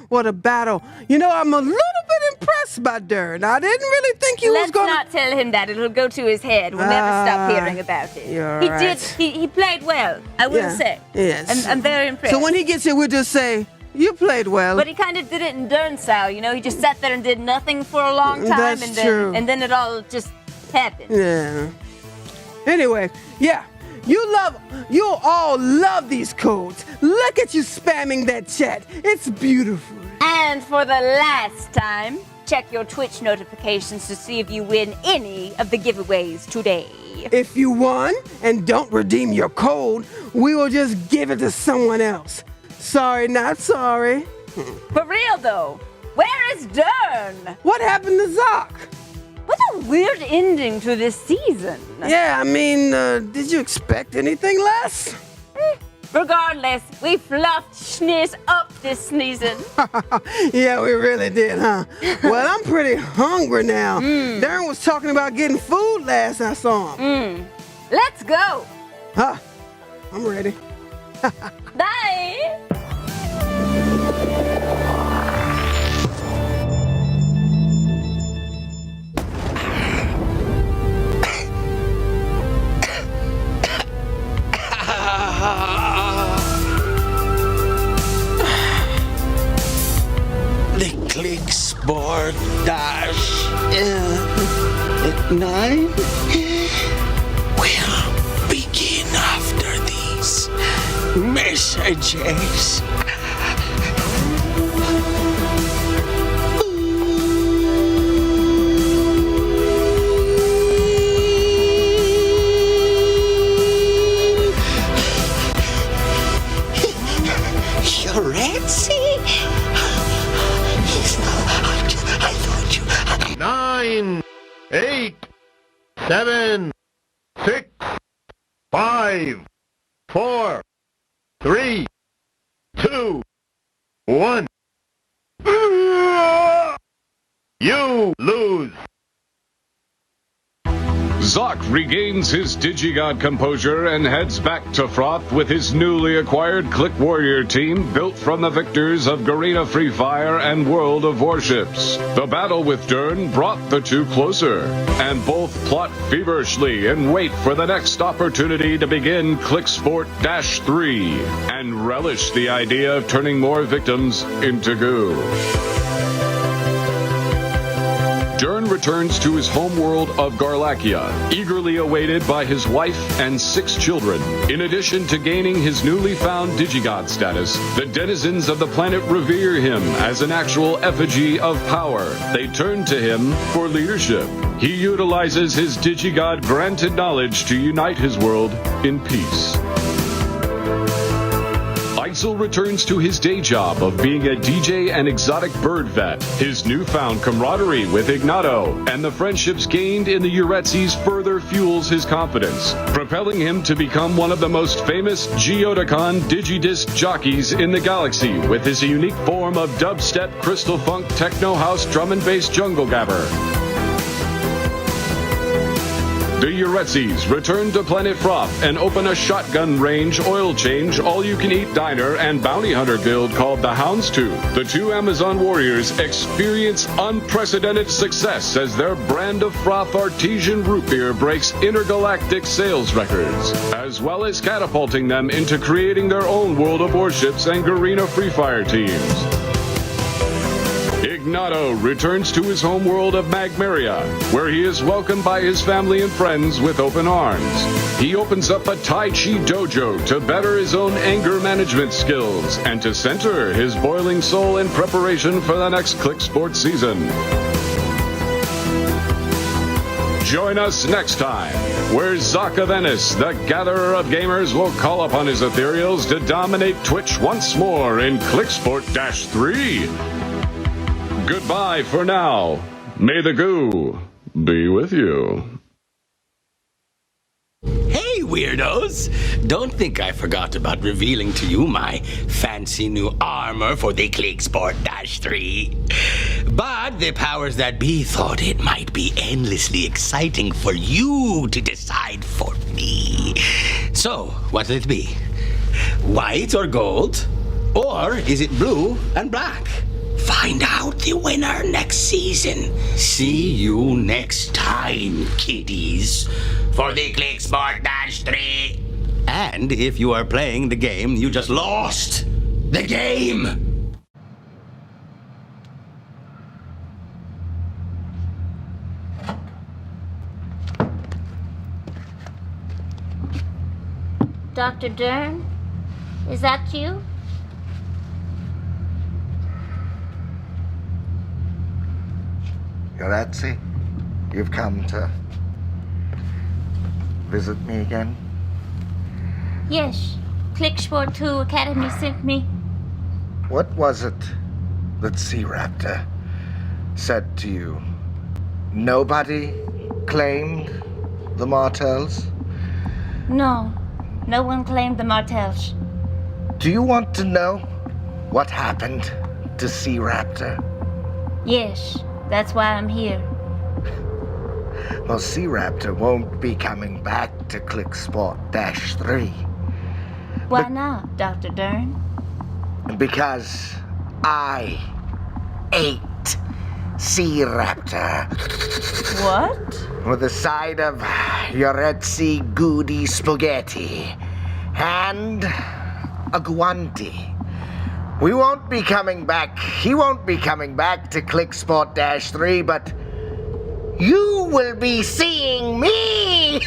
What a battle. I'm a little bit impressed by Dern. I didn't really think he was going to... Let's not tell him that. It'll go to his head. We'll never stop hearing about it. You're he right. He played well, I will say. Yes. I'm very impressed. So when he gets here, we'll just say, you played well. But he kind of did it in Dern style, He just sat there and did nothing for a long time. That's true. And then it all just happened. Yeah. Anyway, yeah. You all love these codes. Look at you spamming that chat. It's beautiful. And for the last time, check your Twitch notifications to see if you win any of the giveaways today. If you won and don't redeem your code, we will just give it to someone else. Sorry, not sorry. For real though, where is Dern? What happened to Xoc? What a weird ending to this season. Yeah, I mean, did you expect anything less? Regardless, we fluffed Schneers up this season. Yeah, we really did, huh? Well, I'm pretty hungry now. Dern was talking about getting food last I saw him. Let's go. Huh? I'm ready. Bye. The ClickSport-9 will begin after these messages. I thought you... 9, 8, 7, 6, 5, 4, 3, 2, 1. You lose. Xoc regains his Digi-God composure and heads back to Froth with his newly acquired Click Warrior team built from the victors of Garena Free Fire and World of Warships. The battle with Dern brought the two closer, and both plot feverishly and wait for the next opportunity to begin ClickSport-3 and relish the idea of turning more victims into goo. Dern returns to his homeworld of Garlakia, eagerly awaited by his wife and 6 children. In addition to gaining his newly found Digi-God status, the denizens of the planet revere him as an actual effigy of power. They turn to him for leadership. He utilizes his Digi-God granted knowledge to unite his world in peace. Xoc returns to his day job of being a DJ and exotic bird vet. His newfound camaraderie with Ignato and the friendships gained in the Uretzis further fuels his confidence, propelling him to become one of the most famous Geodicon Digidisc jockeys in the galaxy with his unique form of dubstep, crystal funk, techno house, drum and bass jungle gabber. The Uretzis return to Planet Froth and open a shotgun range, oil change, all-you-can-eat diner, and bounty hunter guild called the Houndstooth. The two Amazon warriors experience unprecedented success as their brand of Froth artesian root beer breaks intergalactic sales records, as well as catapulting them into creating their own World of Warships and Garena Free Fire teams. Ignato returns to his homeworld of Magmaria, where he is welcomed by his family and friends with open arms. He opens up a Tai Chi dojo to better his own anger management skills and to center his boiling soul in preparation for the next ClickSport season. Join us next time, where Xoc Aventus, the gatherer of gamers, will call upon his ethereals to dominate Twitch once more in ClickSport-3. Goodbye for now. May the goo be with you. Hey, weirdos! Don't think I forgot about revealing to you my fancy new armor for the ClickSport-3. But the powers that be thought it might be endlessly exciting for you to decide for me. So, what'll it be? White or gold? Or is it blue and black? Find out the winner next season. See you next time, kiddies, for the ClickSport-3. And if you are playing the game, you just lost the game. Dr. Dern, is that you? Uretzi, you've come to visit me again? Yes, ClickSport-2 Academy sent me. What was it that Sea Raptor said to you? Nobody claimed the Martells? No, no one claimed the Martells. Do you want to know what happened to Sea Raptor? Yes, that's why I'm here. Well, Sea Raptor won't be coming back to ClickSport-3. Why not, Dr. Dern? Because I ate Sea Raptor. What? With a side of Uretzi Goody Spaghetti and a guanti. We won't be coming back. He won't be coming back to ClickSport-3, but you will be seeing me!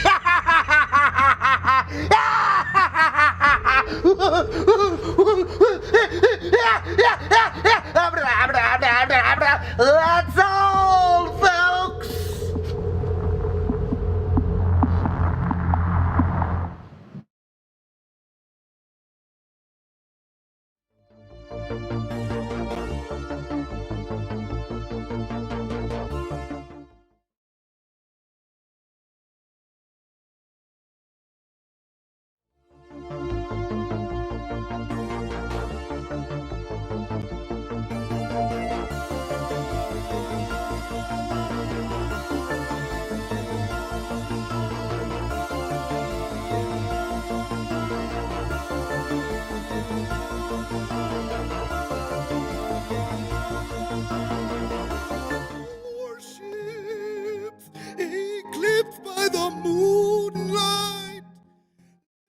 That's all, folks!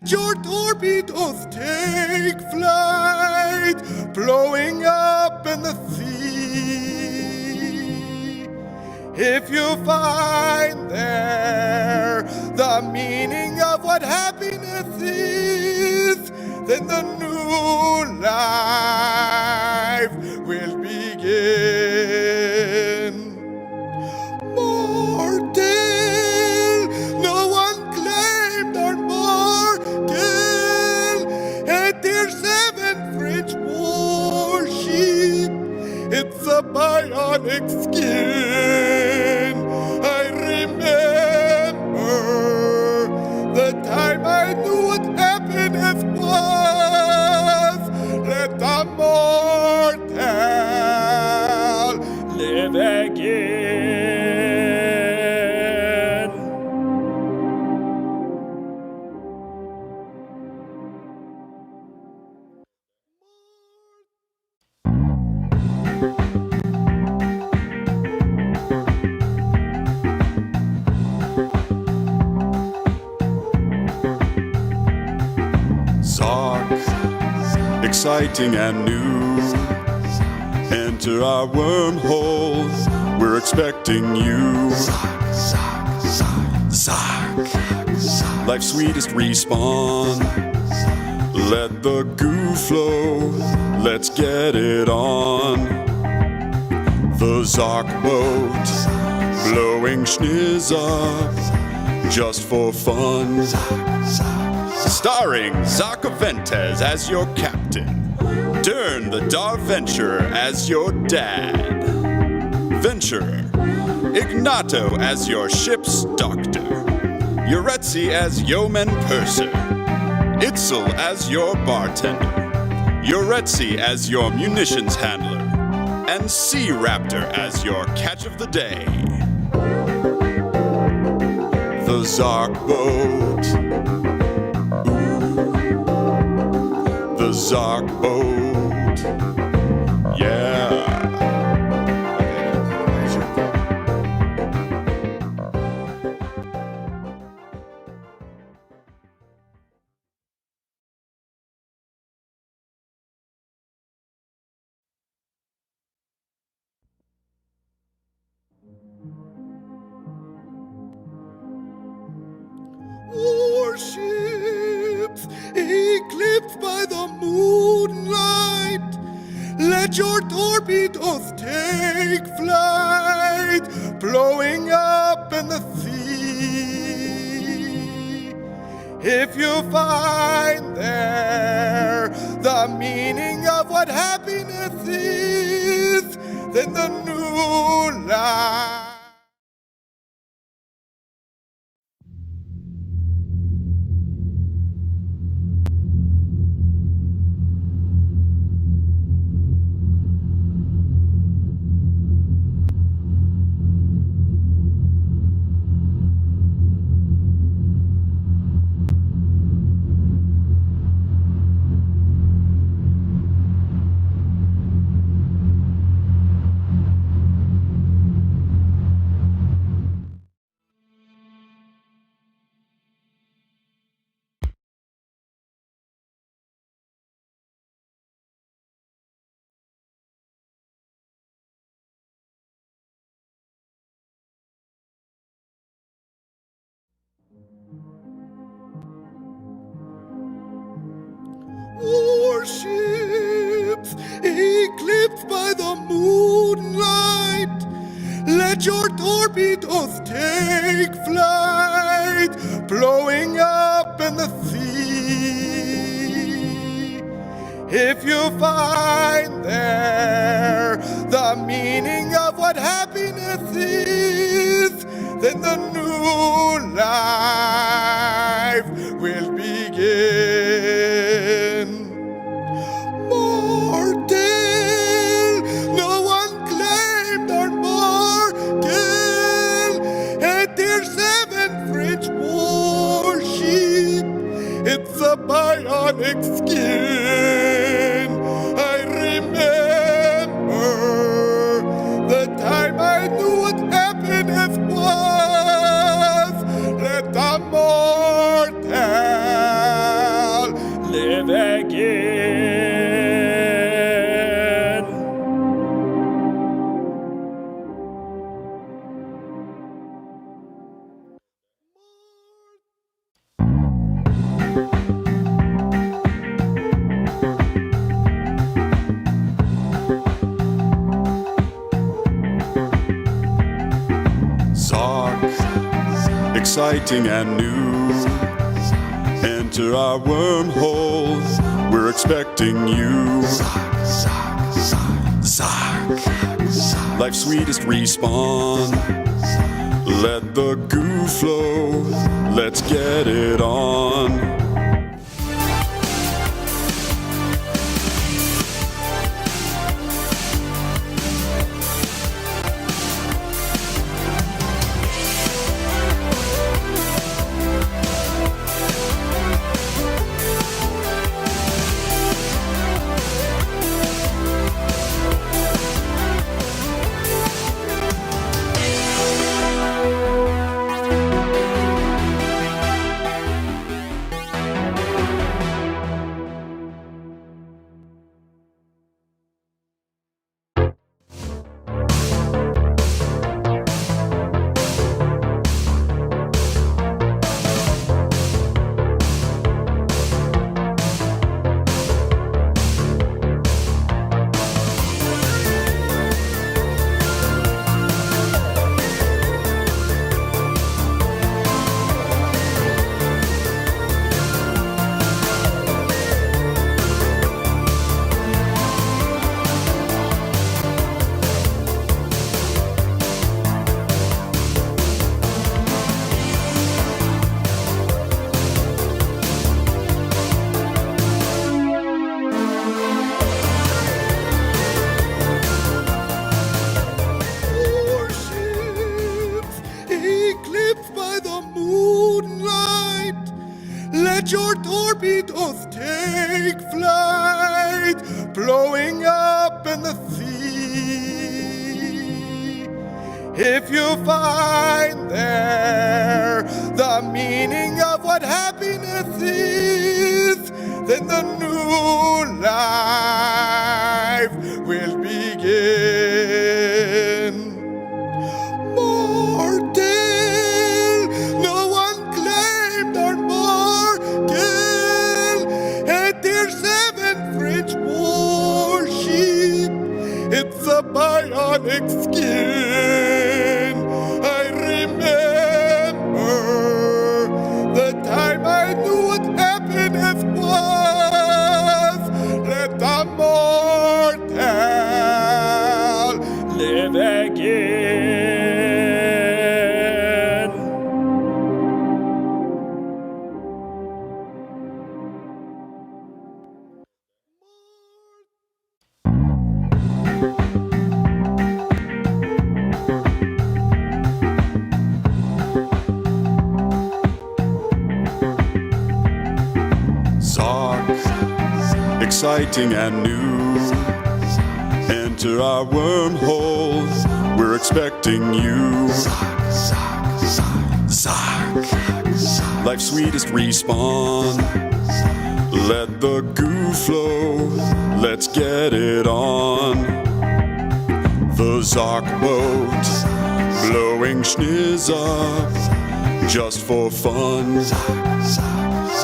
Your torpedoes take flight, blowing up in the sea. If you find there the meaning of what happiness is, then the new life will begin. Mortal, no one claimed our mortal. At their 7th French warship, it's a bionic skin. I remember the time I knew what happiness was. Let the mortal live again. Xoc, exciting and new. Enter our wormhole, we're expecting you. Xoc, life's sweetest respawn. Let the goo flow, let's get it on. The Xoc boat, blowing schniz up, just for fun. Starring Xoc Aventus as your captain, Dern the Darventurer as your dad, Venturer, Ignato as your ship's doctor, Uretzi as yeoman purser, Itzel as your bartender, Uretzi as your munitions handler, and Sea Raptor as your catch of the day. The Xoc boat. The Xoc boat, yeah. Warships eclipsed by the moonlight, let your torpedoes take flight, blowing up in the sea. If you find there the meaning of what happiness is, then the new life. Warships eclipsed by the moonlight, let your torpedoes take flight, blowing up in the sea. If you find there the meaning of what happiness is, then the new life will begin. Mortal, no one claimed our mortal. At their 7th French warship, it's a bionic skin. I remember the time I knew what happiness was. たもって live again. Xoc, exciting and new. Enter our wormhole, we're expecting you. Xoc, life's sweetest respawn. Let the goo flow, let's get it on. Let your torpedoes take flight, blowing up in the sea. If you find there the meaning of what happiness is, then the new life will begin. No one claimed our mortal. And their 7th French warship, it's a bionic skin. I remember the time I knew what happiness was. Let the mortal live again. Xoc, exciting and new. Enter our wormhole, we're expecting you. Xoc, life's sweetest respawn. Let the goo flow, let's get it on. The Xoc boat, blowing schniz up, just for fun.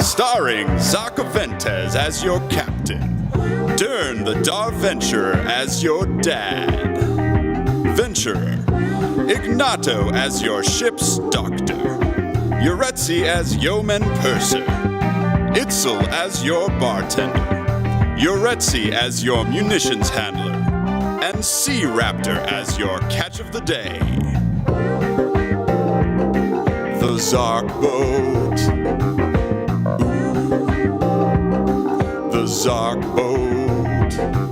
Starring Xoc Aventus as your captain, Dern the Darventurer as your dad, Venturer, Ignato as your ship's doctor, Uretzi as yeoman purser, Itzel as your bartender, Uretzi as your munitions handler, and Sea Raptor as your catch of the day. The Xoc boat. The Xoc boat.